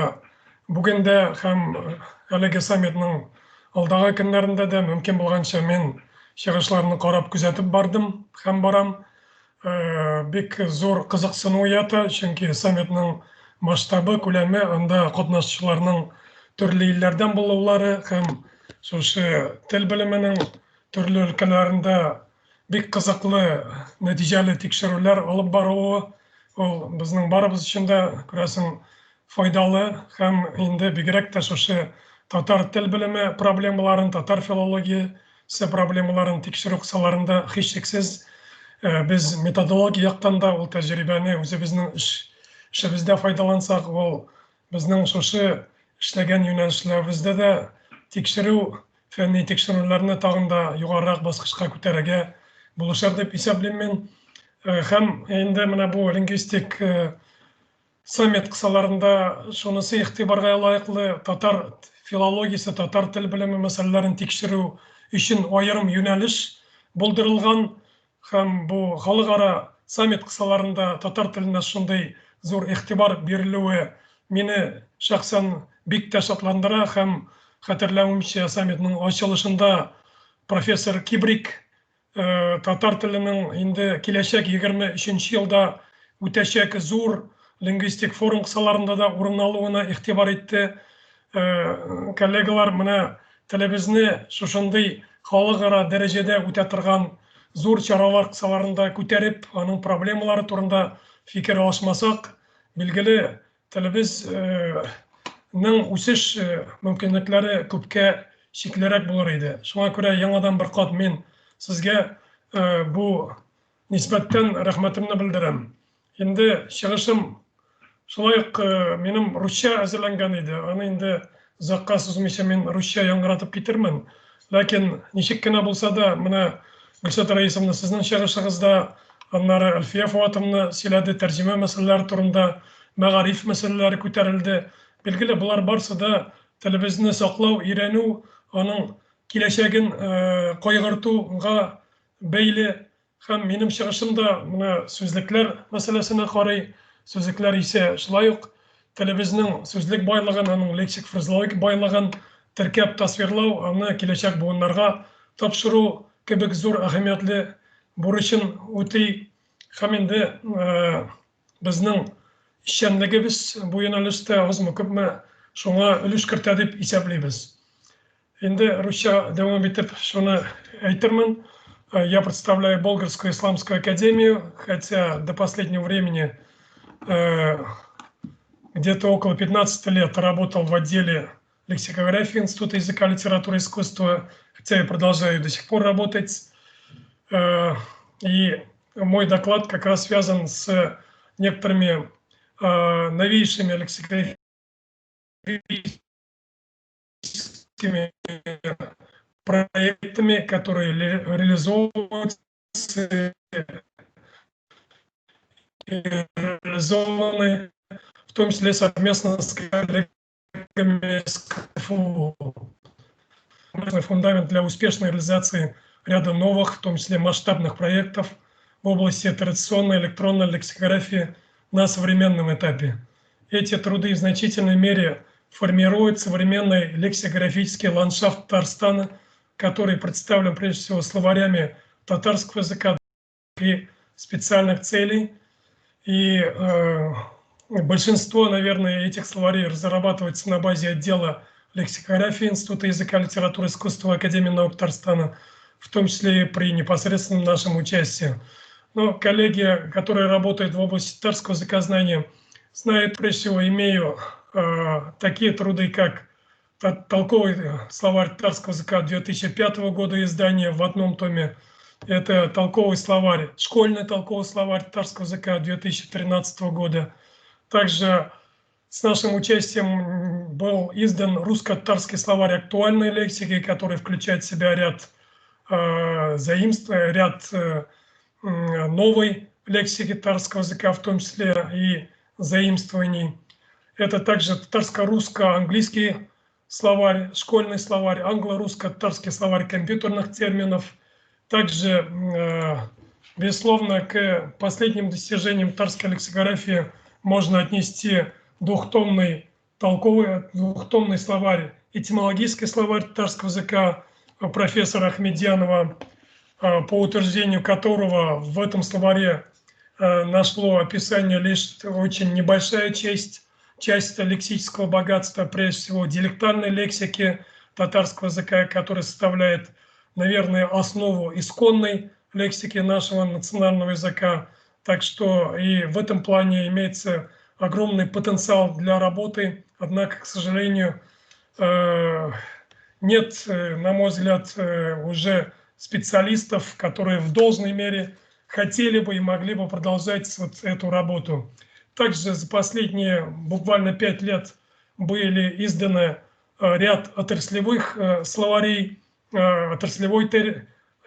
бүген дә һәм әлеге саммитның алдагы көннәрендә дә мөмкин булганча мен чыгышларны карап күзәтеп бардым һәм барам. Бик зур кызыксыну уята, чөнки саммитның масштабы, күләме, анда катнашучыларның төрле илләрдән булулары һәм шушы тел белеменең төрле өлкәләрендә бик кызыклы нәтиҗәле тикшерүләр алып баруы, ул безнең барыбыз өчен дә күрәсең файдалы һәм инде бигрәк тә шушы татар тел белеме проблемаларын, татар филологиясе проблемаларын тикшерү кысаларында һичшиксез biz metodologiya яктан да ул тәҗрибәне үзебезнең эшебездә файдалансак, ул безнең шушы эшләгән юнәлешләребездә дә тикшерү, фәнни тикшерүләрне тагын да югарырак баскычка күтәрергә булышыр дип исәплим мин. Һәм инде менә бу лингвистик саммит кысаларында шунысы игътибарга лаеклы, татар филологиясе, татар тел белеме мәсьәләләрен тикшерү өчен аерым юнәлеш булдырылган. Һәм бу халыкара саммит кысаларында татар теленә шундай зур игътибар бирелүе мине шәхсән бик тә шатландыра һәм хәтерләвемчә саммитның ачылышында профессор Кибрик татар теленең инде киләчәк 23 елда үтәчәк зур лингвистик форум кысаларында да урын алуына игътибар итте. Коллегалар, менә телебезне шушындый халыкара дәрәҗәдә үтә торган зур чаралар кысаларында күтәреп, аның проблемалары турында фикер алышмасак, билгеле телебезнең үсеш мөмкинлекләре күпкә чиклерәк булыр иде. Шуңа күрә яңадан бер кат мин сезгә бу нисбәттән рәхмәтемне белдерәм. Инде чыгышым шулай ук минем русча әзерләнгән иде. Аны инде озакка сузмыйча мин русча яңгыратып китермен. Ләкин ничек кенә булса да, менә Гөлсат Раисовна, сезнең чыгышыгызда, аннары Әлфия Фуатовна сөйләде, тәрҗемә мәсьәләләре турында, мәгариф мәсьәләләре күтәрелде. Билгеле, булар барысы да телебезне саклау, өйрәнү, аның киләчәген кайгыртуга бәйле. Һәм минем чыгышымда менә сүзлекләр мәсьәләсенә карый. Сүзлекләр исә шулай ук телебезнең сүзлек байлыгын, аның лексик фразеологик байлыгын теркәп тасвирлау, аны киләчәк буыннарга тапшыру кебек зур әһәмиятле бурычын үти. Һәм инде безнең эшчәнлегебез бу юнәлештә азмы күпме шуңа өлеш кертә дип исәплибез. Инде русча дәвам итеп шуны әйтермен. Я представляю Болгарскую исламскую академию, хотя до последнего времени где-то около 15 лет работал в отделе лексикографии Института языка, литературы и искусства, хотя я продолжаю до сих пор работать. И мой доклад как раз связан с некоторыми новейшими лексикографическими проектами, которые реализованы в том числе совместно с коллегами с КФУ. Фундамент для успешной реализации ряда новых, в том числе масштабных проектов в области традиционной электронной лексикографии на современном этапе. Эти труды в значительной мере формируют современный лексикографический ландшафт Татарстана, который представлен прежде всего словарями татарского языка и специальных целей. И большинство, наверное, этих словарей разрабатывается на базе отдела лексикографии Института языка, литературы и искусства Академии наук Татарстана, в том числе и при непосредственном нашем участии. Но коллеги, которые работают в области татарского языкознания, знают, прежде всего, имею такие труды, как толковый словарь татарского языка 2005 года издания в одном томе. Это толковый словарь, школьный толковый словарь татарского языка 2013 года. Также с нашим участием был издан русско-татарский словарь актуальной лексики, который включает в себя ряд ряд новой лексики татарского языка, в том числе и заимствований. Это также татарско-русско-английский словарь, школьный словарь, англо-русско-татарский словарь компьютерных терминов. Также Безусловно, к последним достижениям татарской лексикографии можно отнести двухтомный словарь, этимологический словарь татарского языка профессора Ахмедьянова, по утверждению которого в этом словаре нашло описание лишь очень небольшая часть лексического богатства, прежде всего диалектальной лексики татарского языка, которая составляет, наверное, основу исконной лексики нашего национального языка. Так что и в этом плане имеется огромный потенциал для работы. Однако, к сожалению, нет, на мой взгляд, уже специалистов, которые в должной мере хотели бы и могли бы продолжать вот эту работу. Также за последние буквально 5 лет были изданы ряд отраслевых словарей, отраслевой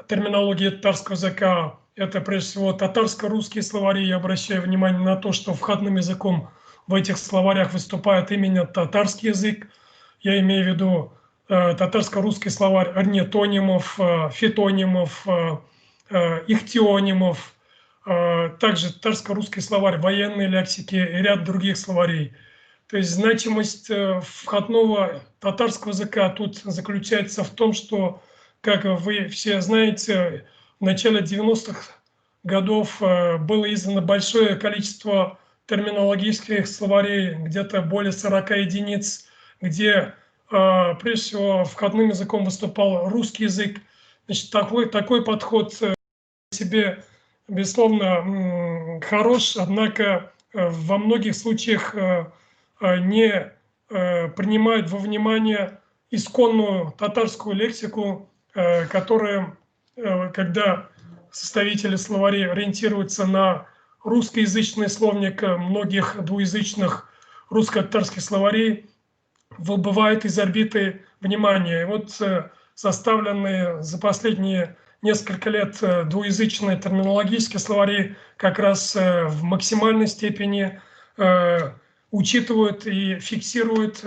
терминологии татарского языка. Это прежде всего татарско-русские словари. Я обращаю внимание на то, что входным языком в этих словарях выступает именно татарский язык. Я имею в виду татарско-русский словарь орнитонимов, фитонимов, ихтионимов, также татарско-русский словарь военной лексики и ряд других словарей. То есть значимость входного татарского языка тут заключается в том, что, как вы все знаете, в начале 90-х годов было издано большое количество терминологических словарей, где-то более 40 единиц, где прежде всего входным языком выступал русский язык. Значит, такой подход себе, безусловно, хорош, однако во многих случаях не принимают во внимание исконную татарскую лексику, которая, когда составители словарей ориентируются на русскоязычный словник многих двуязычных русско-татарских словарей, выбывает из орбиты внимания. И вот составленные за последние несколько лет двуязычные терминологические словари как раз в максимальной степени учитывают и фиксируют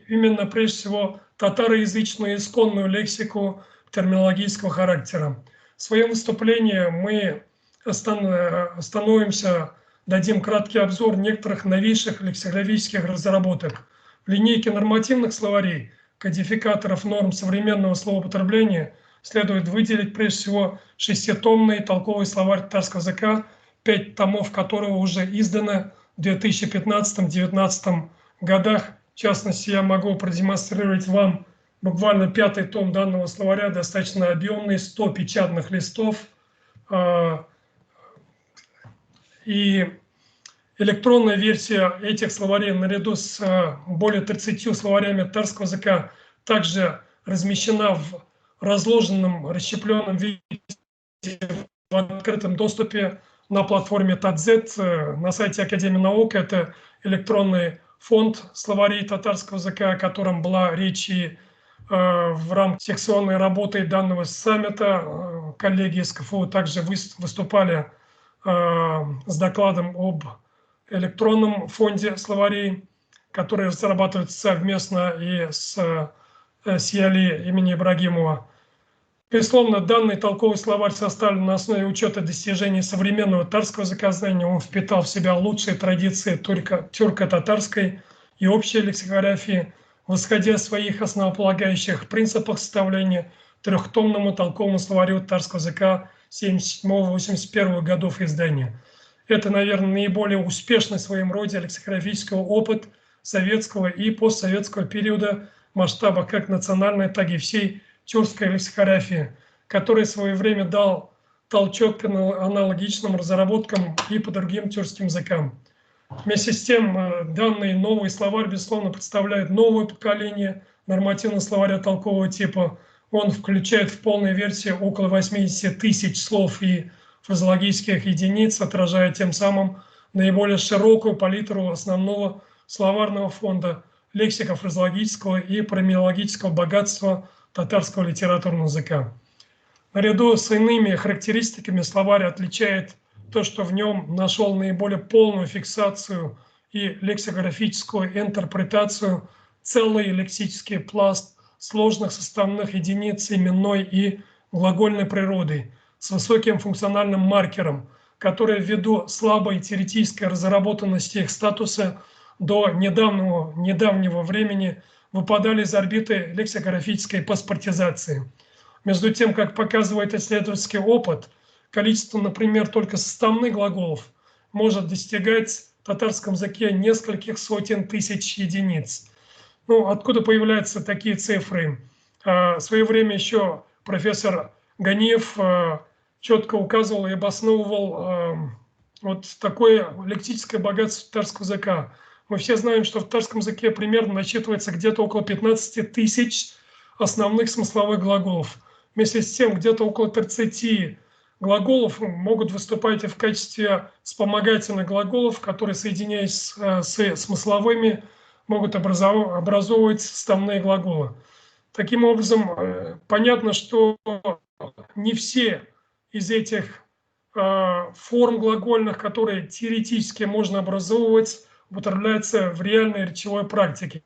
именно прежде всего татароязычную исконную лексику терминологического характера. В своем выступлении мы остановимся, дадим краткий обзор некоторых новейших лексикографических разработок. В линейке нормативных словарей, кодификаторов норм современного словоупотребления следует выделить прежде всего 6-томный толковый словарь татарского языка, 5 томов которого уже изданы в 2015-2019 годах. В частности, я могу продемонстрировать вам буквально 5-й том данного словаря, достаточно объемный, 100 печатных листов. И электронная версия этих словарей наряду с более 30 словарями татарского языка также размещена в разложенном, расщепленном виде в открытом доступе на платформе ТАТЗ на сайте Академии наук. Это электронный фонд словарей татарского языка, о котором была речь и в рамках секционной работы данного саммита. Коллеги из КФУ также выступали с докладом об электронном фонде словарей, который разрабатывается совместно и с СИАЛИ имени Ибрагимова. Безусловно, данный толковый словарь составлен на основе учета достижений современного татарского языкознания. Он впитал в себя лучшие традиции тюрко-татарской и общей лексикографии, восходя в своих основополагающих принципах составления трехтомному толковому словарю татарского языка 77-81 годов издания. Это, наверное, наиболее успешный в своем роде лексикографический опыт советского и постсоветского периода в масштабах как национальной, так и всей тюркской лексикографии, который в свое время дал толчок к аналогичным разработкам и по другим тюркским языкам. Вместе с тем, данный новый словарь, безусловно, представляет новое поколение нормативного словаря толкового типа. Он включает в полной версии около 80 тысяч слов и фразеологических единиц, отражая тем самым наиболее широкую палитру основного словарного фонда лексико-фразеологического и промеологического богатства татарского литературного языка. Наряду с иными характеристиками словарь отличает то, что в нем нашел наиболее полную фиксацию и лексикографическую интерпретацию целый лексический пласт сложных составных единиц именной и глагольной природы. с высоким функциональным маркером, которые ввиду слабой теоретической разработанности их статуса до недавнего времени выпадали из орбиты лексикографической паспортизации. Между тем, как показывает исследовательский опыт, количество, например, только составных глаголов может достигать в татарском языке нескольких сотен тысяч единиц. Ну, откуда появляются такие цифры? В свое время еще профессор Ганиев четко указывал и обосновывал вот такое лексическое богатство татарского языка. Мы все знаем, что в татарском языке примерно насчитывается где-то около 15 тысяч основных смысловых глаголов. Вместе с тем, где-то около 30 глаголов могут выступать и в качестве вспомогательных глаголов, которые, соединяясь с смысловыми, могут образовывать составные глаголы. Таким образом, понятно, что не все из этих форм глагольных, которые теоретически можно образовывать, употребляются в реальной речевой практике.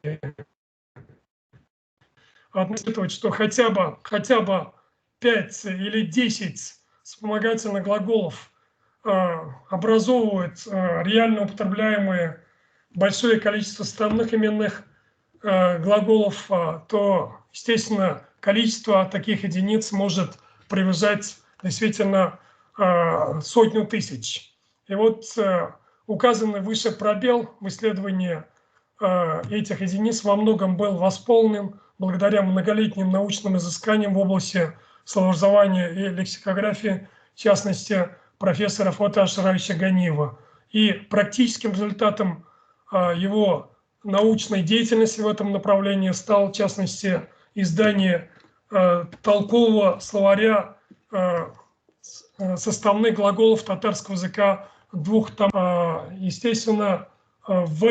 Отметить, что хотя бы 5 или 10 вспомогательных глаголов образовывают реально употребляемые большое количество составных именных глаголов, то, естественно, количество таких единиц может превышать действительно сотню тысяч. И вот указанный выше пробел в исследовании этих единиц во многом был восполнен благодаря многолетним научным изысканиям в области словообразования и лексикографии, в частности, профессора Фуата Ашаровича Ганиева. И практическим результатом его научной деятельности в этом направлении стал, в частности, издание толкового словаря составных глаголов татарского языка 2 томов. Естественно, в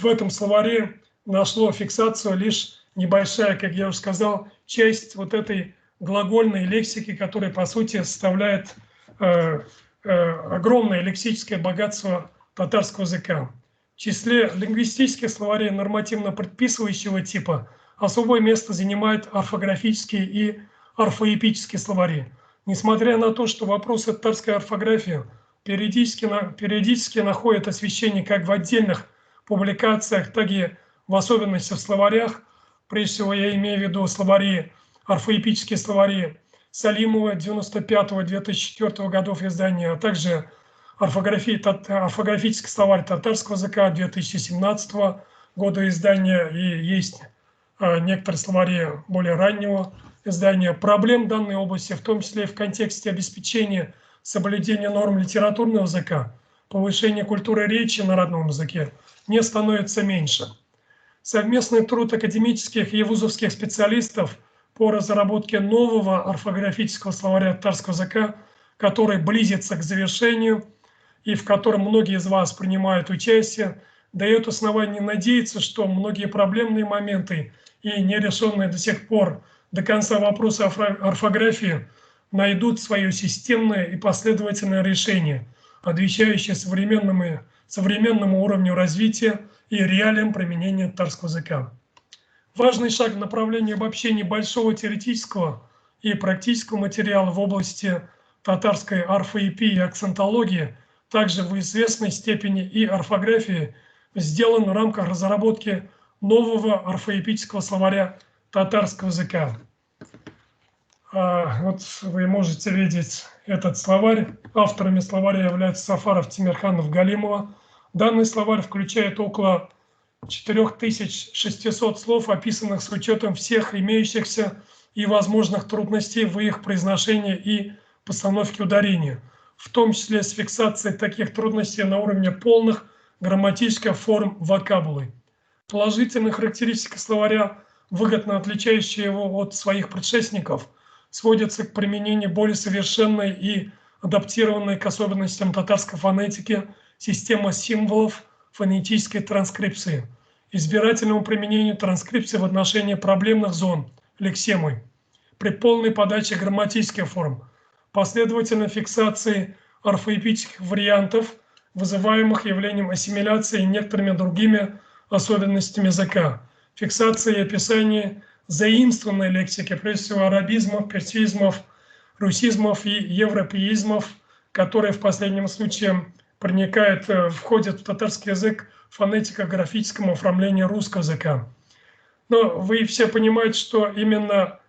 этом словаре нашло фиксацию лишь небольшая, как я уже сказал, часть вот этой глагольной лексики, которая, по сути, составляет огромное лексическое богатство татарского языка. В числе лингвистических словарей нормативно предписывающего типа особое место занимают орфографические и орфоэпические словари. Несмотря на то, что вопросы татарской орфографии периодически находят освещение как в отдельных публикациях, так и в особенности в словарях. Прежде всего, я имею в виду словари, орфоэпические словари Салимова 95-2004 годов издания, а также орфографический словарь татарского языка 2017 года издания, и есть некоторые словари более раннего издания. Проблем данной области, в том числе и в контексте обеспечения соблюдения норм литературного языка, повышения культуры речи на родном языке, не становится меньше. Совместный труд академических и вузовских специалистов по разработке нового орфографического словаря татарского языка, который близится к завершению и в котором многие из вас принимают участие, дает основание надеяться, что многие проблемные моменты и нерешенные до сих пор до конца вопросы орфографии найдут свое системное и последовательное решение, отвечающее современному уровню развития и реалиям применения татарского языка. Важный шаг в направлении обобщения большого теоретического и практического материала в области татарской орфоэпии и акцентологии, также в известной степени и орфографии, сделан в рамках разработки нового орфоэпического словаря татарского языка. Вот вы можете видеть этот словарь. Авторами словаря являются Сафаров, Тимирханов, Галимова. Данный словарь включает около 4600 слов, описанных с учетом всех имеющихся и возможных трудностей в их произношении и постановке ударения, в том числе с фиксацией таких трудностей на уровне полных грамматических форм вокабулы. Положительные характеристики словаря, выгодно отличающие его от своих предшественников, сводятся к применению более совершенной и адаптированной к особенностям татарской фонетики системы символов фонетической транскрипции, избирательному применению транскрипции в отношении проблемных зон, лексемы, при полной подаче грамматических форм, последовательной фиксации орфоэпических вариантов, вызываемых явлением ассимиляции и некоторыми другими особенностями языка, фиксации и описания заимствованной лексики, прежде всего арабизмов, персизмов, русизмов и европеизмов, которые в последнем случае входят в татарский язык фонетико-графическому оформлению русского языка. Но вы все понимаете, что именно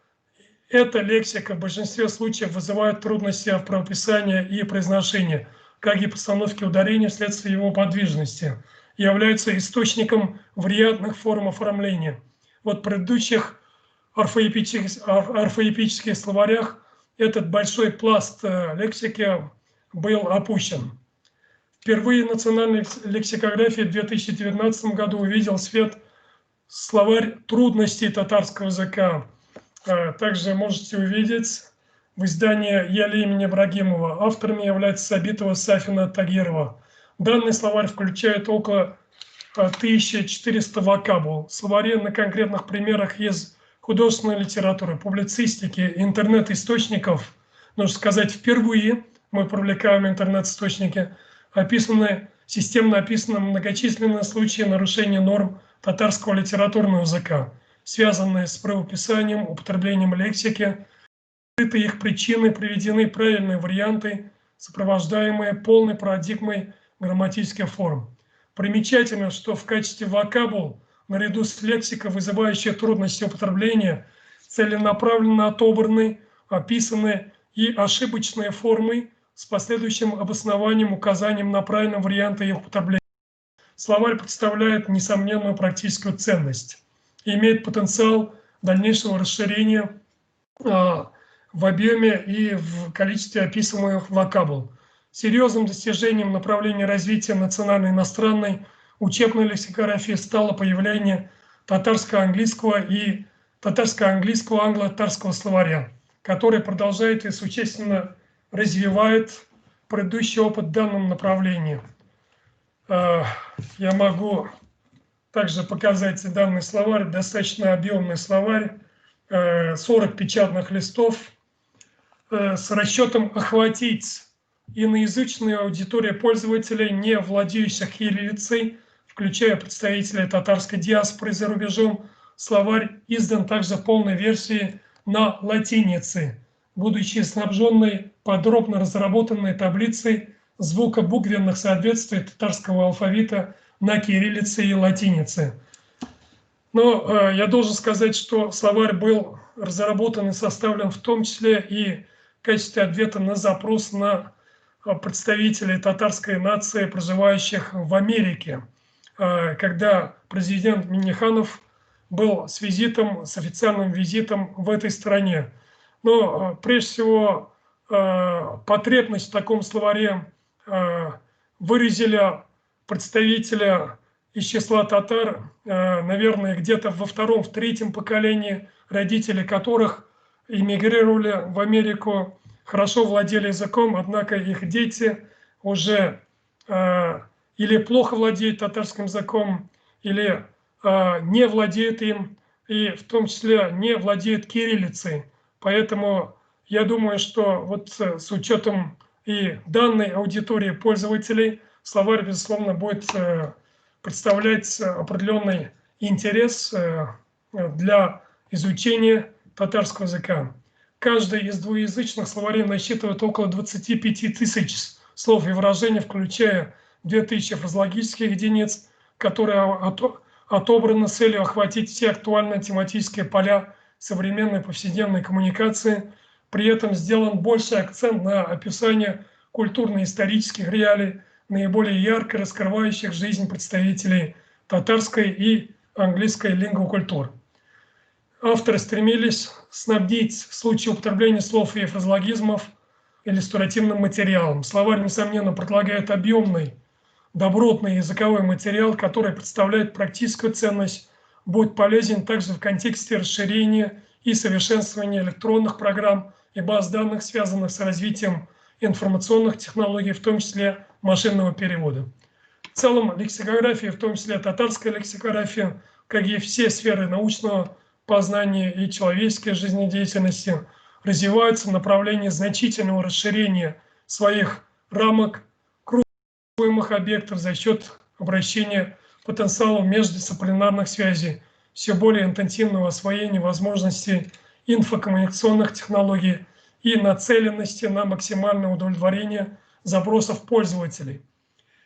эта лексика в большинстве случаев вызывает трудности в правописании и произношении, как и постановке ударения вследствие его подвижности, и является источником вариантных форм оформления. Вот в предыдущих орфоэпических словарях этот большой пласт лексики был опущен. Впервые национальной лексикографии в 2019 году увидел свет словарь трудностей татарского языка. Также можете увидеть в издании Яли имени Ибрагимова. Авторами является Сабитова, Сафина, Тагирова. Данный словарь включает около 1400 вокабул. Словари на конкретных примерах из художественной литературы, публицистики, интернет-источников, нужно сказать, впервые мы привлекаем интернет-источники, системно описаны многочисленные случаи нарушения норм татарского литературного языка, связанные с правописанием, употреблением лексики. Скрыты их причины, приведены правильные варианты, сопровождаемые полной парадигмой грамматических форм. Примечательно, что в качестве вокабул, наряду с лексикой, вызывающей трудности употребления, целенаправленно отобраны, описаны и ошибочные формы с последующим обоснованием, указанием на правильные варианты их употребления. Словарь представляет несомненную практическую ценность и имеет потенциал дальнейшего расширения в объеме и в количестве описываемых вокабул. Серьезным достижением направления развития национальной иностранной учебной лексикографии стало появление татарско-английского и татарско-английского англо-татарского словаря, который продолжает и существенно развивает предыдущий опыт в данном направлении. Я могу также показать данный словарь, достаточно объемный словарь, 40 печатных листов, с расчетом охватить иноязычную аудиторию пользователей, не владеющих кириллицей, включая представителей татарской диаспоры за рубежом. Словарь издан также в полной версии на латинице, будучи снабженной подробно разработанной таблицей звукобуквенных соответствий татарского алфавита на кириллице и латинице. Но я должен сказать, что словарь был разработан и составлен в том числе и в качестве ответа на запрос на представителей татарской нации, проживающих в Америке, когда президент Минниханов был с официальным визитом в этой стране. Но прежде всего потребность в таком словаре выразили представители из числа татар, наверное, где-то во втором, в третьем поколении, родители которых эмигрировали в Америку, хорошо владели языком, однако их дети уже или плохо владеют татарским языком, или не владеют им, и в том числе не владеют кириллицей. Поэтому я думаю, что вот с учетом и данной аудитории пользователей словарь, безусловно, будет представлять определенный интерес для изучения татарского языка. Каждый из двуязычных словарей насчитывает около 25 тысяч слов и выражений, включая 2000 фразеологических единиц, которые отобраны с целью охватить все актуальные тематические поля современной повседневной коммуникации. При этом сделан больший акцент на описание культурно-исторических реалий, наиболее ярко раскрывающих жизнь представителей татарской и английской лингвокультур. Авторы стремились снабдить в случае употребления слов и фразеологизмов иллюстративным материалом. Словарь, несомненно, предлагает объемный, добротный языковой материал, который представляет практическую ценность, будет полезен также в контексте расширения и совершенствования электронных программ и баз данных, связанных с развитием информационных технологий, в том числе машинного перевода. В целом лексикография, в том числе татарская лексикография, как и все сферы научного познания и человеческой жизнедеятельности, развиваются в направлении значительного расширения своих рамок, круговых объектов за счет обращения потенциала междисциплинарных связей, все более интенсивного освоения возможностей инфокоммуникационных технологий и нацеленности на максимальное удовлетворение запросов пользователей.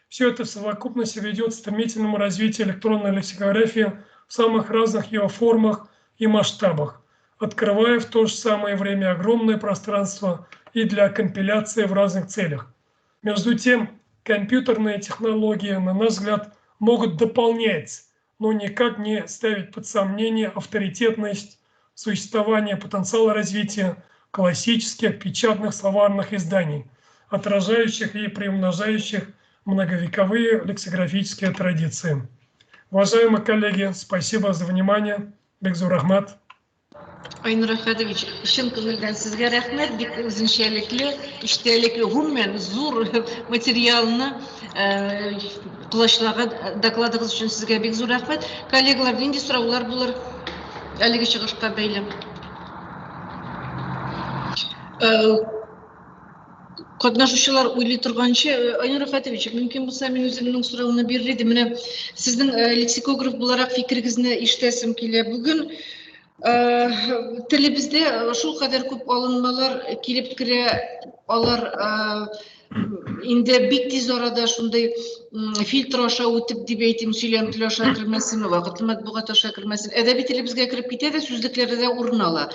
Все это в совокупности ведет к стремительному развитию электронной лексикографии в самых разных ее формах и масштабах, открывая в то же самое время огромное пространство и для компиляции в разных целях. Между тем, компьютерные технологии, на наш взгляд, могут дополнять, но никак не ставить под сомнение авторитетность существования потенциала развития классических печатных словарных изданий, отражающих и приумножающих многовековые лексикографические традиции. Уважаемые коллеги, спасибо за внимание. Бекзур Ахмат. Айнур Ахадович, шын көңілден сізге рахмет, бик үзенчәлекле, эчтәлекле гомумән зур материалны кулашлаган докладыгыз өчен сезгә бик зур рәхмәт. Коллегалар, нинди сораулар булыр әлеге чыгышка бәйле? Катнашучылар уйлый торганчы, Айнур Ахадович, мөмкин булса мин үземнең соравымны бирер идем. Менә сезнең лексикограф буларак фикрегезне ишетәсем килә. Бүген телебездә шул кадәр күп алынмалар килеп керә, алар инде бик тиз арада шундай фильтр аша үтеп дип әйтим, сөйләм теле аша кермәсен, вакытлы матбугат аша кермәсен, әдәби телебезгә кереп китә дә сүзлекләрдә дә урын ала.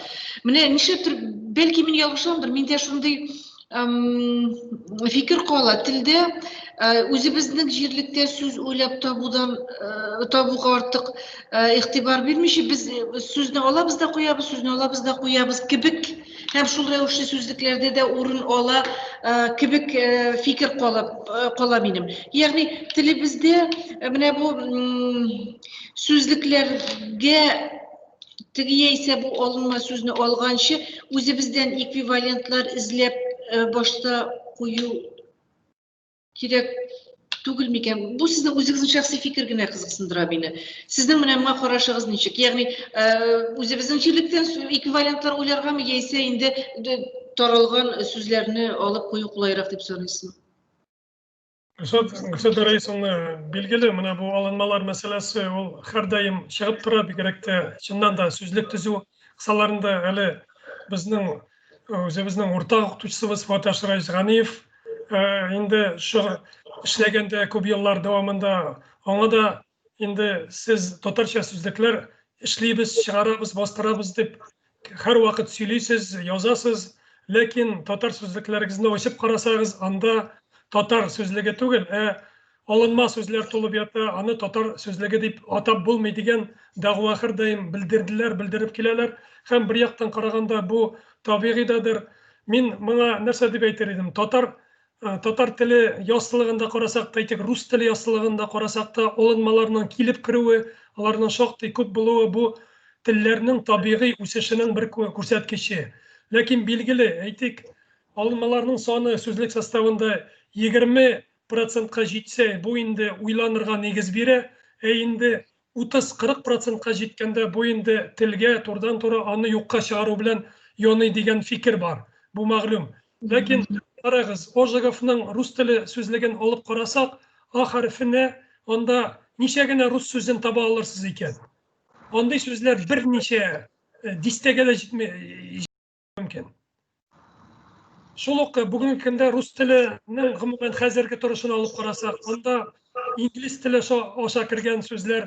Менә нишләптер, бәлки мин ялгышамдыр, миндә шундый фикер кала, телдә үзебезнең җирлектә сүз уйлап табуга артык игътибар бирмичә, без сүзне алабыз да куябыз кебек, һәм шул рәвешле сүзлекләрдә дә урын ала кебек фикер кала минем. Ягъни телебездә менә бу сүзлекләргә теге яисә бу алынма сүзне алганчы үзебездән эквивалентлар эзләп башта кую кирәк түгел микән? Бу сезнең үзегезнең шәхси фикер генә кызыксындыра мине. Сезнең менә моңа карашыгыз ничек? Ягъни үзебезнең җирлектән эквивалентлар уйларгамы яисә инде таралган сүзләрне алып кую кулайрак дип саныйсызмы? Гөлшат Раисовна, билгеле, менә бу алынмалар мәсьәләсе ул һәрдаим чыгып тора, бигрәк тә чыннан да сүзлек төзү кысаларында әле безнең үзебезнең уртак укытучысыбыз Фаташ Раис Ганиев инде эшләгәндә күп еллар дәвамында аңа да инде сез татарча сүзлекләр эшлибез, чыгарабыз, бастырабыз дип һәр вакыт сөйлисез, язасыз, ләкин татар сүзлекләрегезне ачып карасагыз, анда татар сүзлеге түгел, алынма сүзләр тулып ята, аны татар сүзлеге дип атап булмый дигән дәгъва һәрдаим белдереп киләләр. Һәм бер яктан караганда бу табигыйдадыр. Мин моңа нәрсә дип әйтер идем? Татар теле ясылыгында карасак та, әйтик, рус теле ясылыгында карасак та, алынмаларның килеп керүе, аларның шактый күп булуы бу телләрнең табигый үсешенең бер күрсәткече. Ләкин билгеле, әйтик, алынмаларның саны сүзлек составында 20%-ка җитсә, бу инде уйланырга нигез бирә, инде 30-40%-ка җиткәндә бу инде телгә турыдан-туры аны юкка чыгару белән яный дигән фикер бар. Бу мәгълүм. Ләкин карагыз, Ожеговның рус теле сүзлеген алып карасак, А хәрефенә анда ничә генә рус сүзен таба алырсыз икән. Андый сүзләр берничә дистәгә дә җитмәй мөмкин. Шул ук бүгенге көндә рус теленең гомумән хәзерге торышын алып карасак, анда инглиз теле аша кергән сүзләр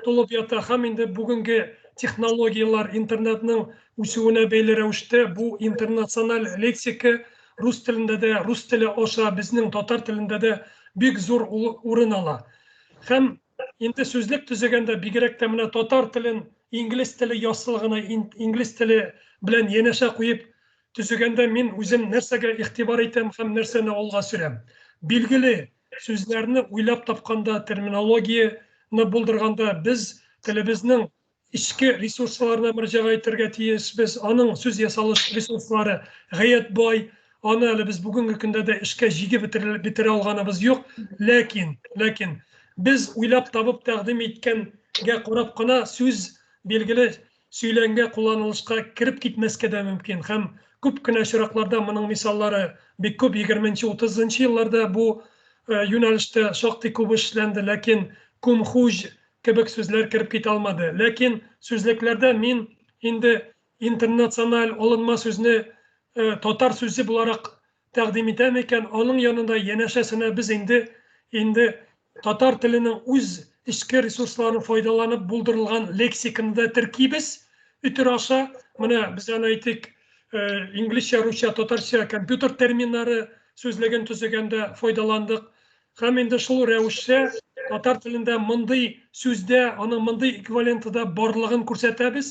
тулып ята. Һәм инде бүгенге технологиялар, интернетның үсүенә бәйле рәвештә бу интернациональ лексика рус телендә дә, рус теле аша безнең татар телендә дә бик зур урын ала. Һәм инде сүзлек төзегәндә бигрәк тә менә татар телен инглиз теле ясылыгына, инглиз теле белән янәшә куеп төзегәндә мин үзем нәрсәгә игътибар итәм һәм нәрсәне алга сөрәм. Билгеле, сүзләрне уйлап тапканда, терминологияны булдырганда без телебезнең ичке ресурсларына мөрәҗәгать итәргә тиешбез. Аның сүз ясалыш ресурслары гаять бай. Аны әле без бүгенге көндә дә эшкә җигеп битерә алганыбыз юк. Ләкин без уйлап табып тәкъдим иткәнгә карап кына сүз билгеле сөйләнгән кулланылышка кирип китмәскә дә мөмкин. Һәм күп кенә очракларда моның мисаллары бик күп 20-30 елларда бу юнәлештә шактый күп эшләнде, ләкин кумхуҗ кебек сүзләр кирип китә алмады. Ләкин сүзлекләрдә мин инде интернациональ алынма сүзне татар сөзі буларак тәкъдим итәм икән, аның янында янәшәсенә без инде татар теленең үз эчке ресурсларын файдаланып булдырылган лексиканы да теркибез. Үтер аша, менә без аны әйтик, инглизчә, русча, татарча, компьютер терминнары сүзлеген төзегәндә файдаландык. Һәм инде шул рәвешчә татар телендә мондый сүздә, аның мондый эквивалентыда барлыгын күрсәтәбез.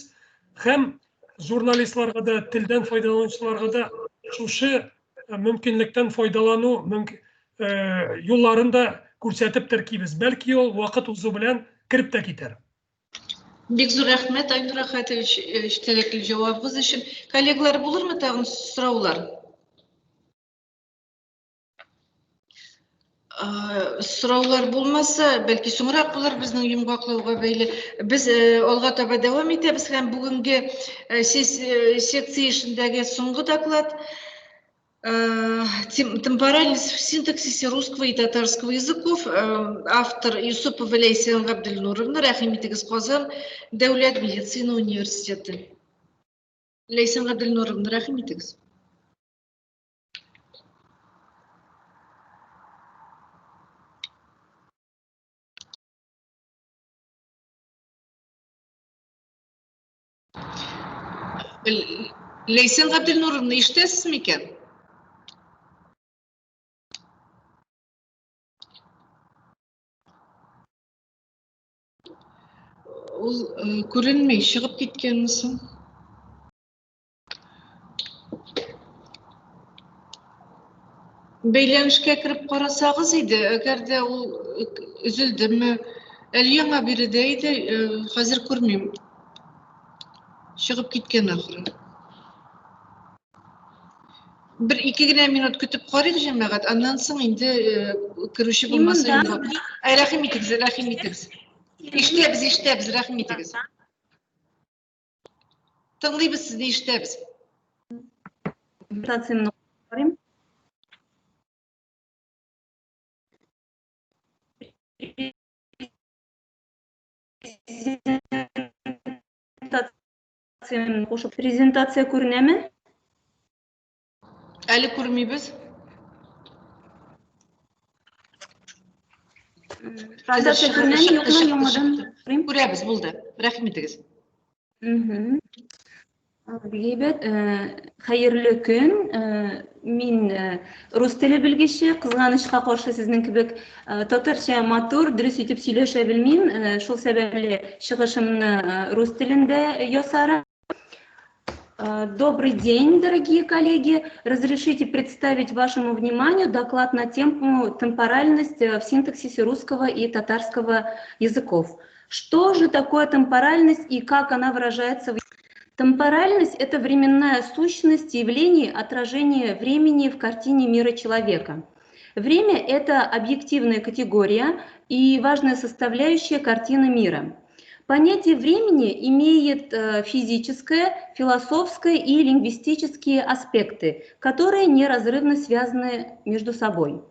Һәм журналистларга да, телдән файдаланучыларга да шушы мөмкинлектән файдалану юлларын да күрсәтеп теркибез. Бәлки ул вакыт узу белән кирип тә китәр. Бик зур рәхмәт, Айнур Ахатович, эчтәлекле җавабыгыз өчен. Коллегалар, булырмы тагын сораулар? Сораулар булмаса, бәлки соңрак булыр безнең йомгаклауга бәйле. Без алга таба дәвам итәбез һәм бүгенге секция эшендәге соңгы доклад «Темпоральность в синтаксисе русского и татарского языков». Автор Юсупова Лейсан Габделнуровна, рәхим итегез, Казан дәүләт медицина университеты. Лейсан Габделнуровна, рәхим итегез. Лейсан Габделнуровна, ишетәсезме икән? Ул күренмәй, чыгып киткәнме соң? Бәйләнешкә кереп карасагыз иде, әгәр дә ул өзелдеме, әле яңа биредә иде, хәзер күрмим. Чыгып киткән ахыры. Бер 2 генә минут көтеп карыйк, җәмәгать, аннан соң инде керүче булмаса инде. Рәхим итегез, рәхим итегез. Ишетәбез, рәхим итегез. Тыңлыйбыз сезне, ишетәбез. Презентацияны карыйм. Презентация күренәме? Әле күрмибез. Презентация күренәме, юкмы, яңадан карыйм? Күрәбез, булды. Рәхим итегез. Бигәйбәт, хәерле көн. Мин рус теле белгече, кызганычка каршы сезнең кебек татарча матур, дөрес итеп сөйләшә белмим. Шул сәбәпле чыгышымны рус телендә ясарым. Добрый день, дорогие коллеги. Разрешите представить вашему вниманию доклад на тему «Темпоральность в синтаксисе русского и татарского языков». Что же такое темпоральность и как она выражается в... Темпоральность – это временная сущность явлений, отражение времени в картине мира человека. Время – это объективная категория и важная составляющая картины мира. Понятие времени имеет физическое, философское и лингвистические аспекты, которые неразрывно связаны между собой.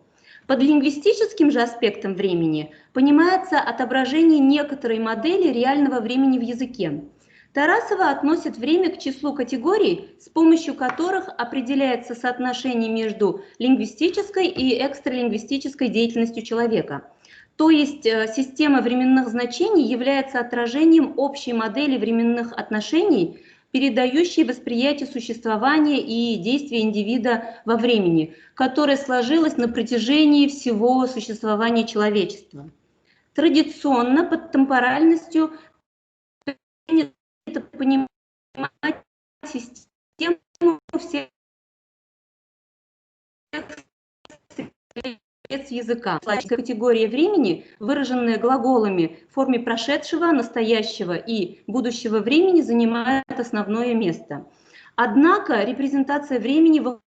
Под лингвистическим же аспектом времени понимается отображение некоторой модели реального времени в языке. Тарасова относит время к числу категорий, с помощью которых определяется соотношение между лингвистической и экстралингвистической деятельностью человека. То есть система временных значений является отражением общей модели временных отношений, передающей восприятие существования и действия индивида во времени, которое сложилось на протяжении всего существования человечества. Традиционно под темпоральностью это понимать систему всех языка. Категория времени, выраженная глаголами в форме прошедшего, настоящего и будущего времени, занимает основное место. Однако репрезентация времени выходит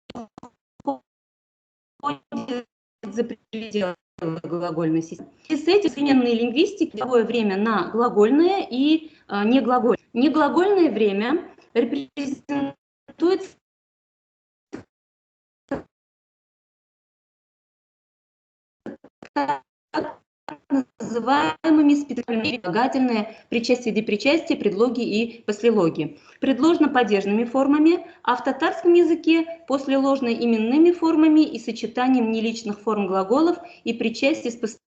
за пределы глагольной системы. И с этим современные лингвистики делят время на глагольное и неглагольное. Неглагольное время репрезентуется так называемыми формами специальные, прилагательные, причастие, депричастие, предлоги и послелоги. Предложно-падежными формами, а в татарском языке послеложно-именными формами и сочетанием неличных форм глаголов и причастий с послелогами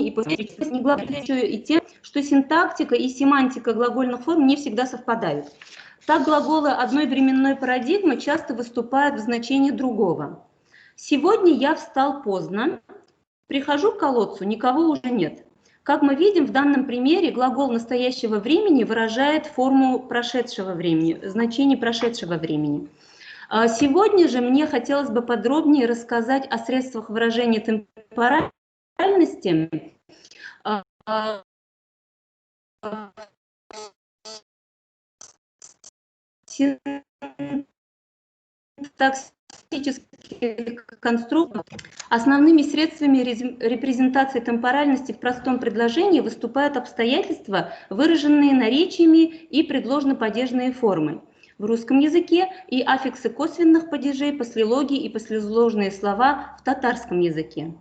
и послелогами. Не главное и тем, что синтактика и семантика глагольных форм не всегда совпадают. Так глаголы одной временной парадигмы часто выступают в значении другого. Сегодня я встал поздно, прихожу к колодцу, никого уже нет. Как мы видим, в данном примере глагол настоящего времени выражает форму прошедшего времени, значение прошедшего времени. Сегодня же мне хотелось бы подробнее рассказать о средствах выражения темпоральности, синтаксических конструктов. Основными средствами репрезентации темпоральности в простом предложении выступают обстоятельства, выраженные наречиями и предложно-падежные формы. В русском языке и аффиксы косвенных падежей, послелоги и послесложные слова в татарском языке.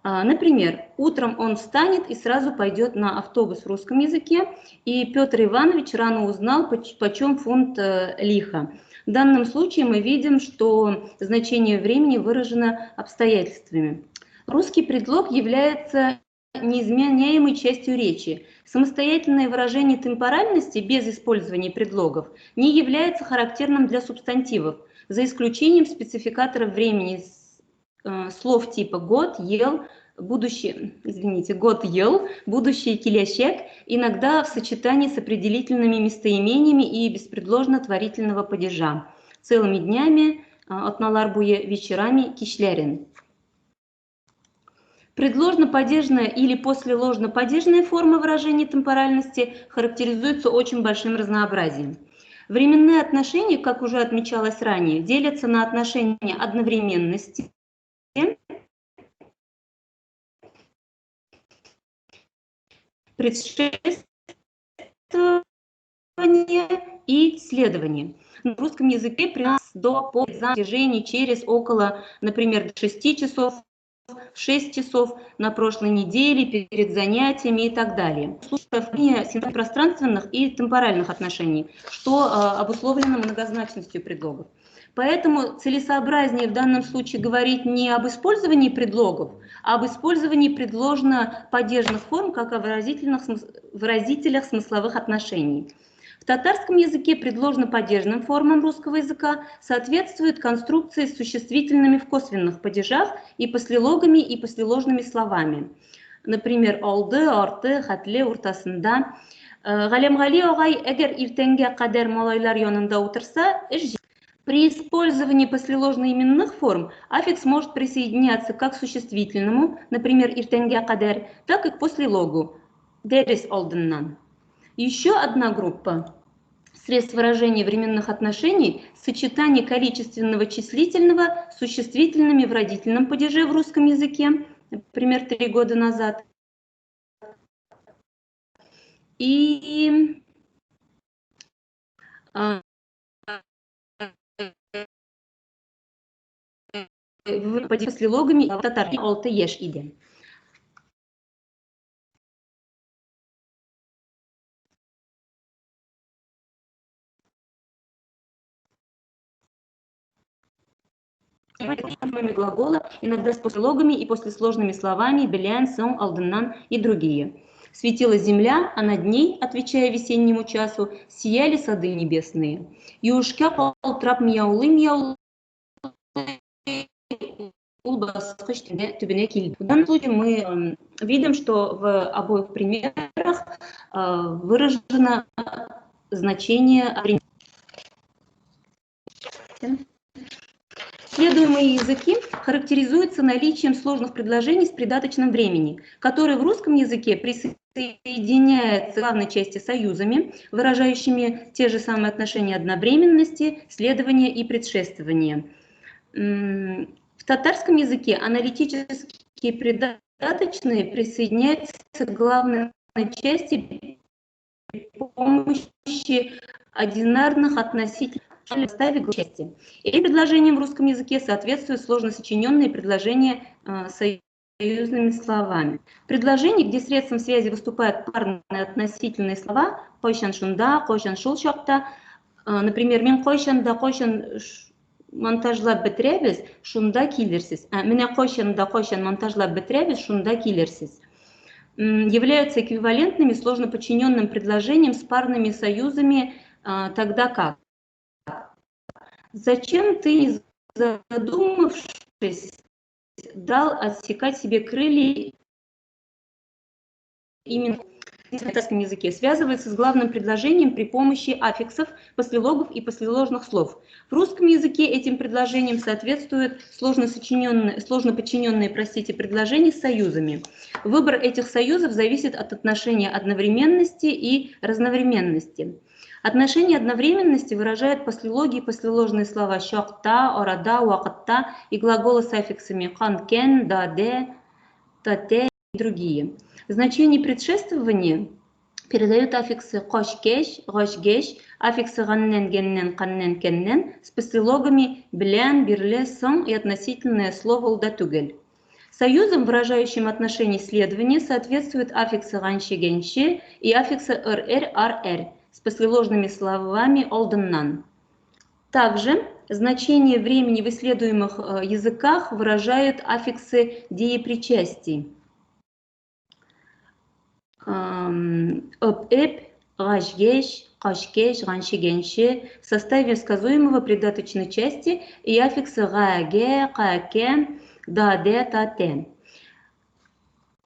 Например, утром он встанет и сразу пойдет на автобус в русском языке, и Петр Иванович рано узнал, почем фунт лиха. В данном случае мы видим, что значение времени выражено обстоятельствами. Русский предлог является неизменяемой частью речи. Самостоятельное выражение темпоральности без использования предлогов не является характерным для субстантивов, за исключением спецификаторов времени слов типа год, ел, год ел, будущее килячек, иногда в сочетании с определительными местоимениями и беспредложно-творительного падежа. Целыми днями, отналар буе вечерами, кишлярин. Предложно-падежная или послеложно-падежная форма выражения темпоральности характеризуется очень большим разнообразием. Временные отношения, как уже отмечалось ранее, делятся на отношения одновременности, предшествование и следование. В русском языке при нас до протяжении через около, например, 6 часов, 6 часов на прошлой неделе, перед занятиями и так далее. Синтаксис пространственных и темпоральных отношений, что обусловлено многозначностью предлогов. Поэтому целесообразнее в данном случае говорить не об использовании предлогов, а об использовании предложно-падежных форм как о выразителях смысловых отношений. В татарском языке предложно-падежным формам русского языка соответствует конструкции с существительными в косвенных падежах и послелогами и послеложными словами. Например, алды, арты, хатле, уртасында. Галемгали огай, эгер иртенге кадер малайлар янында утырса, при использовании послеложно-именных форм аффикс может присоединяться как к существительному, например, иртенге кадер, так и к послелогу, дерис алдыннан. Еще одна группа средств выражения временных отношений – сочетание количественного числительного с существительными в родительном падеже в русском языке, например, 3 года назад. И послелогами татар алты еш иде. Формами глагола, иногда с послелогами и послесложными словами белян, сон, алдыннан и другие. Светила земля, а над ней, отвечая весеннему часу, сияли сады небесные. Юшка полтрап мияулы, в данном случае мы видим, что в обоих примерах выражено значение. Исследуемые языки характеризуются наличием сложных предложений с придаточным времени, которые в русском языке присоединяются к главной части союзами, выражающими те же самые отношения одновременности, следования и предшествования. В татарском языке аналитические придаточные присоединяются к главной части при помощи одинарных относительных. в составе части. Эти предложения в русском языке соответствуют сложно сочиненные предложения союзными словами. Предложения, где средством связи выступают парные относительные слова, койшан шунда, койшан шул шокта, например, мен койшан да койшан монтажлап бетеребез, шунда килерсиз. Менә койшан да койшан монтажлап бетеребез, шунда килерсиз. Являются эквивалентными сложно подчиненным предложениям с парными союзами, тогда как? Зачем ты, не задумавшись, дал отсекать себе крылья именно в татарском языке? Связывается с главным предложением при помощи аффиксов, послелогов и послеложных слов. В русском языке этим предложениям соответствуют сложно подчиненные, предложения с союзами. Выбор этих союзов зависит от отношения одновременности и разновременности. Отношение одновременности выражает послелоги и послеложные слова шокта, орада, уакатта и глаголы с аффиксами ханкен, даде, тате и другие. Значение предшествования передают аффиксы кошкеш, гошгеш, аффиксы ганнен, геннен, каннен, кеннен с послелогами блян, бирле, сон и относительное слово улдатугель. Союзам, выражающим отношение следования, соответствуют аффиксы ганши, генши и аффиксы р, ар, с послеложными словами олденнан. Также значение времени в исследуемых языках выражают аффиксы деепричастий. Об-эб, гаш-геш, каш-кеш, ганши-генши в составе сказуемого придаточной части и аффиксы га-ге, ка-ке, да-де, та-те.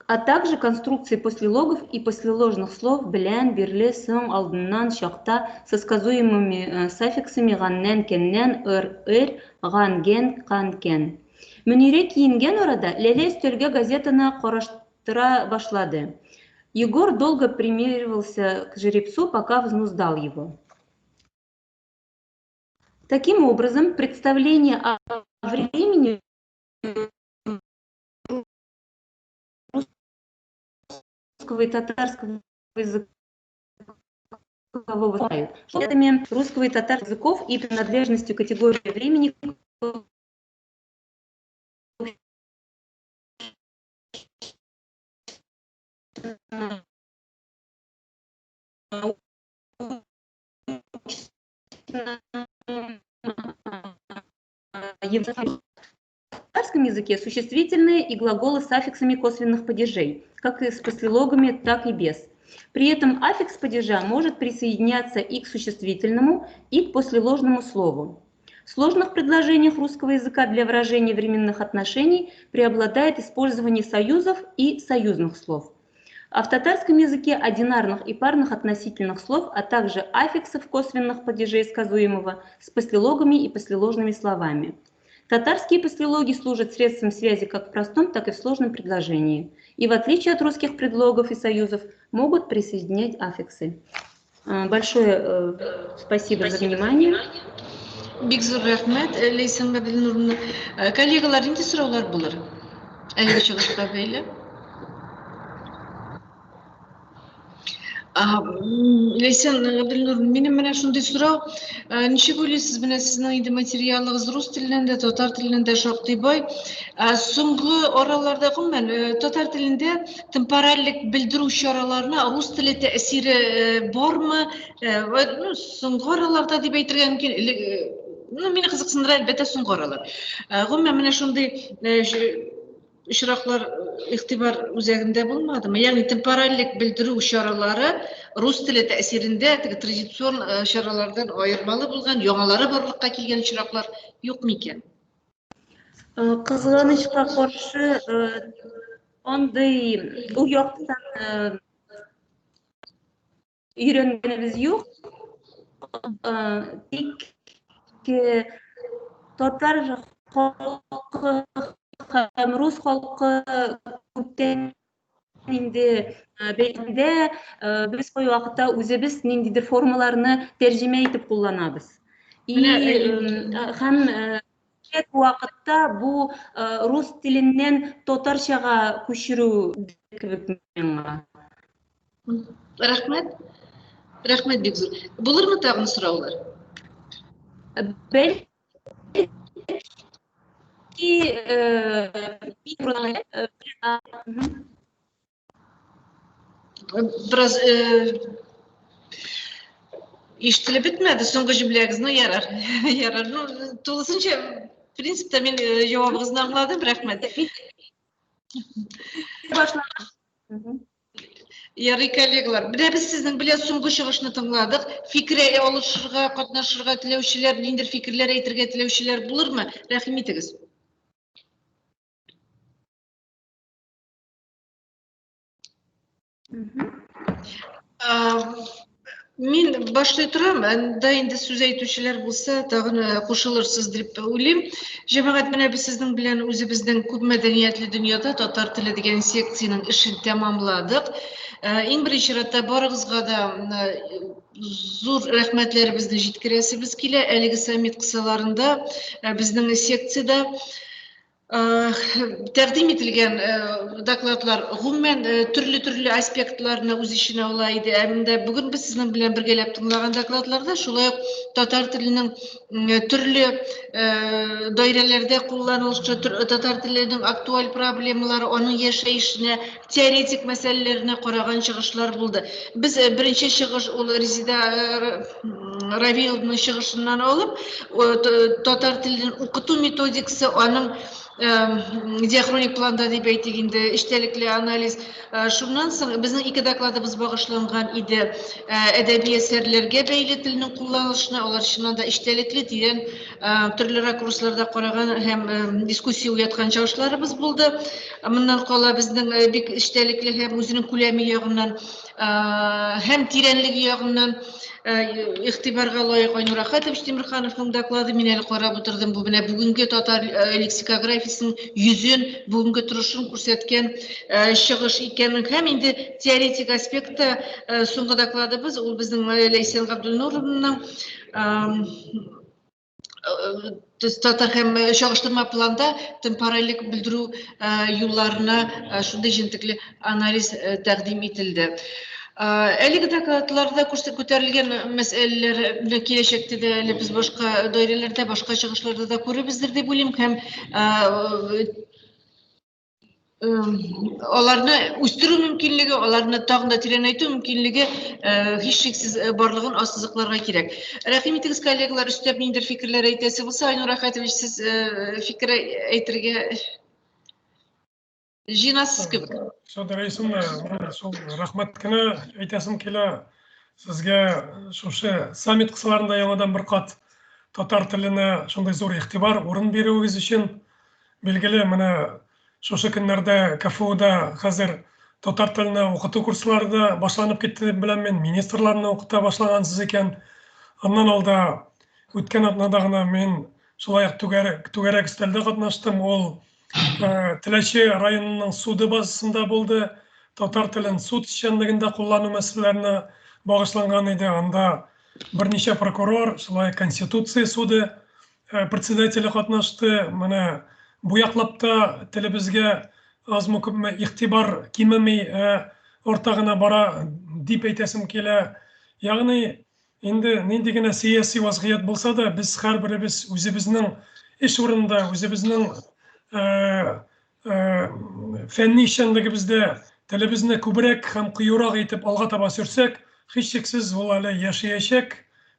А также конструкции послелогов и послеложных слов блян, бирле, сон, алдыннан, шокта со сказуемыми суффиксами ганнен, кеннен, ыр, ганген, канкен. Мөнирә киенген арада Ләлә өстәлгә газетаны караштыра башлады. Егор долго примеривался к жеребцу, пока взнуздал его. Таким образом, представление о времени русского и татарского языков русского и татарского языков и принадлежностью категории времени в татарском языке существительные и глаголы с аффиксами косвенных падежей, как и с послелогами, так и без. При этом аффикс падежа может присоединяться и к существительному, и к послеложному слову. В сложных предложениях русского языка для выражения временных отношений преобладает использование союзов и союзных слов. А в татарском языке одинарных и парных относительных слов, а также аффиксов косвенных падежей сказуемого с послелогами и послеложными словами. Татарские послелоги служат средством связи как в простом, так и в сложном предложении. И в отличие от русских предлогов и союзов, могут присоединять аффиксы. Большое спасибо за внимание. Бигзур рахмет. Лейсан Гадилнурна. Коллегалар, нинди суроолор булар? Әлеге чыгышта бейле. Лейсан Гадилнурна, менин менен ушундай суроо. Ничек ойлойсуз, менен сиздин инде материалыңыз рус тилинде, татар тилинде шактый бай. Соңгы ораларда гомумән татар тилинде темпоральлык билдирүү чараларына рус тили таасири бармы? Соңгы ораларда деп айтырга мүмкүн. Мени кызыксындыра албетте соңгы оралар. Гомумән менен ушундай ишраклар игътибар үзәгендә булмадымы? Ягъни темпоральлык билдирүү чаралары рус тили таасиринде традицион чаралардан айырмалы булган, яңалары барлыкка килгән ишраклар юкмы икән? Кызганычка каршы, андай у яктан өйрәнгәнебез юк. Тик татар халкы һәм рус халкы күптән инде бәйләндә без кай вакытта үзебез ниндидер формаларны тәрҗемә итеп кулланабыз. Һәм вакытта бу рус тиленнән татарчага күчерү кебек миңа. Рахмет. Рахмет Бигзур. Булырмы тагын сораулар? Belki Biraz iştile bitmedi. Sonuç cümleniz ne yarar? Yarar. Dolayısıyla prinsipte ben cevabınızı anladım. Rahmet. Yarı kollegalar, bir de biz sizin bile soňky çygyşyny tыңladyk. Fikre oluşurga, katnaşyrga tilewçiler, dindir fikirler eýtirge tilewçiler bulurmy? Rahim etigiz. Men başlay turam, anda indi söz aýtuşylar bolsa, tagyn goşulursyz dip öýlem. Jemaat mene biz sizin bilen özübizden köp medeniýetli dünýäde tatar tili digen seksiýanyň işini tamamladyk. Iň birinçi ratda barygyzga da zor rahmetlerimizni жеткиресибиz kile. Eligi samit kısalarında bizning sektsiyada təqdim etilgen dokladlar gümmen türlü aspektlarına öz işine olaydı. Äminde bugün biz sizin bilen birgelep tыңlagan dokladlarda şulay tatar tilinin türlü dairelerde kullanılışçı tatar tilinin aktual problemleri, onun yaşayışına, teoretik meselelerine koragan çıgışlar buldu. Biz birinci çıgış Rezida Raviyev'nin çıgışından olup tatar tilinin okutu metodikası, onun diachronik planda dep aýtganda iştelikli analiz şundan soň bizning iki dokladybız bagyşlangan idi edebi eserlerge beýle tiliniň kullanylışyna, olar şundan da iştelikli diýen türlü rakurslarda garagan hem diskussiýa uýatgan çağışlarybız boldy. Mundan gola bizning bek iştelikli hem özüniň kulemi ýagyndan hem tirenligi ýagyndan ihtibarga laýyk Aynur Ahatowич Temirhanowyň doklady men eli garap oturdum. Bu mene bugünkü tatar leksikografiýasynyň yüzün, bugünkü turuşyn görsetken çygyş ekeni hem indi teoretik aspektde soňky dokladybız ol bizning Leýsen Gabdulnurowyň tatar hem çağıştırma planda temporallik bildirүү ýollaryna şunday jentikli analiz takdim etildi. Eligi dokladlarda köterilgen meseleler keleşekde de biz başka dairelerde, başka çygyşlarda da görübizdir dep öýlem. Hem olarny üstürүү mümkinligi, olarny tagында tiren aýtуу mümkinligi hiç şeksiz barlygyn asyzyklarga kirek. Rahim etigiz kollegalar, üstep nindir fikirler aýtasy bolsa, Aynur Ahatowich siz fikir aýtyrga jinasyz köp. So'daraysim, sol rahmatkina aytasym kela sizge şuşa samit kısalarında ýaňadan bir kat tatar tiline şonday zor ihtibar orun berýüňiz üçin belgili mene şuşa günlerde KFU'da hazır tatar tiline okutu kursları da başlanıp gitti bilen men ministrlaryny okuta başlagansız eken. Ondan alda ötken atnadagına men şulaýak tügerek üstelde gatnaşdym. Ol Tileşi rayonunun sudy bazasında boldy. Tatar tilin sud işçiliginde kullanуу meselelerini bağışlangan idi. Anda bir neçe prokuror, şulay Konstitutsiýa sudy председатели gatnaşdy. Mene bu ýaklapda tilibizge azmy köpmi ihtibar kimemi ortagına bara dip aýtasym kele. Ýagny indi nindigine siýasy wazgyýat bolsa da biz her birimiz özübizniň iş urunda, özübizniň fenni işçiligimizde tilimizni köbrek hem kıyurak etip alga taba sürsek, hiç şeksiz ol hale ýaşaýaşak,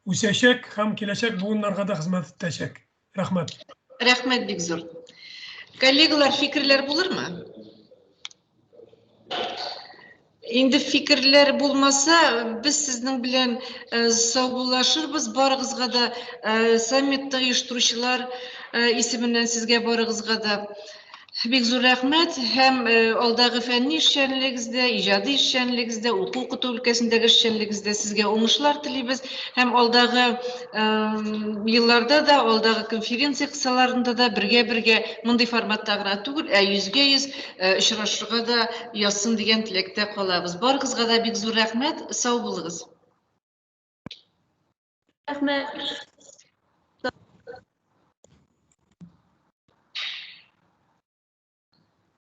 üseşek hem kileşek bugunlarga da hizmet etjek. Rahmet. Rahmet bek zor. Kollegalar, fikirler bulurmy? Indi fikirler bulmasa biz sizning bilen sogbulaşyrbız. Barygyzga da sammitde uýuşturuşylar isiminden sizge barygyzga da bek zor rahmet. Hem oldagy fenni işçiligizde, ijady işçiligizde, hukuk ülkesindeki işçiligizde sizge oňuşlar tilibiz. Hem oldagy ýyllarda da, oldagy konferensiýa kısalarında da birge munday formatda gana tugul, yüzge yüz uçraşyrga da ýaşsyn digen tilekde kalabız. Barygyzga da bek zor rahmet, sag bolyňyz. Rahmet.